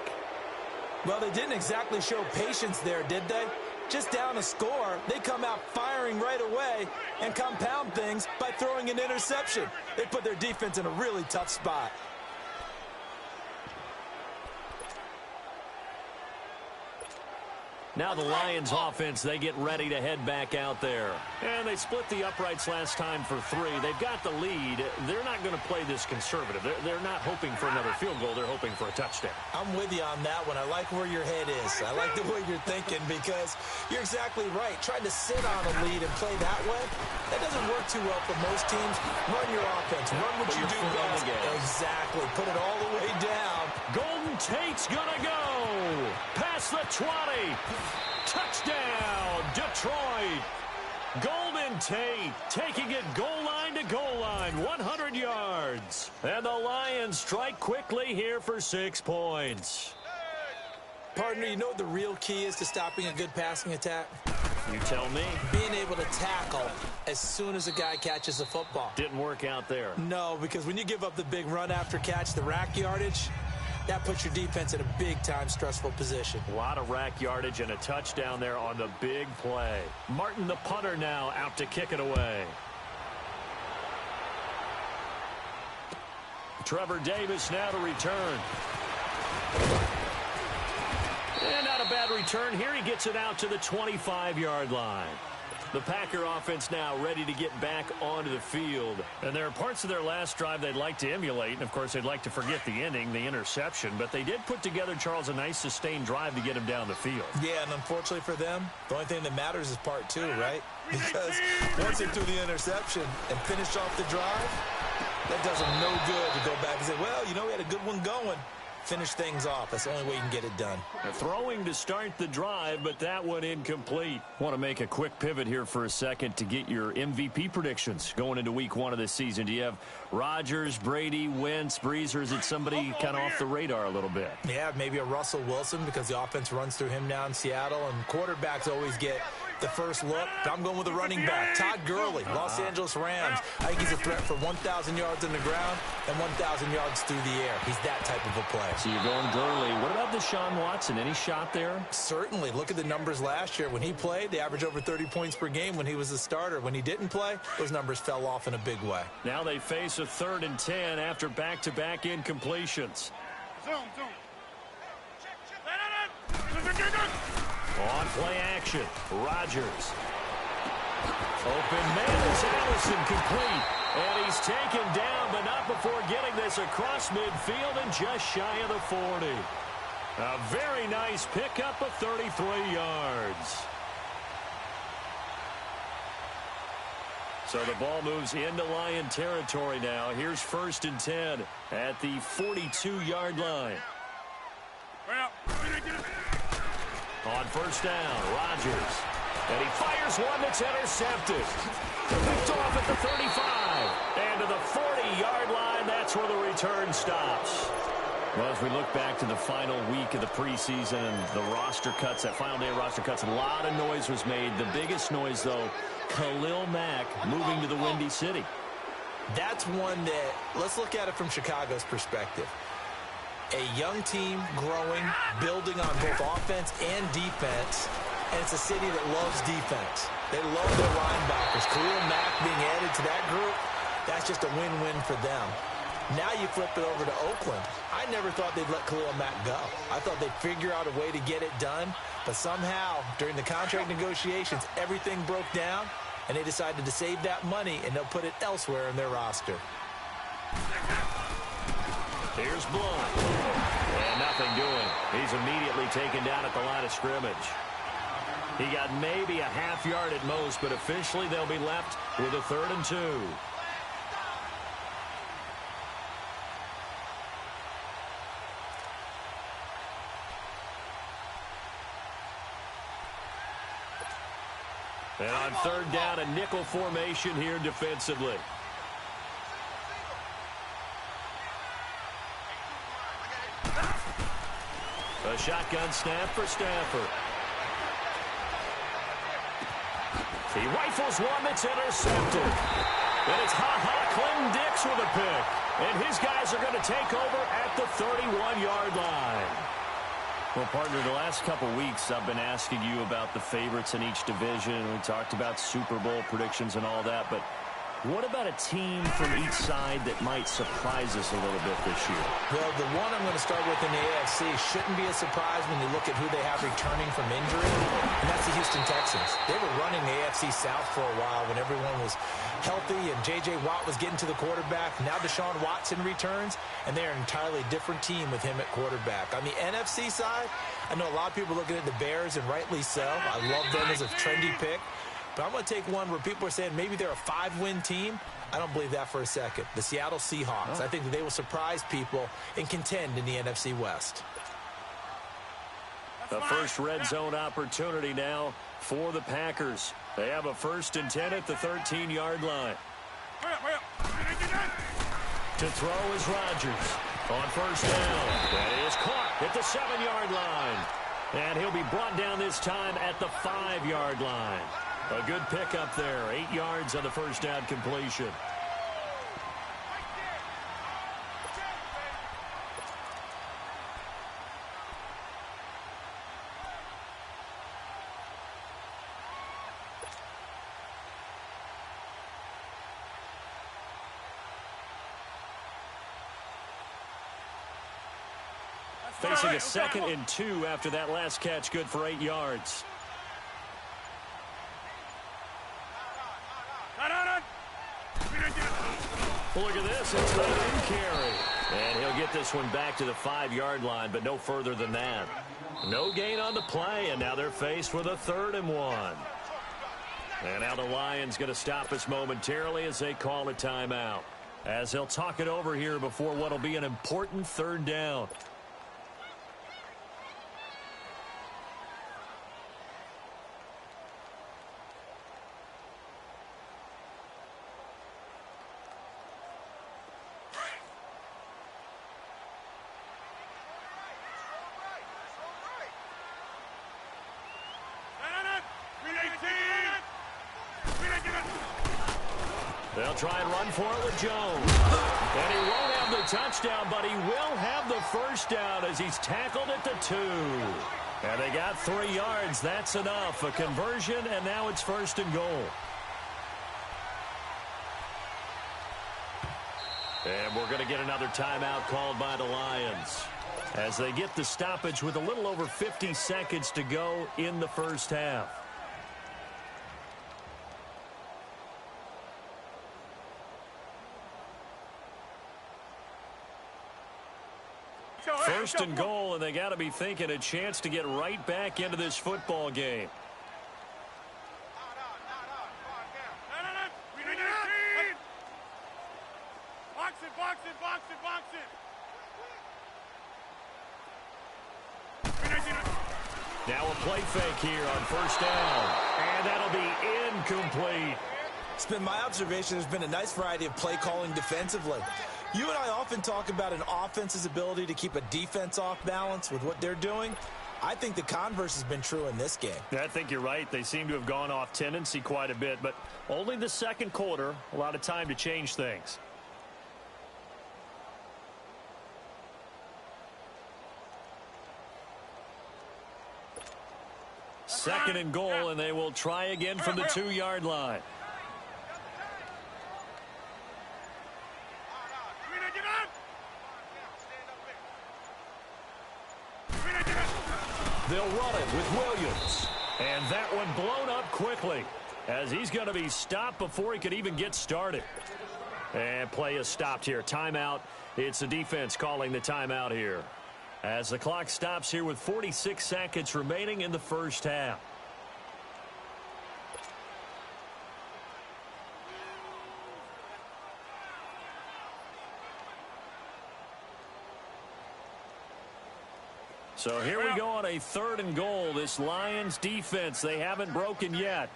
Well, they didn't exactly show patience there, did they? Just down a score, they come out firing right away and compound things by throwing an interception. They put their defense in a really tough spot. Now the Lions offense, they get ready to head back out there. And they split the uprights last time for 3. They've got the lead. They're not going to play this conservative. They're not hoping for another field goal. They're hoping for a touchdown. I'm with you on that one. I like where your head is. I like the way you're thinking because you're exactly right. Trying to sit on a lead and play that way, that doesn't work too well for most teams. Run your offense. Run what you do best. Exactly. Put it all the way down. Golden Tate's going to go. Past the 20. Touchdown, Detroit. Golden Tate taking it goal line to goal line, 100 yards. And the Lions strike quickly here for 6 points. Partner, you know what the real key is to stopping a good passing attack? You tell me. Being able to tackle as soon as a guy catches the football. Didn't work out there. No, because when you give up the big run after catch, the rack yardage, that puts your defense in a big-time stressful position. A lot of rack yardage and a touchdown there on the big play. Martin, the punter, now out to kick it away. Trevor Davis now to return. And not a bad return here. He gets it out to the 25-yard line. The Packer offense now ready to get back onto the field. And there are parts of their last drive they'd like to emulate. And, of course, they'd like to forget the ending, the interception. But they did put together, Charles, a nice sustained drive to get him down the field. Yeah, and unfortunately for them, the only thing that matters is part 2, right? Because once they threw the interception and finished off the drive, that does them no good to go back and say, well, you know, we had a good one going. Finish things off. That's the only way you can get it done. Throwing to start the drive, but that one incomplete. Want to make a quick pivot here for a second to get your MVP predictions going into week 1 of this season. Do you have Rodgers, Brady, Wentz, Brees, or is it somebody kind of off the radar a little bit? Yeah, maybe a Russell Wilson because the offense runs through him now in Seattle, and quarterbacks always get the first look. I'm going with a running back. Todd Gurley, Los Angeles Rams. I think he's a threat for 1,000 yards on the ground and 1,000 yards through the air. He's that type of a player. So you're going Gurley. What about Deshaun Watson? Any shot there? Certainly. Look at the numbers last year. When he played, they averaged over 30 points per game when he was a starter. When he didn't play, those numbers fell off in a big way. Now they face a 3rd and 10 after back-to-back incompletions. On play action, Rodgers. Open man is Allison complete. And he's taken down, but not before getting this across midfield and just shy of the 40. A very nice pickup of 33 yards. So the ball moves into Lion territory now. Here's 1st and 10 at the 42-yard line. On first down, Rodgers. And he fires one that's intercepted. Picked off at the 35. And to the 40-yard line, that's where the return stops. Well, as we look back to the final week of the preseason and the roster cuts, that final day of roster cuts, a lot of noise was made. The biggest noise, though, Khalil Mack moving to the Windy City. That's one that, let's look at it from Chicago's perspective. A young team growing, building on both offense and defense, and it's a city that loves defense. They love their linebackers. Khalil Mack being added to that group, that's just a win-win for them. Now you flip it over to Oakland. I never thought they'd let Khalil Mack go. I thought they'd figure out a way to get it done, but somehow, during the contract negotiations, everything broke down, and they decided to save that money, and they'll put it elsewhere in their roster. Here's Blunt. And nothing doing. He's immediately taken down at the line of scrimmage. He got maybe a half yard at most, but officially they'll be left with a 3rd and 2. And on 3rd down, a nickel formation here defensively. A shotgun snap for Stafford. He rifles one that's intercepted. And it's Clinton Dix with a pick. And his guys are going to take over at the 31-yard line. Well, partner, the last couple weeks I've been asking you about the favorites in each division. We talked about Super Bowl predictions and all that, but what about a team from each side that might surprise us a little bit this year? Well, the one I'm going to start with in the AFC shouldn't be a surprise when you look at who they have returning from injury, and that's the Houston Texans. They were running the AFC South for a while when everyone was healthy and J.J. Watt was getting to the quarterback. Now Deshaun Watson returns, and they're an entirely different team with him at quarterback. On the NFC side, I know a lot of people are looking at the Bears, and rightly so. I love them as a trendy pick. But I'm going to take one where people are saying maybe they're a 5-win team. I don't believe that for a second. The Seattle Seahawks. I think that they will surprise people and contend in the NFC West. The first red zone opportunity now for the Packers. They have a 1st and 10 at the 13-yard line. To throw is Rodgers. On 1st down. That is caught at the 7-yard line. And he'll be brought down this time at the 5-yard line. A good pickup there. 8 yards on the 1st down completion. Facing a 2nd and 2 after that last catch, good for 8 yards. Look at this, it's an in-carry. And he'll get this one back to the 5-yard line, but no further than that. No gain on the play, and now they're faced with a 3rd and 1. And now the Lions going to stop us momentarily as they call a timeout. As they'll talk it over here before what will be an important 3rd down. They'll try and run for it with Jones. And he won't have the touchdown, but he will have the 1st down as he's tackled at the 2. And they got 3 yards. That's enough. A conversion, and now it's 1st and goal. And we're going to get another timeout called by the Lions as they get the stoppage with a little over 50 seconds to go in the 1st half. First and goal, and they got to be thinking a chance to get right back into this football game. Now a play fake here on 1st down, and that'll be incomplete. It's been my observation there's been a nice variety of play calling defensively. You and I often talk about an offense's ability to keep a defense off balance with what they're doing. I think the converse has been true in this game. I think you're right. They seem to have gone off tendency quite a bit, but only the 2nd quarter, a lot of time to change things. Second and goal, and they will try again from the 2-yard line. They'll run it with Williams. And that one blown up quickly, as he's going to be stopped before he could even get started. And play is stopped here. Timeout. It's the defense calling the timeout here, as the clock stops here with 46 seconds remaining in the first half. So here we go on a 3rd and goal. This Lions defense, they haven't broken yet.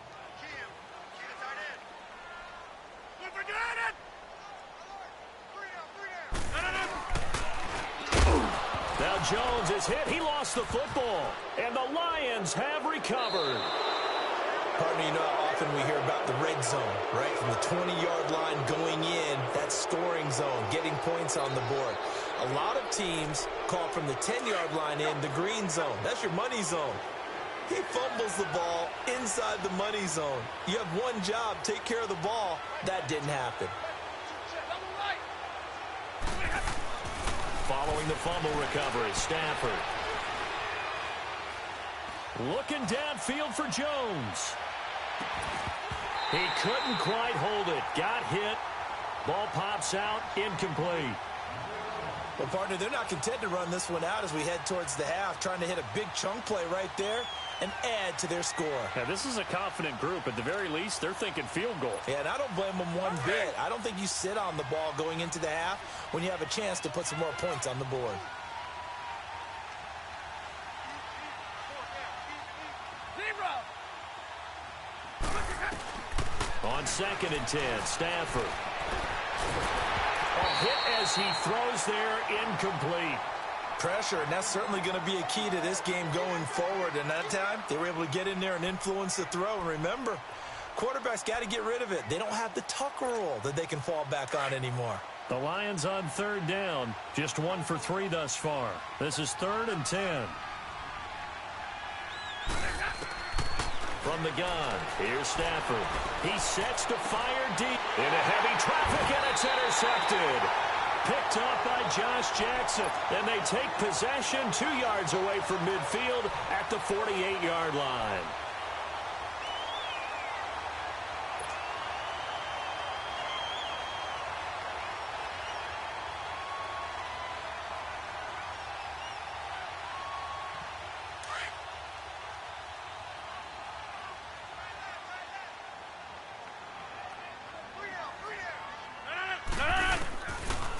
Now Jones is hit. He lost the football. And the Lions have recovered. Partner, you know how often we hear about the red zone, right? From the 20-yard line going in, that scoring zone, getting points on the board. A lot of teams call from the 10-yard line in the green zone. That's your money zone. He fumbles the ball inside the money zone. You have one job, take care of the ball. That didn't happen. Following the fumble recovery, Stafford. Looking downfield for Jones. He couldn't quite hold it. Got hit. Ball pops out. Incomplete. Well, partner, they're not content to run this one out as we head towards the half, trying to hit a big chunk play right there and add to their score. Now, this is a confident group. At the very least, they're thinking field goal. Yeah, and I don't blame them one bit. I don't think you sit on the ball going into the half when you have a chance to put some more points on the board. On 2nd and 10, Stafford. A hit as he throws there, incomplete. Pressure, and that's certainly going to be a key to this game going forward. And that time, they were able to get in there and influence the throw. And remember, quarterbacks got to get rid of it. They don't have the Tucker rule that they can fall back on anymore. The Lions on 3rd down, just 1 for 3 thus far. This is 3rd and 10. From the gun, here's Stafford. He sets to fire deep into heavy traffic, and it's intercepted. Picked up by Josh Jackson, and they take possession 2 yards away from midfield at the 48-yard line.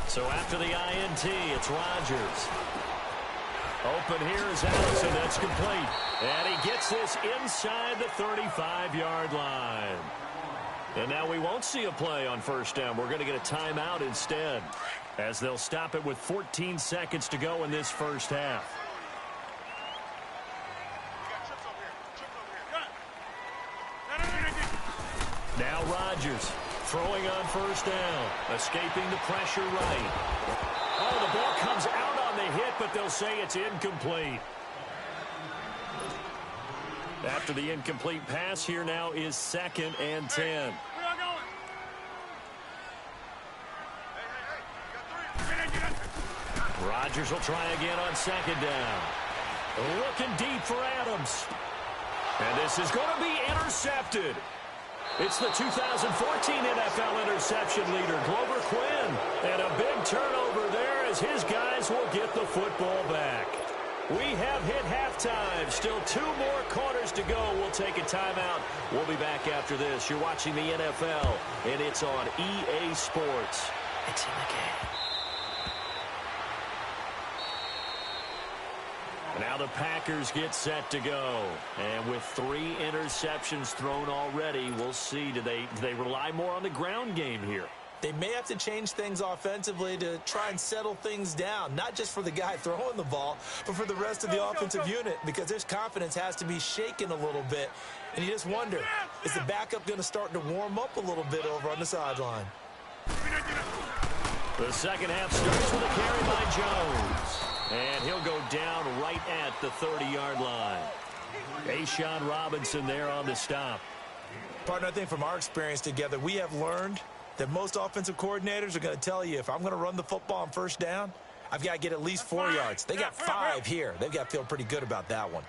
So after the INT, it's Rodgers. Open here is Allison. That's complete. And he gets this inside the 35-yard line. And now we won't see a play on 1st down. We're going to get a timeout instead, as they'll stop it with 14 seconds to go in this first half. Now Rodgers. Throwing on 1st down, escaping the pressure right. Oh, the ball comes out on the hit, but they'll say it's incomplete. After the incomplete pass, here now is 2nd and 10. Rodgers will try again on 2nd down. Looking deep for Adams. And this is going to be intercepted. It's the 2014 NFL interception leader, Glover Quinn. And a big turnover there as his guys will get the football back. We have hit halftime. Still 2 more quarters to go. We'll take a timeout. We'll be back after this. You're watching the NFL, and it's on EA Sports. It's in the game. Now the Packers get set to go. And with 3 interceptions thrown already, we'll see. Do they rely more on the ground game here? They may have to change things offensively to try and settle things down, not just for the guy throwing the ball, but for the rest of the offensive unit, because his confidence has to be shaken a little bit. And you just wonder, is the backup going to start to warm up a little bit over on the sideline? The second half starts with a carry by Jones. And he'll go down right at the 30-yard line. Ashawn Robinson there on the stop. Partner, I think from our experience together, we have learned that most offensive coordinators are going to tell you, if I'm going to run the football on 1st down, I've got to get at least 4 yards. They got 5 here. They've got to feel pretty good about that one.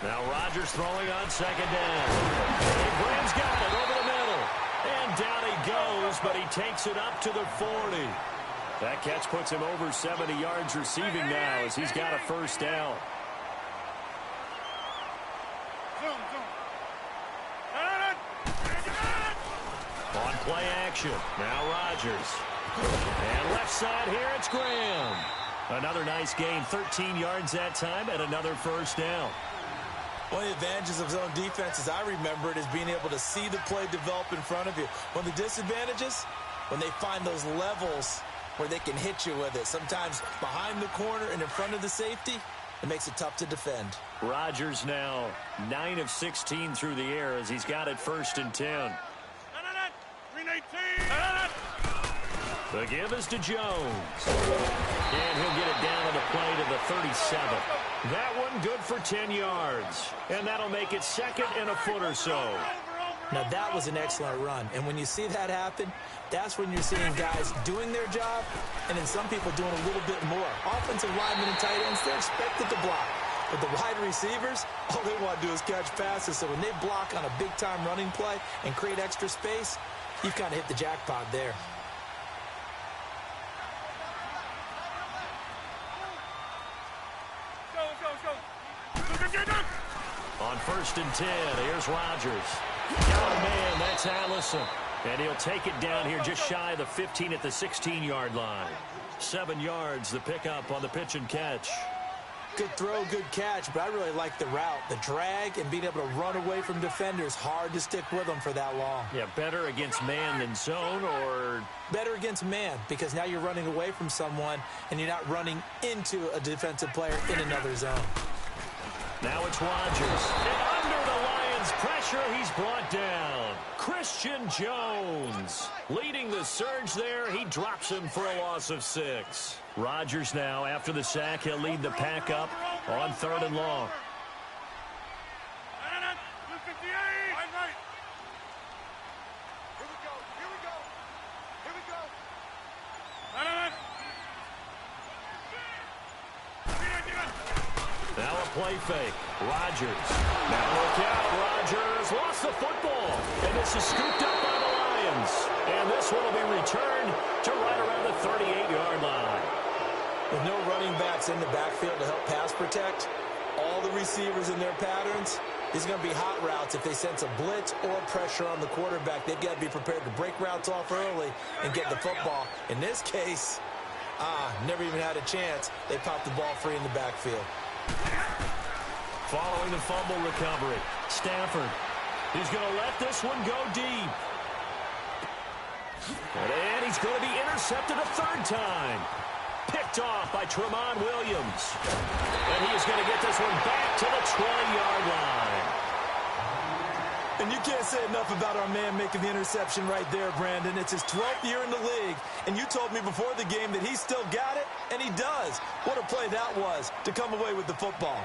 Now Rodgers throwing on second down. Graham's got it over the middle. And down he goes, but he takes it up to the 40. That catch puts him over 70 yards receiving now as he's got a first down. On play action, now Rodgers. And left side here, it's Graham. Another nice gain, 13 yards that time, and another first down. One of the advantages of zone defense, as I remember it, is being able to see the play develop in front of you. One of the disadvantages, when they find those levels where they can hit you with it. Sometimes behind the corner and in front of the safety, it makes it tough to defend. Rodgers now 9 of 16 through the air as he's got it 1st and 10. The give is to Jones. And he'll get it down on the play to the 37. That one good for 10 yards. And that'll make it 2nd and a foot or so. Now, that was an excellent run. And when you see that happen, that's when you're seeing guys doing their job and then some people doing a little bit more. Offensive linemen and tight ends, they're expected to block. But the wide receivers, all they want to do is catch passes. So when they block on a big-time running play and create extra space, you've kind of hit the jackpot there. On 1st and 10, here's Rodgers. Oh, man, that's Allison. And he'll take it down here just shy of the 15 at the 16-yard line. 7 yards, the pickup on the pitch and catch. Good throw, good catch, but I really like the route. The drag and being able to run away from defenders, hard to stick with them for that long. Yeah, better against man than zone, or? Better against man, because now you're running away from someone and you're not running into a defensive player in another zone. Now it's Rodgers. And under the Lions' pressure, he's brought down. Christian Jones leading the surge there. He drops him for a loss of 6. Rodgers now, after the sack, he'll lead the pack up on 3rd and long. Now a play fake. Rodgers. Now look out. Rodgers lost the football. And this is scooped up by the Lions. And this one will be returned to right around the 38-yard line. With no running backs in the backfield to help pass protect, all the receivers in their patterns, these are going to be hot routes. If they sense a blitz or pressure on the quarterback, they've got to be prepared to break routes off early and get the football. In this case, never even had a chance. They popped the ball free in the backfield. Following the fumble recovery, Stafford. He's going to let this one go deep. And he's going to be intercepted a 3rd time. Picked off by Tramon Williams. And he is going to get this one back to the 20-yard line. And you can't say enough about our man making the interception right there, Brandon. It's his 12th year in the league, and you told me before the game that he still got it, and he does. What a play that was to come away with the football.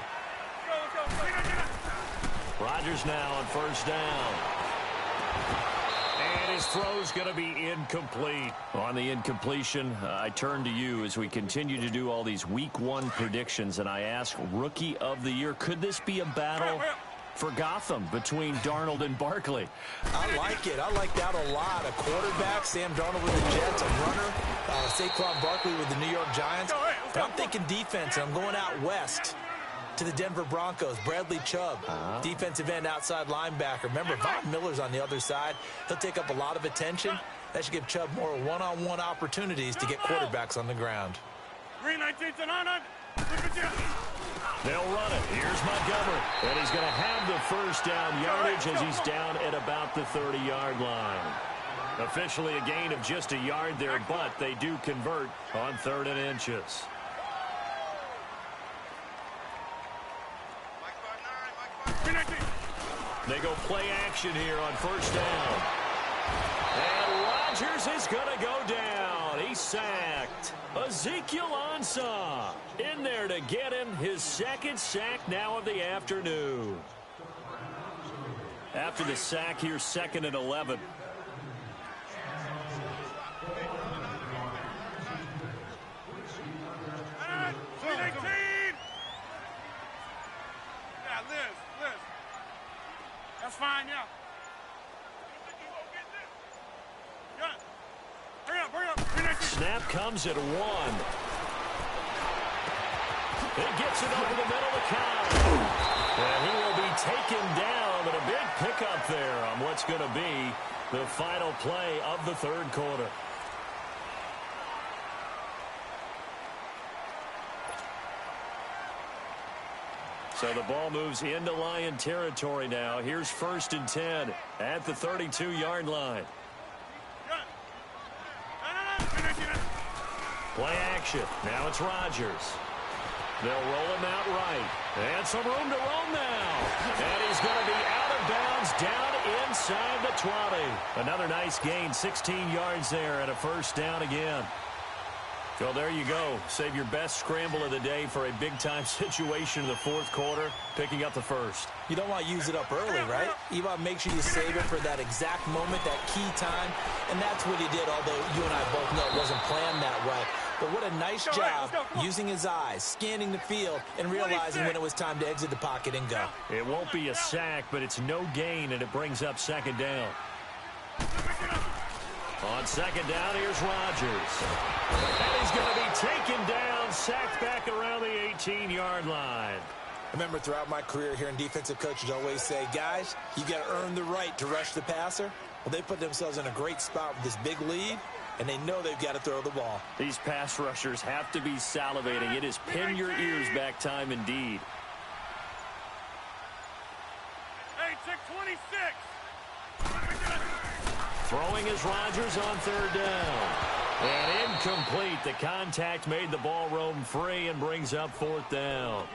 Rodgers now on 1st down. And his throw's going to be incomplete. On the incompletion, I turn to you as we continue to do all these Week 1 predictions, and I ask Rookie of the Year, could this be a battle for Gotham between Darnold and Barkley? I like it. I like that a lot. A quarterback, Sam Darnold with the Jets, a runner, Saquon Barkley with the New York Giants. But I'm thinking defense, and I'm going out west to the Denver Broncos. Bradley Chubb, defensive end, outside linebacker. Remember, Von Miller's on the other side. He'll take up a lot of attention. That should give Chubb more one-on-one opportunities to get quarterbacks on the ground. They'll run it. Here's Montgomery. And he's going to have the 1st down yardage as he's down at about the 30-yard line. Officially a gain of just a yard there, but they do convert on 3rd and inches. They go play action here on 1st down. And Rodgers is going to go down. He's sacked. Ezekiel Ansah in there to get him his 2nd sack now of the afternoon. After the sack here, 2nd and 11. line, yeah. Got it. Hurry up. Snap comes at 1. He gets it over the middle of the count. And he will be taken down, but a big pickup there on what's going to be the final play of the third quarter. So the ball moves into Lion territory now. Here's 1st and 10 at the 32-yard line. Play action. Now it's Rodgers. They'll roll him out right. And some room to roam now. And he's going to be out of bounds down inside the 20. Another nice gain, 16 yards there and a first down again. So there you go. Save your best scramble of the day for a big-time situation in the fourth quarter, picking up the first. You don't want to use it up early, right? You want to make sure you save it for that exact moment, that key time. And that's what he did, although you and I both know it wasn't planned that way. But what a nice job using his eyes, scanning the field, and realizing when it was time to exit the pocket and go. It won't be a sack, but it's no gain, and it brings up second down. On second down, here's Rodgers. And he's going to be taken down, sacked back around the 18-yard line. I remember throughout my career hearing defensive coaches always say, guys, you got to earn the right to rush the passer. Well, they put themselves in a great spot with this big lead, and they know they've got to throw the ball. These pass rushers have to be salivating. It is pin your ears back time indeed. Hey, check 26. Throwing is Rodgers on third down. And incomplete. The contact made the ball roam free and brings up fourth down.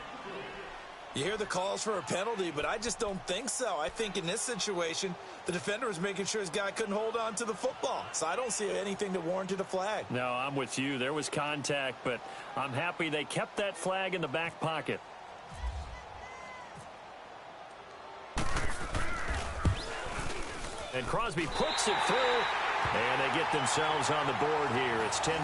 You hear the calls for a penalty, but I just don't think so. I think in this situation, the defender was making sure his guy couldn't hold on to the football. So I don't see anything that warranted a flag. No, I'm with you. There was contact, but I'm happy they kept that flag in the back pocket. And Crosby puts it through, and they get themselves on the board here. It's 10-3.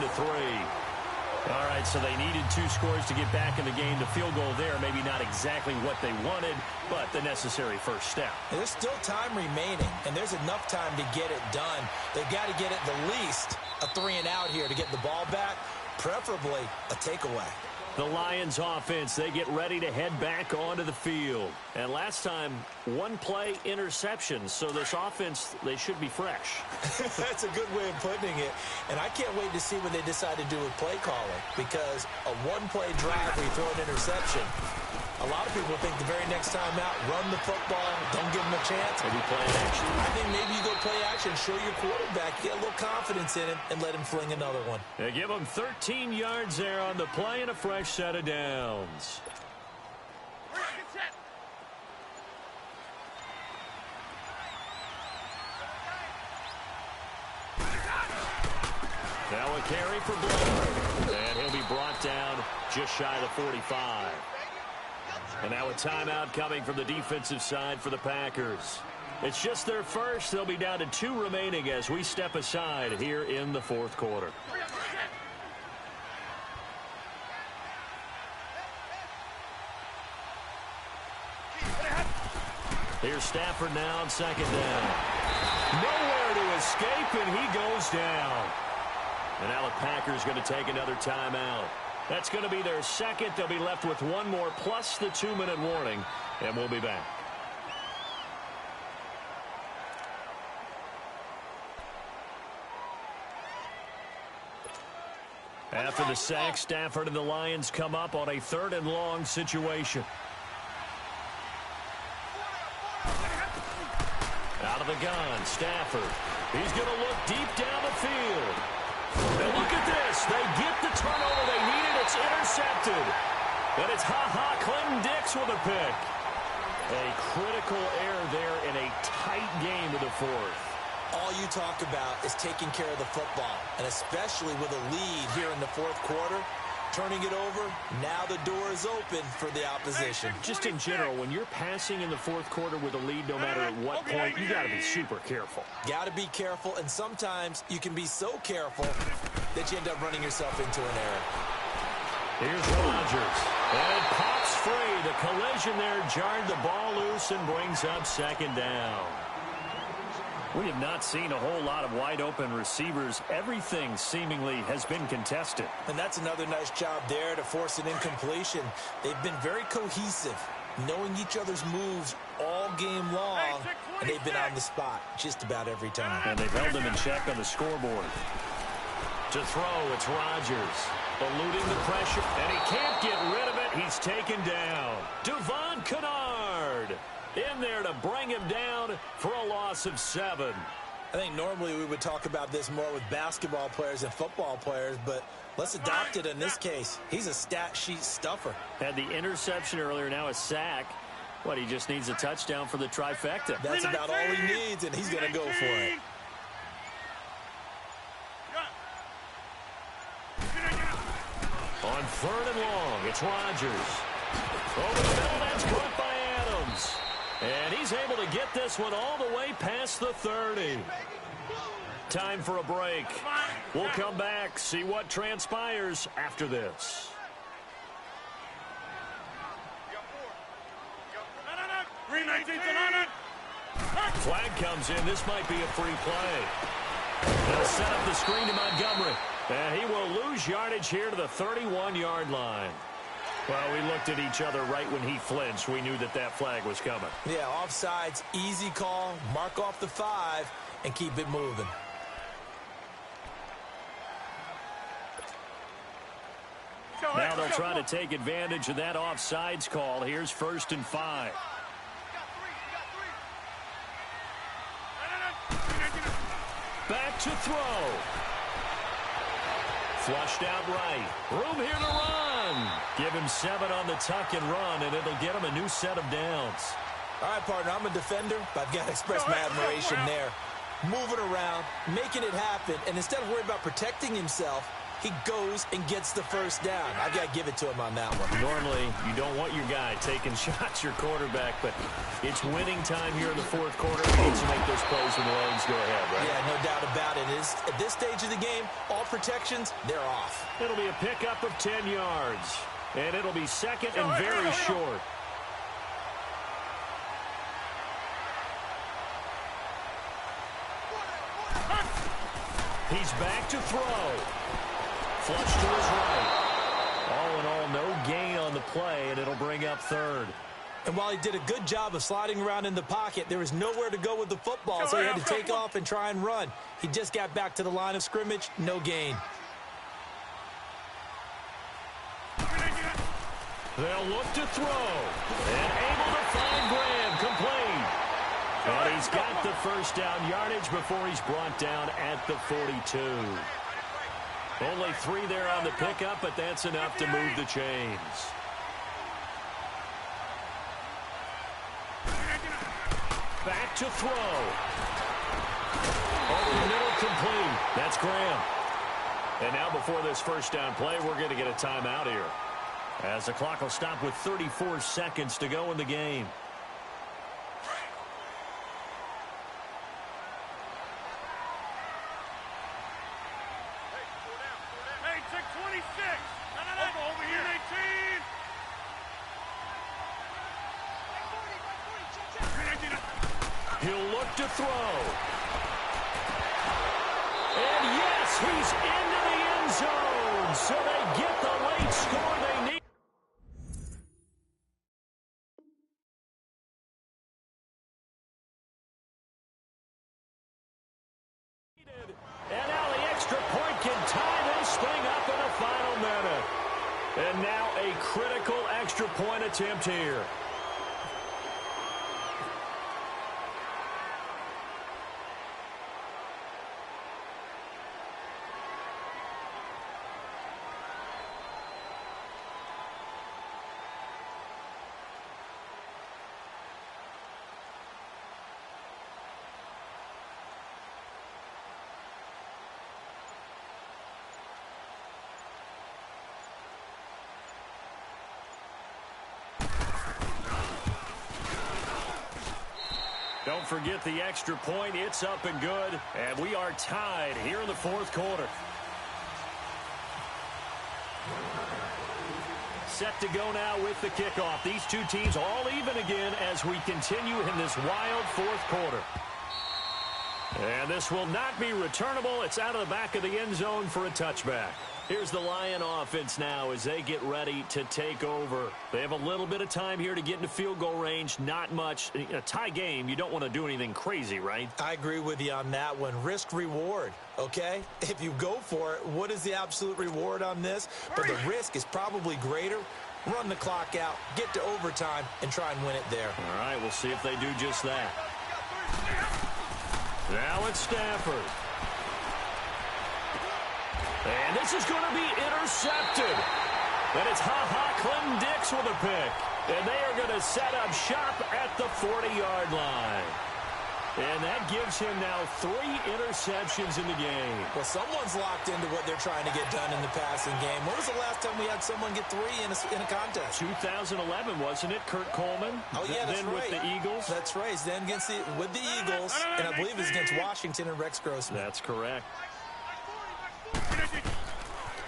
All right, so they needed 2 scores to get back in the game. The field goal there, maybe not exactly what they wanted, but the necessary first step. There's still time remaining, and there's enough time to get it done. They've got to get at the least a 3-and-out here to get the ball back, preferably a takeaway. The Lions offense, they get ready to head back onto the field. And last time, 1-play interception. So this offense, they should be fresh. That's a good way of putting it. And I can't wait to see what they decide to do with play calling. Because a 1-play drive where you throw an interception, a lot of people think the very next time out, run the football, don't give them a chance. Maybe play action. I think maybe you go play action, show your quarterback, get a little confidence in him, and let him fling another one. They give him 13 yards there on the play and a fresh set of downs. Now a carry for Blair. And he'll be brought down just shy of the 45. And now a timeout coming from the defensive side for the Packers. It's just their first. They'll be down to 2 remaining as we step aside here in the fourth quarter. Here's Stafford now on second down. Nowhere to escape, and he goes down. And now the Packers going to take another timeout. That's going to be their second. They'll be left with 1 more plus the 2-minute warning, and we'll be back. After the sack, Stafford and the Lions come up on a 3rd and long situation. Out of the gun, Stafford. He's going to look deep down the field. And look at this. They get the turnover they needed. It's intercepted. And it's Clinton Dix with a pick. A critical error there in a tight game of the fourth. All you talk about is taking care of the football, and especially with a lead here in the fourth quarter, turning it over, now the door is open for the opposition. Just in general, when you're passing in the fourth quarter with a lead, no matter at what point, you got to be super careful. Got to be careful, and sometimes you can be so careful that you end up running yourself into an error. Here's Rodgers. And it pops free. The collision there jarred the ball loose and brings up second down. We have not seen a whole lot of wide-open receivers. Everything seemingly has been contested. And that's another nice job there to force an incompletion. They've been very cohesive, knowing each other's moves all game long, and they've been on the spot just about every time. And they've held him in check on the scoreboard. To throw, it's Rodgers. Eluding the pressure, and he can't get rid of it. He's taken down. Devon Kennard in there to bring him down for a loss of 7. I think normally we would talk about this more with basketball players and football players, but let's adopt it in this case. He's a stat sheet stuffer. Had the interception earlier, now a sack. What, he just needs a touchdown for the trifecta. That's about all he needs, and he's going to go for it. On 3rd and long, it's Rodgers. Over the middle, that's caught by Adams. And he's able to get this one all the way past the 30. Time for a break. We'll come back, see what transpires after this. Flag comes in. This might be a free play. They'll set up the screen to Montgomery. And he will lose yardage here to the 31-yard line. Well, we looked at each other right when he flinched. We knew that that flag was coming. Yeah, offsides, easy call. Mark off the 5 and keep it moving. Now they'll try to take advantage of that offsides call. Here's 1st and 5. Back to throw. Flushed out right. Room here to run. Give him 7 on the tuck and run, and it'll get him a new set of downs. All right, partner, I'm a defender, but I've got to express my admiration there. Moving around, making it happen, and instead of worrying about protecting himself, he goes and gets the first down. I've got to give it to him on that one. Normally, you don't want your guy taking shots, your quarterback, but it's winning time here in the 4th quarter. He needs to make those plays when the Lions go ahead, right? Yeah, no doubt about it. At this stage of the game, all protections, they're off. It'll be a pickup of 10 yards, and it'll be 2nd and very short. He's back to throw. Flush to his right. All in all, no gain on the play, and it'll bring up 3rd. And while he did a good job of sliding around in the pocket, there was nowhere to go with the football, so he had to take off and try and run. He just got back to the line of scrimmage, no gain. They'll look to throw. And able to find Graham, complete. And he's got the first down yardage before he's brought down at the 42. Only 3 there on the pickup, but that's enough to move the chains. Back to throw. Over the middle, complete. That's Graham. And now before this first down play, we're going to get a timeout here, as the clock will stop with 34 seconds to go in the game. He'll look to throw. And yes, he's into the end zone. So they get the late score they need. And now the extra point can tie this thing up in the final minute. And now a critical extra point attempt here. Don't forget the extra point. It's up and good. And we are tied here in the 4th quarter. set to go now with the kickoff. These two teams all even again as we continue in this wild fourth quarter. And this will not be returnable. It's out of the back of the end zone for a touchback. Here's the Lion offense now as they get ready to take over. They have a little bit of time here to get into field goal range. Not much. A tie game, you don't want to do anything crazy, right? I agree with you on that one. Risk reward, okay? If you go for it, what is the absolute reward on this? But the risk is probably greater. Run the clock out, get to overtime, and try and win it there. All right, we'll see if they do just that. Now it's Stafford. And this is going to be intercepted. And it's Clinton Dix with a pick. And they are going to set up shop at the 40-yard line. And that gives him now 3 interceptions in the game. Well, someone's locked into what they're trying to get done in the passing game. When was the last time we had someone get 3 in a contest? 2011, wasn't it? Kurt Coleman. Oh, yeah, that's then right. With the Eagles. That's right. Then with the Eagles, and I believe it was against Washington and Rex Grossman. That's correct.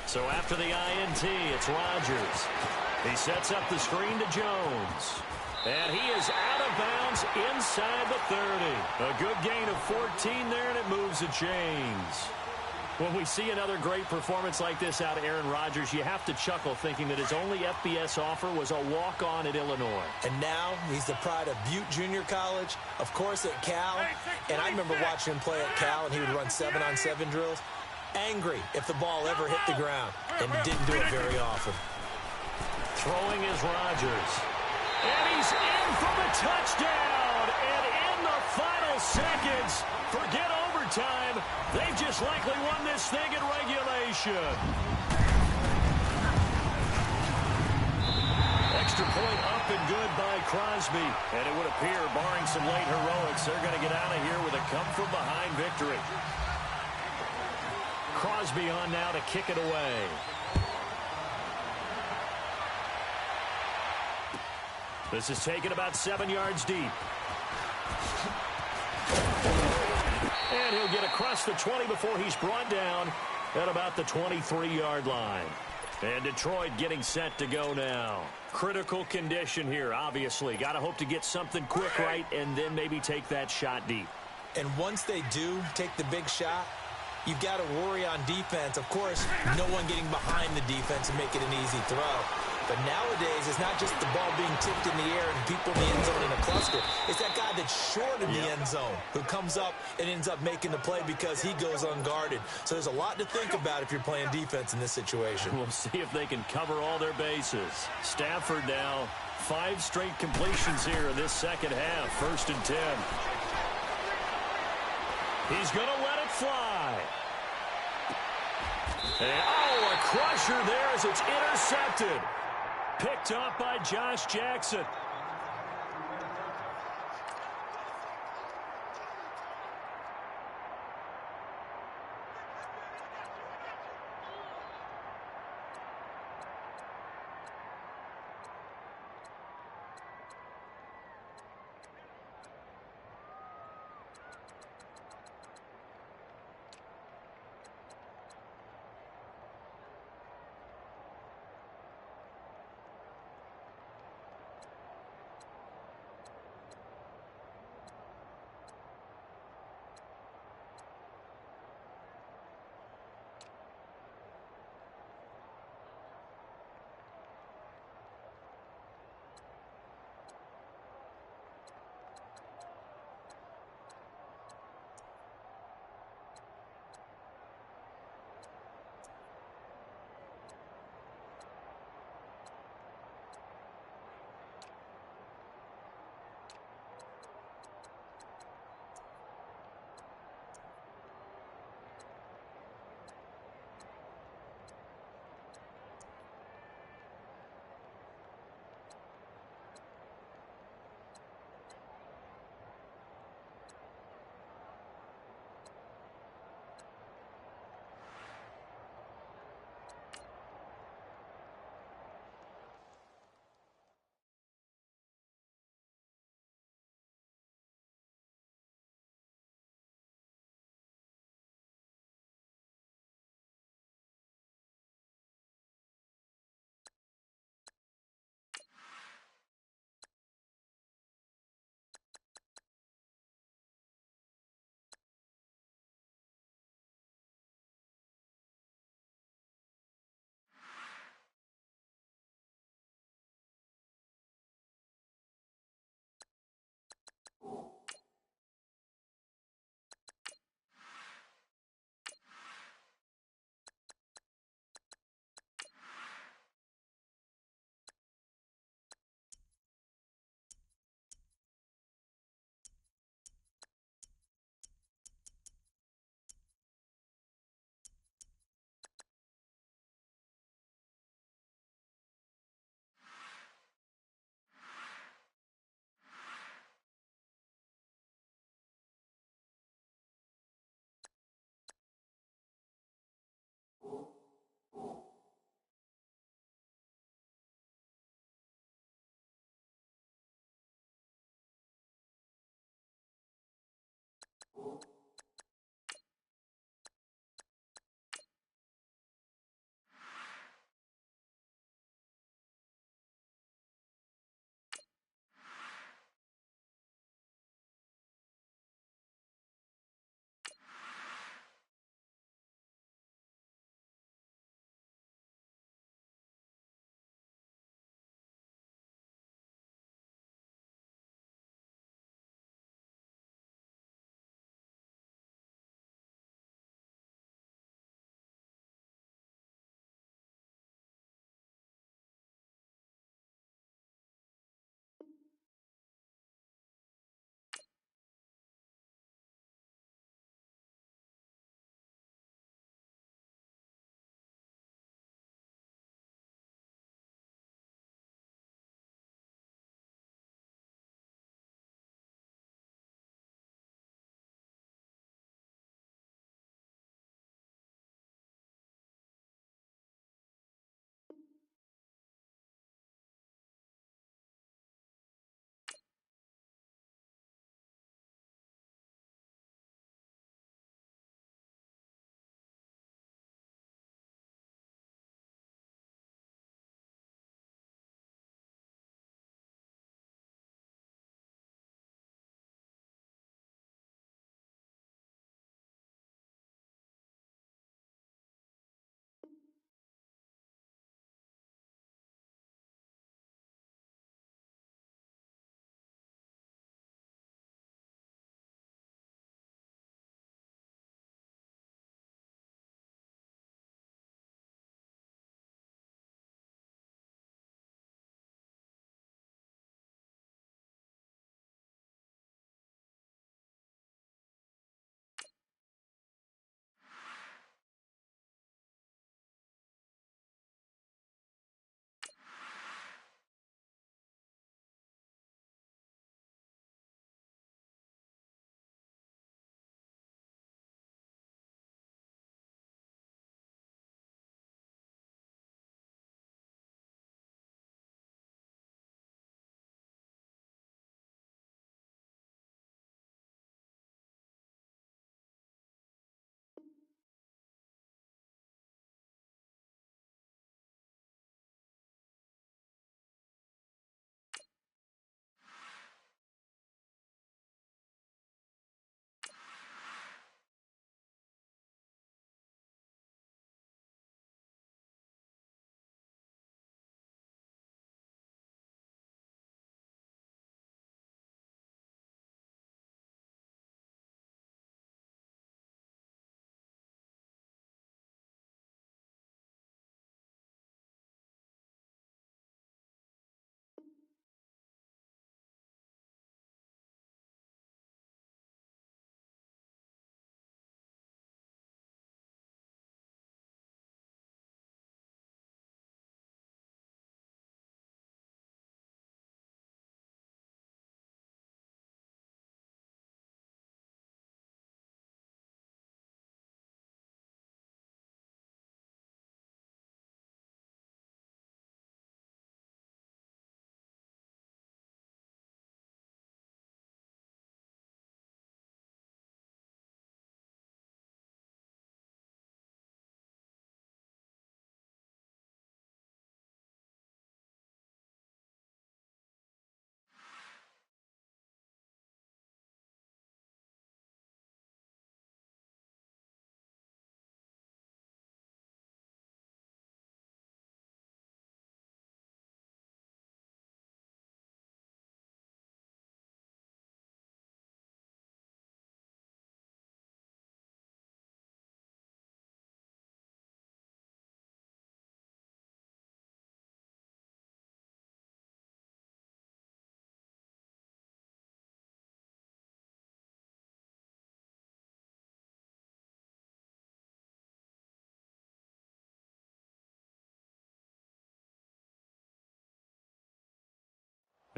So after the INT, it's Rodgers. He sets up the screen to Jones. And he is out of bounds inside the 30. A good gain of 14 there, and it moves the chains. When we see another great performance like this out of Aaron Rodgers, you have to chuckle thinking that his only FBS offer was a walk-on at Illinois. And now he's the pride of Butte Junior College, of course at Cal. And I remember watching him play at Cal, and he would run 7-on-7 drills. Angry if the ball ever hit the ground, and didn't do it very often. Throwing is Rodgers. And he's in for the touchdown. And in the final seconds, forget overtime. They've just likely won this thing in regulation. Extra point up and good by Crosby. And it would appear, barring some late heroics, they're going to get out of here with a come-from-behind victory. Crosby on now to kick it away. This is taken about 7 yards deep. And he'll get across the 20 before he's brought down at about the 23-yard line. And Detroit getting set to go now. Critical condition here, obviously. Got to hope to get something quick right and then maybe take that shot deep. And once they do take the big shot, you've got to worry on defense. Of course, no one getting behind the defense and make it an easy throw. But nowadays, it's not just the ball being tipped in the air and people in the end zone in a cluster. It's that guy that's short of the end zone who comes up and ends up making the play because he goes unguarded. So there's a lot to think about if you're playing defense in this situation. We'll see if they can cover all their bases. Stafford now, 5 straight completions here in this second half. 1st and 10. He's going to let it fly. And, a crusher there as it's intercepted. Picked up by Josh Jackson.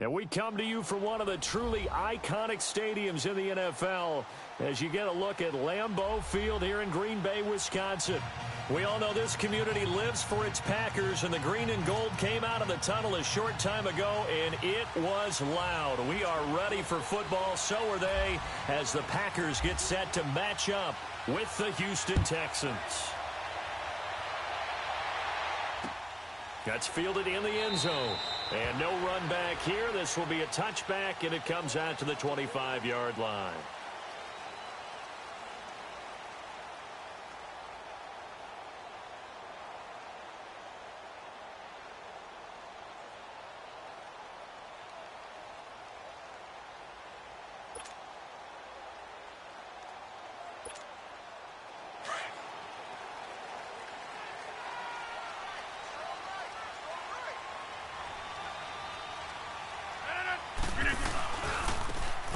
And we come to you from one of the truly iconic stadiums in the NFL as you get a look at Lambeau Field here in Green Bay, Wisconsin. We all know this community lives for its Packers, and the green and gold came out of the tunnel a short time ago, and it was loud. We are ready for football, so are they, as the Packers get set to match up with the Houston Texans. That's fielded in the end zone. And no run back here. This will be a touchback, and it comes out to the 25-yard line.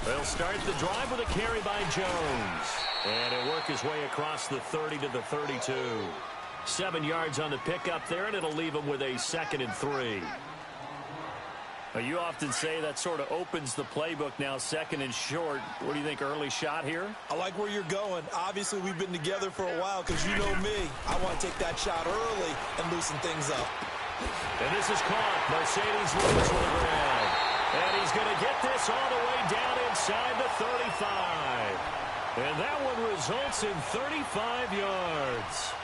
They'll start the drive with a carry by Jones. And he'll work his way across the 30 to the 32. 7 yards on the pickup there, and it'll leave him with a 2nd and 3. You often say that sort of opens the playbook now, 2nd and short. What do you think, early shot here? I like where you're going. Obviously, we've been together for a while because you know me. I want to take that shot early and loosen things up. And this is caught. Mercedes Lewis with a grab. And he's going to get this all the way down inside the 35. And that one results in 35 yards.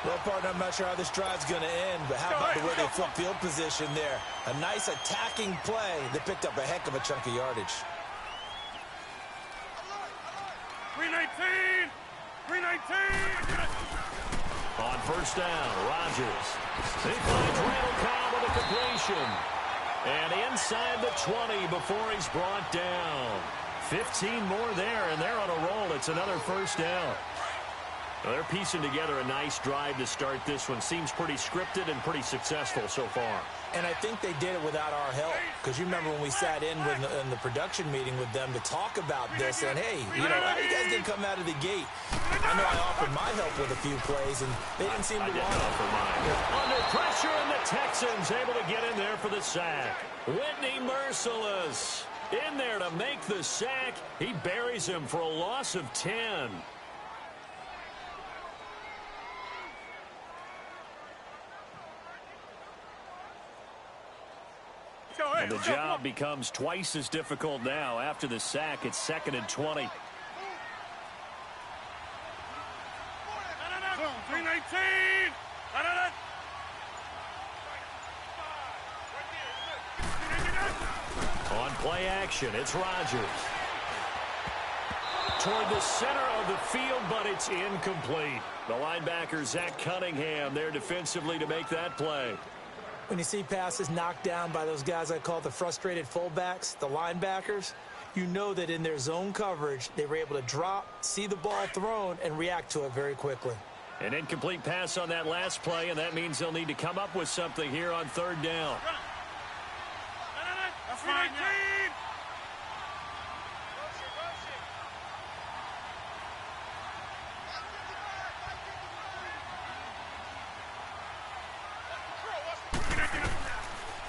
Well, partner, I'm not sure how this drive's going to end, but how about the way they flip field position there? A nice attacking play that picked up a heck of a chunk of yardage. 319! 319! On first down, Rodgers. He finds Randall Cobb with a completion. And inside the 20 before he's brought down. 15 more there, and they're on a roll. It's another first down. Well, they're piecing together a nice drive to start this one. Seems pretty scripted and pretty successful so far. And I think they did it without our help. Because you remember when we sat in the production meeting with them to talk about this. And, hey, you know, how you guys didn't come out of the gate? I know I offered my help with a few plays, and they didn't seem to want to. Offer mine. Under pressure, and the Texans able to get in there for the sack. Whitney Merciless in there to make the sack. He buries him for a loss of 10. And the job becomes twice as difficult now. After the sack, it's 2nd and 20. 319! On play action, it's Rodgers. Toward the center of the field, but it's incomplete. The linebacker, Zach Cunningham, there defensively to make that play. When you see passes knocked down by those guys I call the frustrated fullbacks, the linebackers, you know that in their zone coverage, they were able to drop, see the ball thrown, and react to it very quickly. An incomplete pass on that last play, and that means they'll need to come up with something here on 3rd down. That's fine.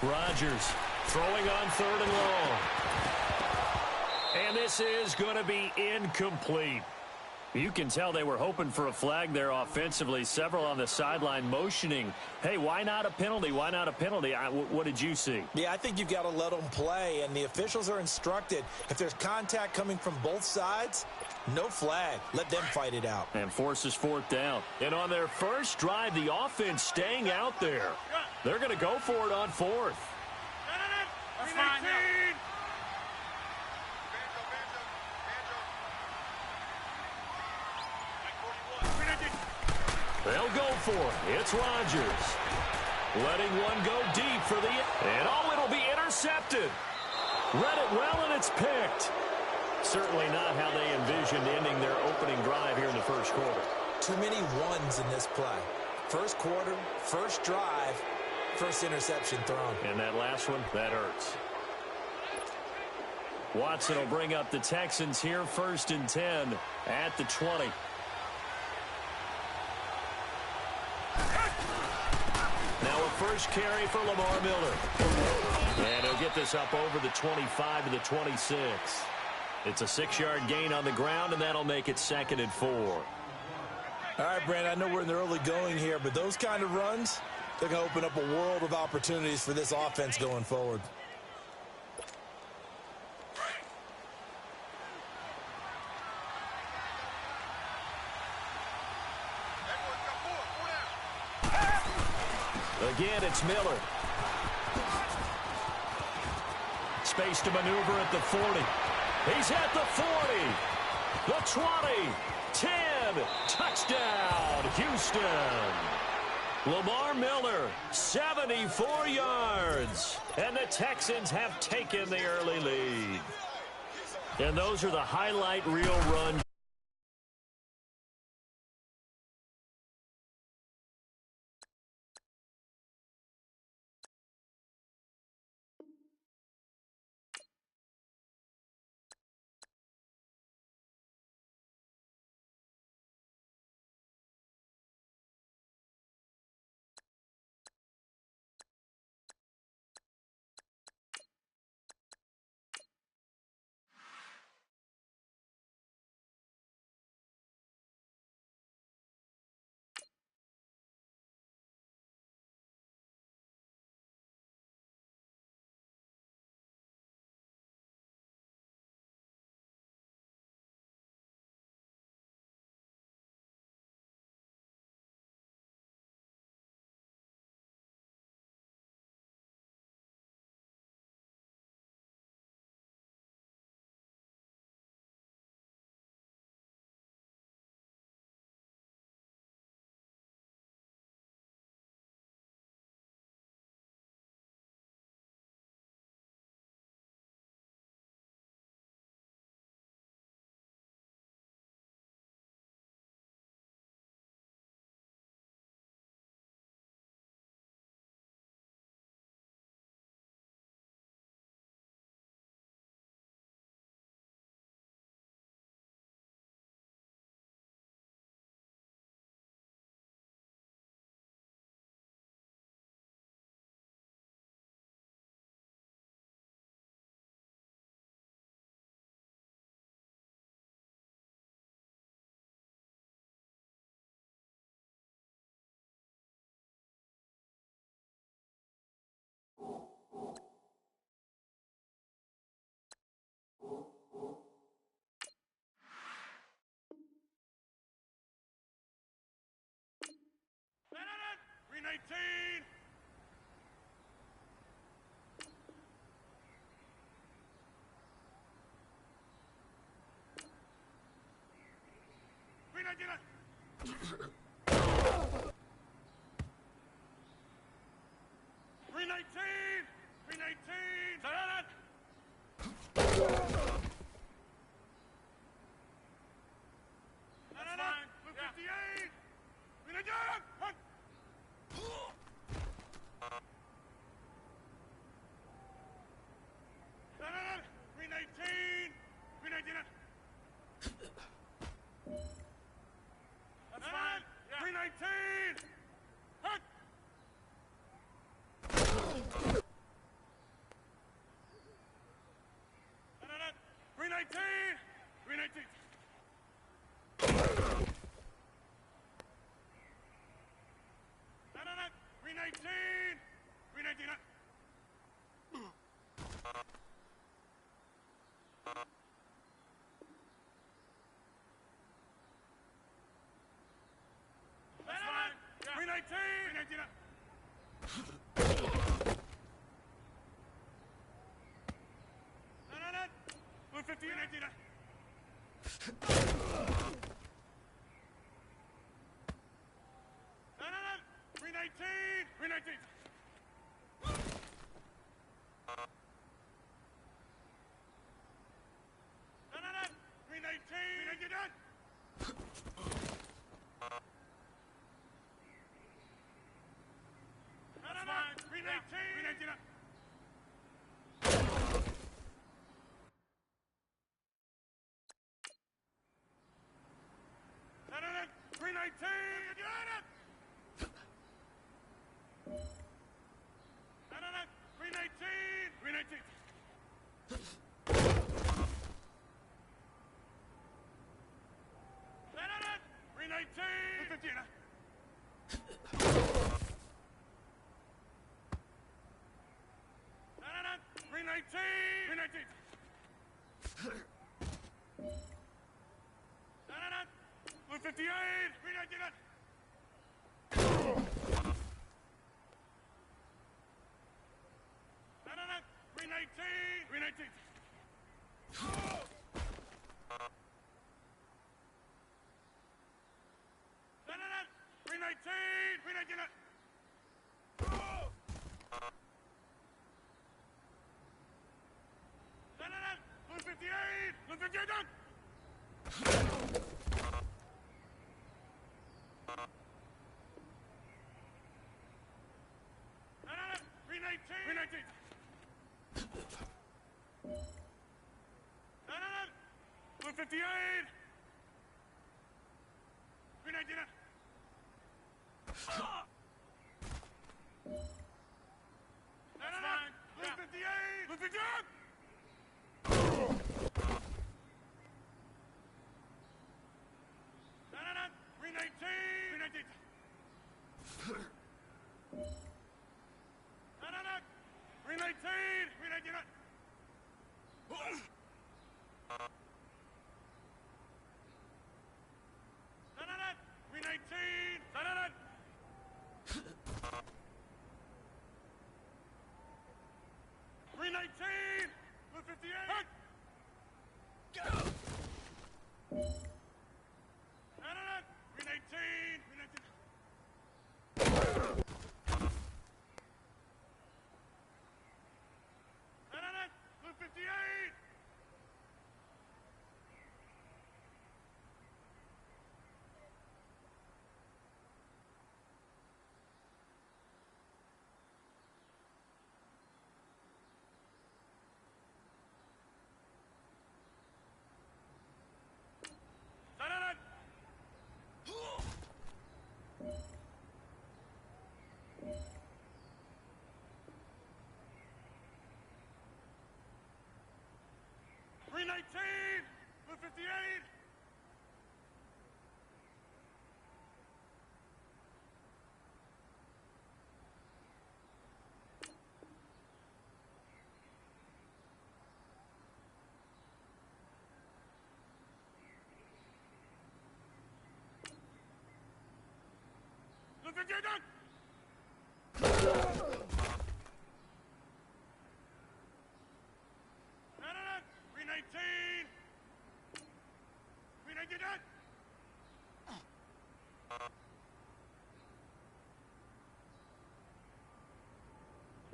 Rodgers throwing on 3rd and long. And this is going to be incomplete. You can tell they were hoping for a flag there offensively. Several on the sideline motioning, hey, why not a penalty? Why not a penalty? What did you see? Yeah, I think you've got to let them play, and the officials are instructed. If there's contact coming from both sides, no flag. Let them fight it out. And forces 4th down. And on their first drive, the offense staying out there. They're going to go for it on 4th. That's fine. They'll go for it. It's Rodgers. Letting one go deep for the... And it'll be intercepted. Read it well, and it's picked. Certainly not how they envisioned ending their opening drive here in the first quarter. Too many ones in this play. First quarter, first drive, first interception thrown. And that last one, that hurts. Watson will bring up the Texans here, 1st and 10 at the 20. Now a first carry for Lamar Miller. And he'll get this up over the 25 to the 26. It's a 6-yard gain on the ground, and that'll make it 2nd and 4. All right, Brandon, I know we're in the early going here, but those kind of runs, they're going to open up a world of opportunities for this offense going forward. Again, it's Miller. Space to maneuver at the 40. He's at the 40. The 20. 10. Touchdown, Houston. Lamar Miller, 74 yards. And the Texans have taken the early lead. And those are the highlight reel runs. Madden, 319. 319. Blue 58. Blue 58 done. 319. Blue 58. 319. That's fine. Blue 58. Blue 58. 319. 319. 319. Blue 58. Go. 319. 319. Blue 58. Blue 58. Blue 58 done. 319. 319 done.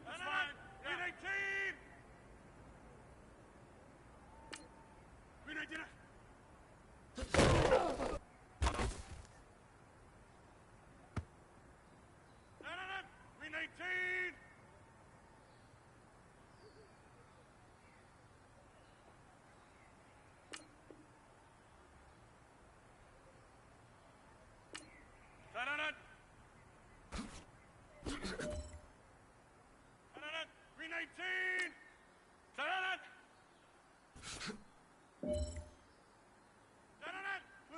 That's fine. 319. 319 done. 319. 319.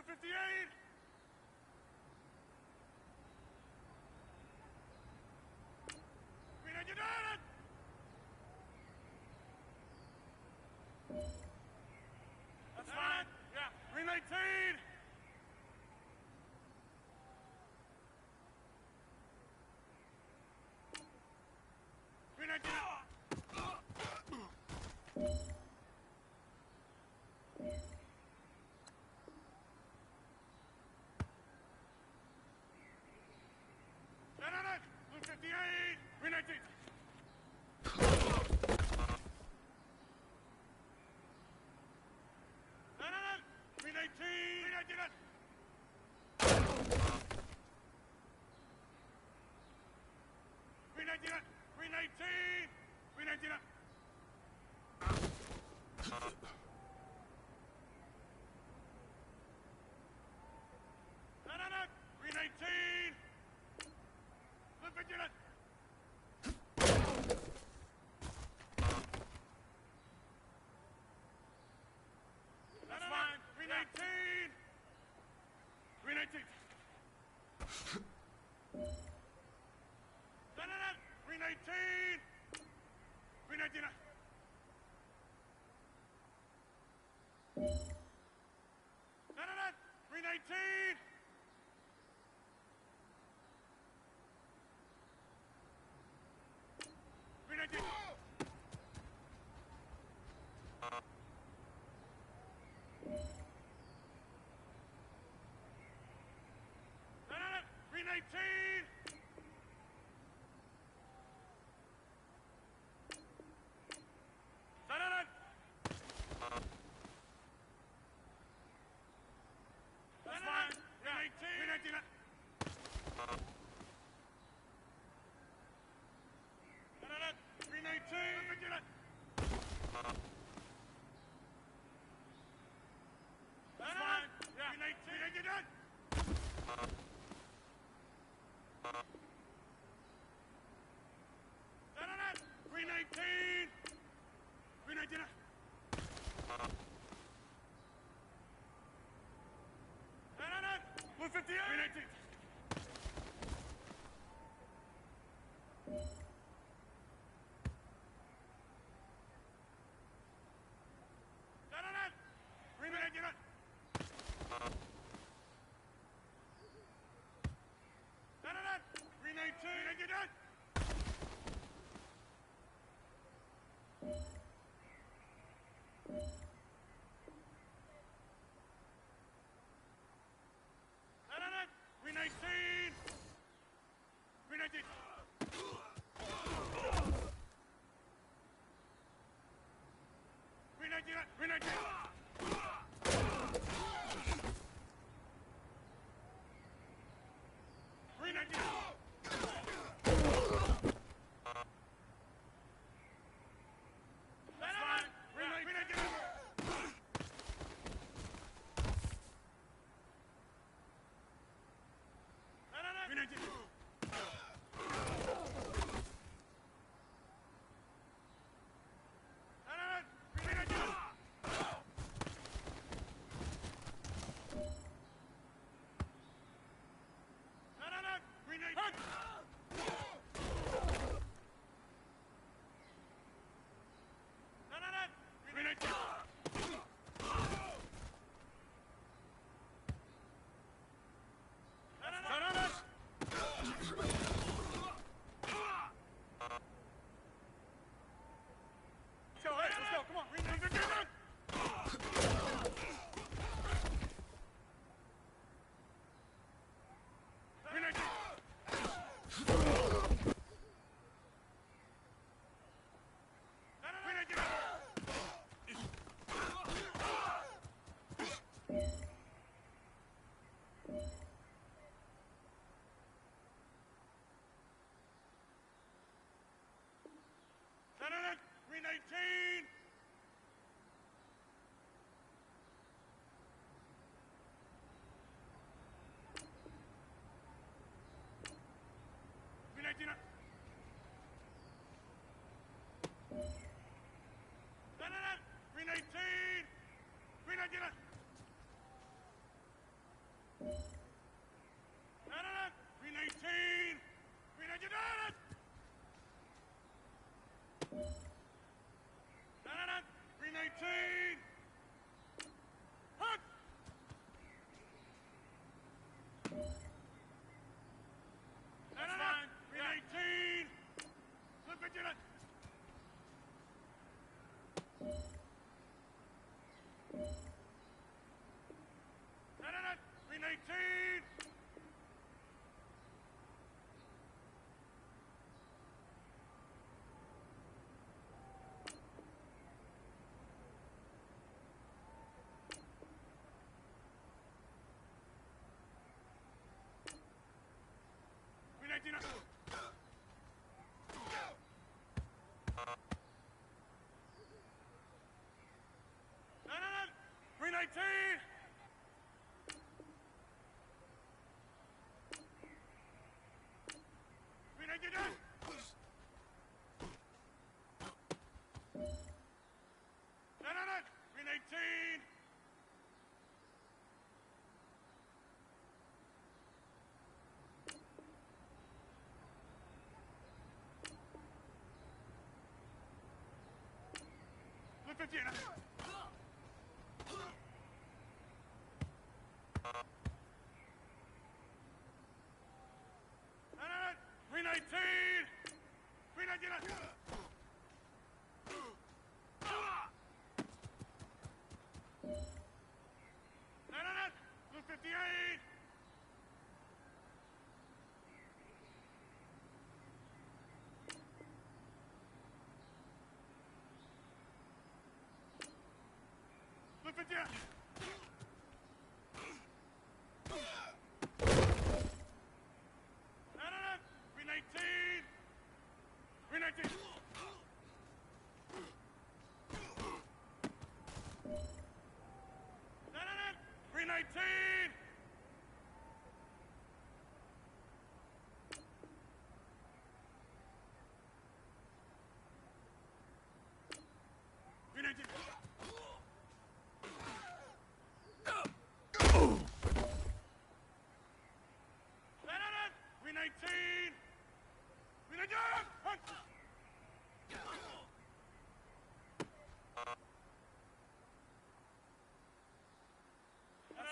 58. 319. That's fine. Yeah. 319. 319. 58. 319. 319. 319. 319. 319. 319. Blue 59. That's fine. 319. 319. 319. 319. 319. 319. 319. 319.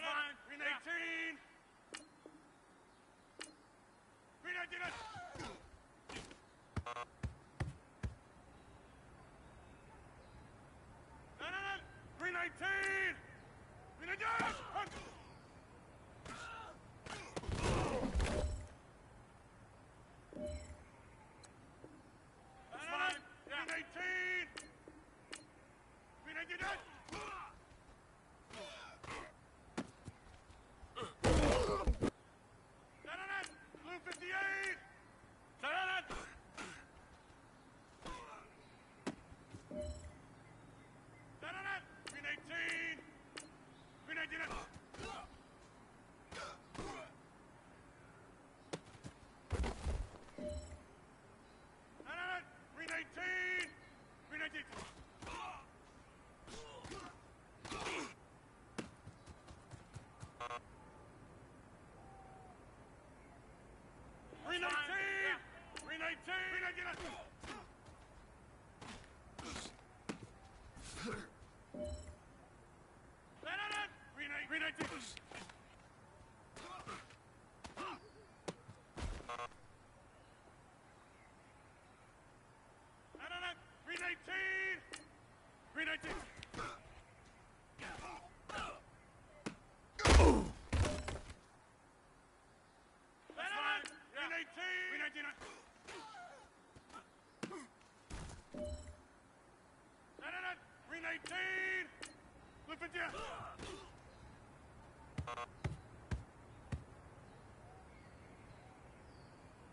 fine. Green 18. Green 19. No. Green 19. Green 19. That's fine. Green 18. Green 19. Blue 58. Green 18. Green 19. Green 18. Green 19. Green 19. Green 19. Green 19. Green 19. Green 18. Green 19. That's fine. Green 18. Green 19. Green 18. Blue 50.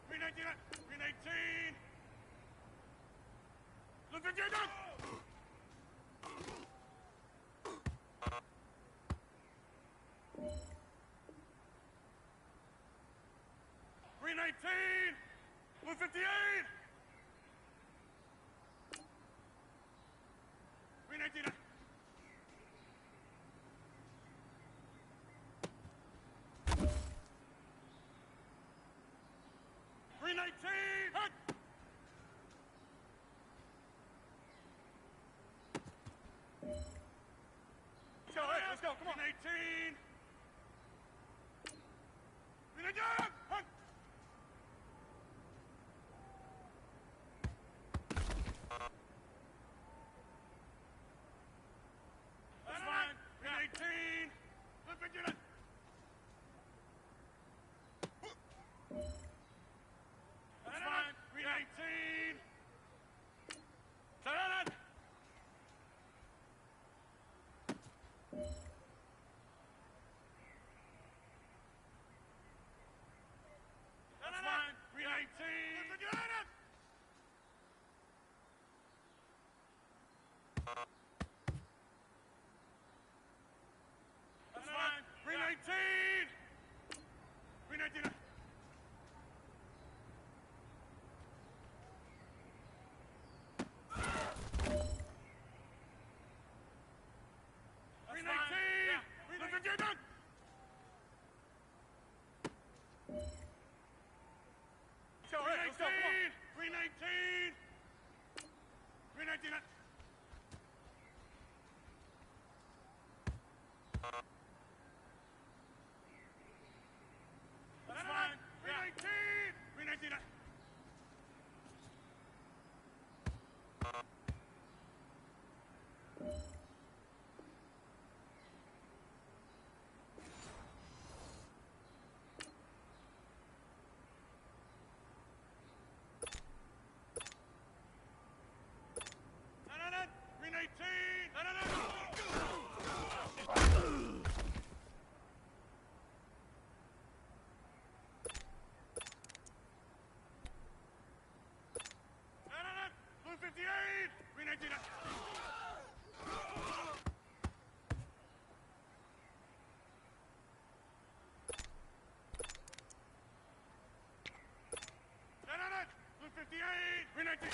Green 19. Green 18. Blue 50. Green 19. Blue 58. Green 19. Green 19. Hut. Let's go. Come on. Green 18. Green 19. Hut. That's fine. Green 18. Blue 59. That's fine. Green 18. That's fine. Green 18. That's fine. Green 18. Green 19. Green 19. Green 19. Let's go. Come on. Green 19. Green 19. That's fine. Green 19. Green 19. Green 18. Blue 58. Green 19. Blue 58. Green 19.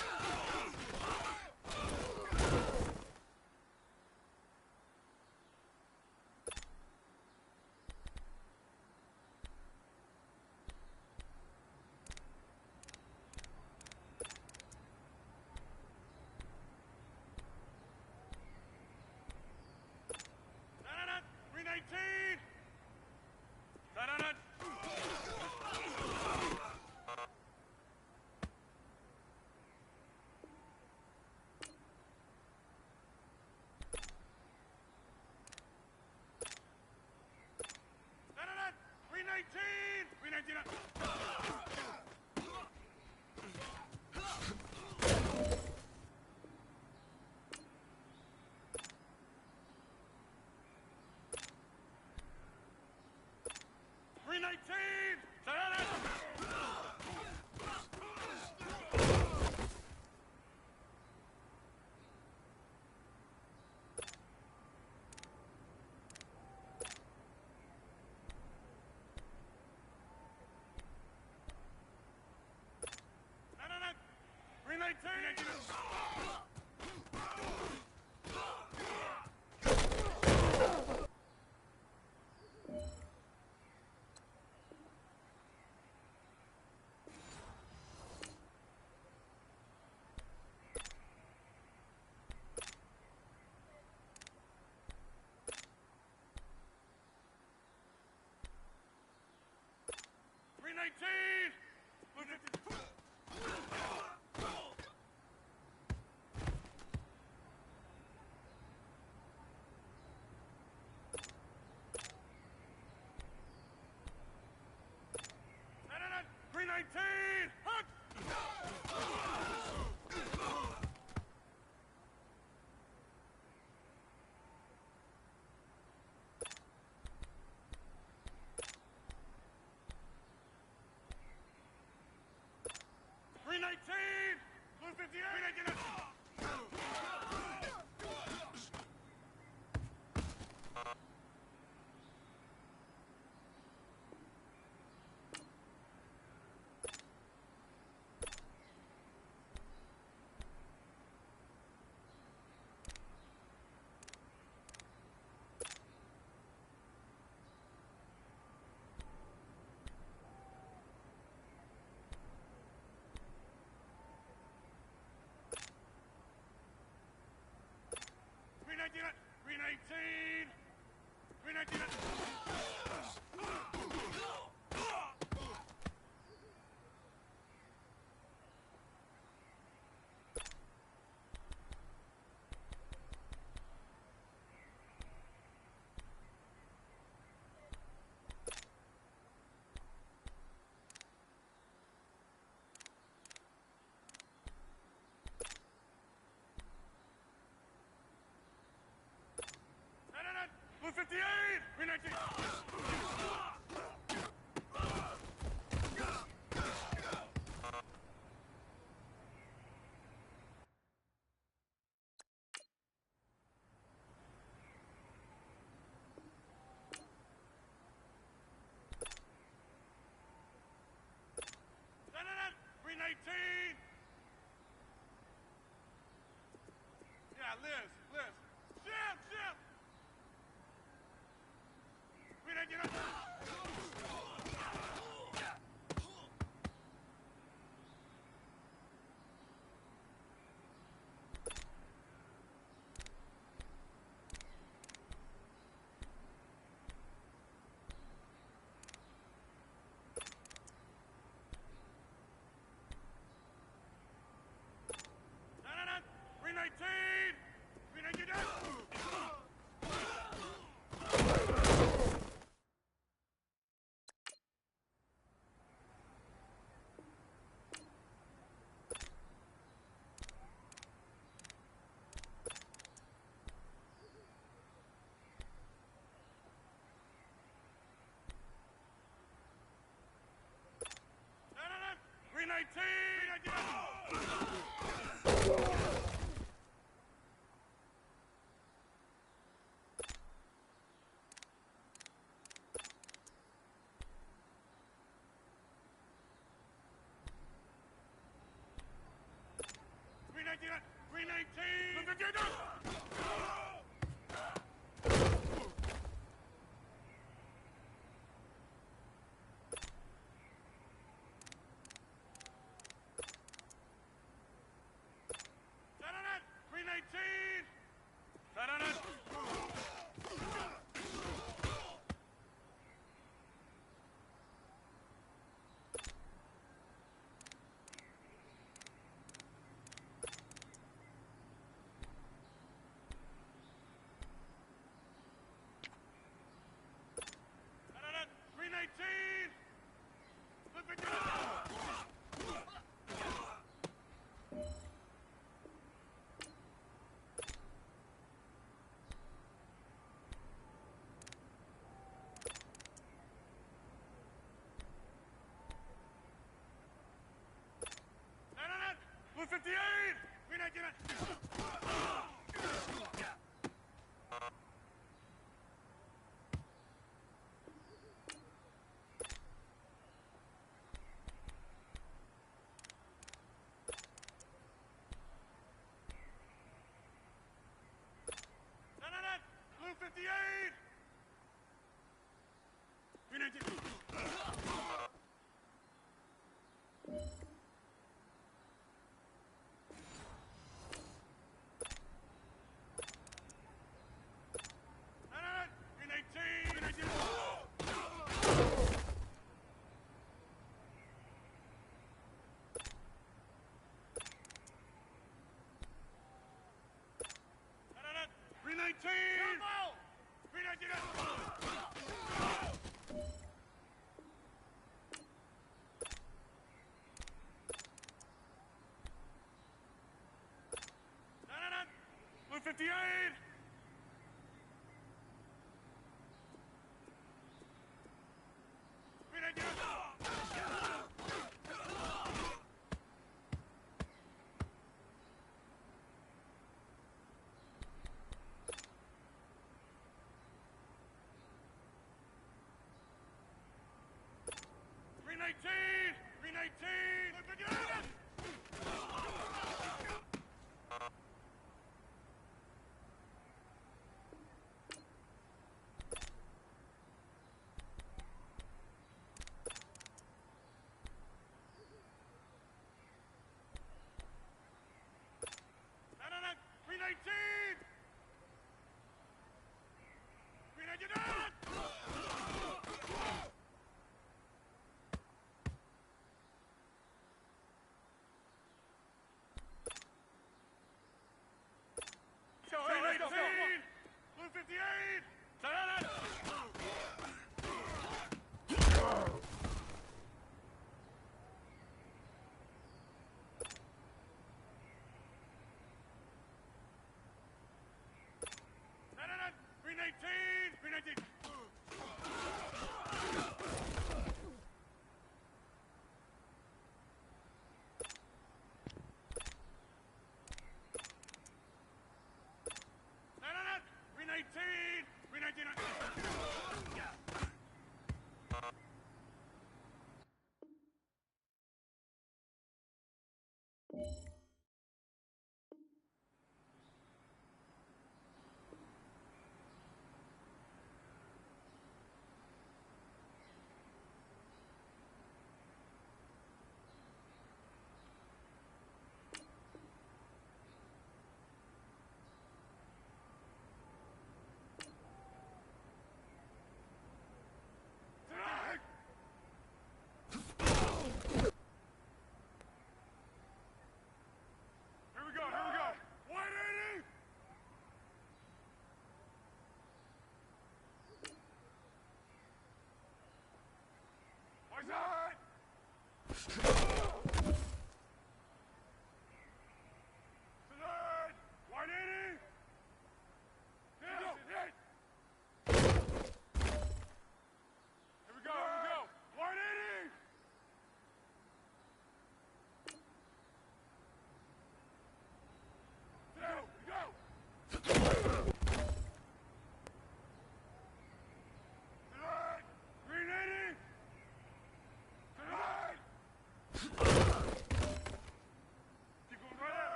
358!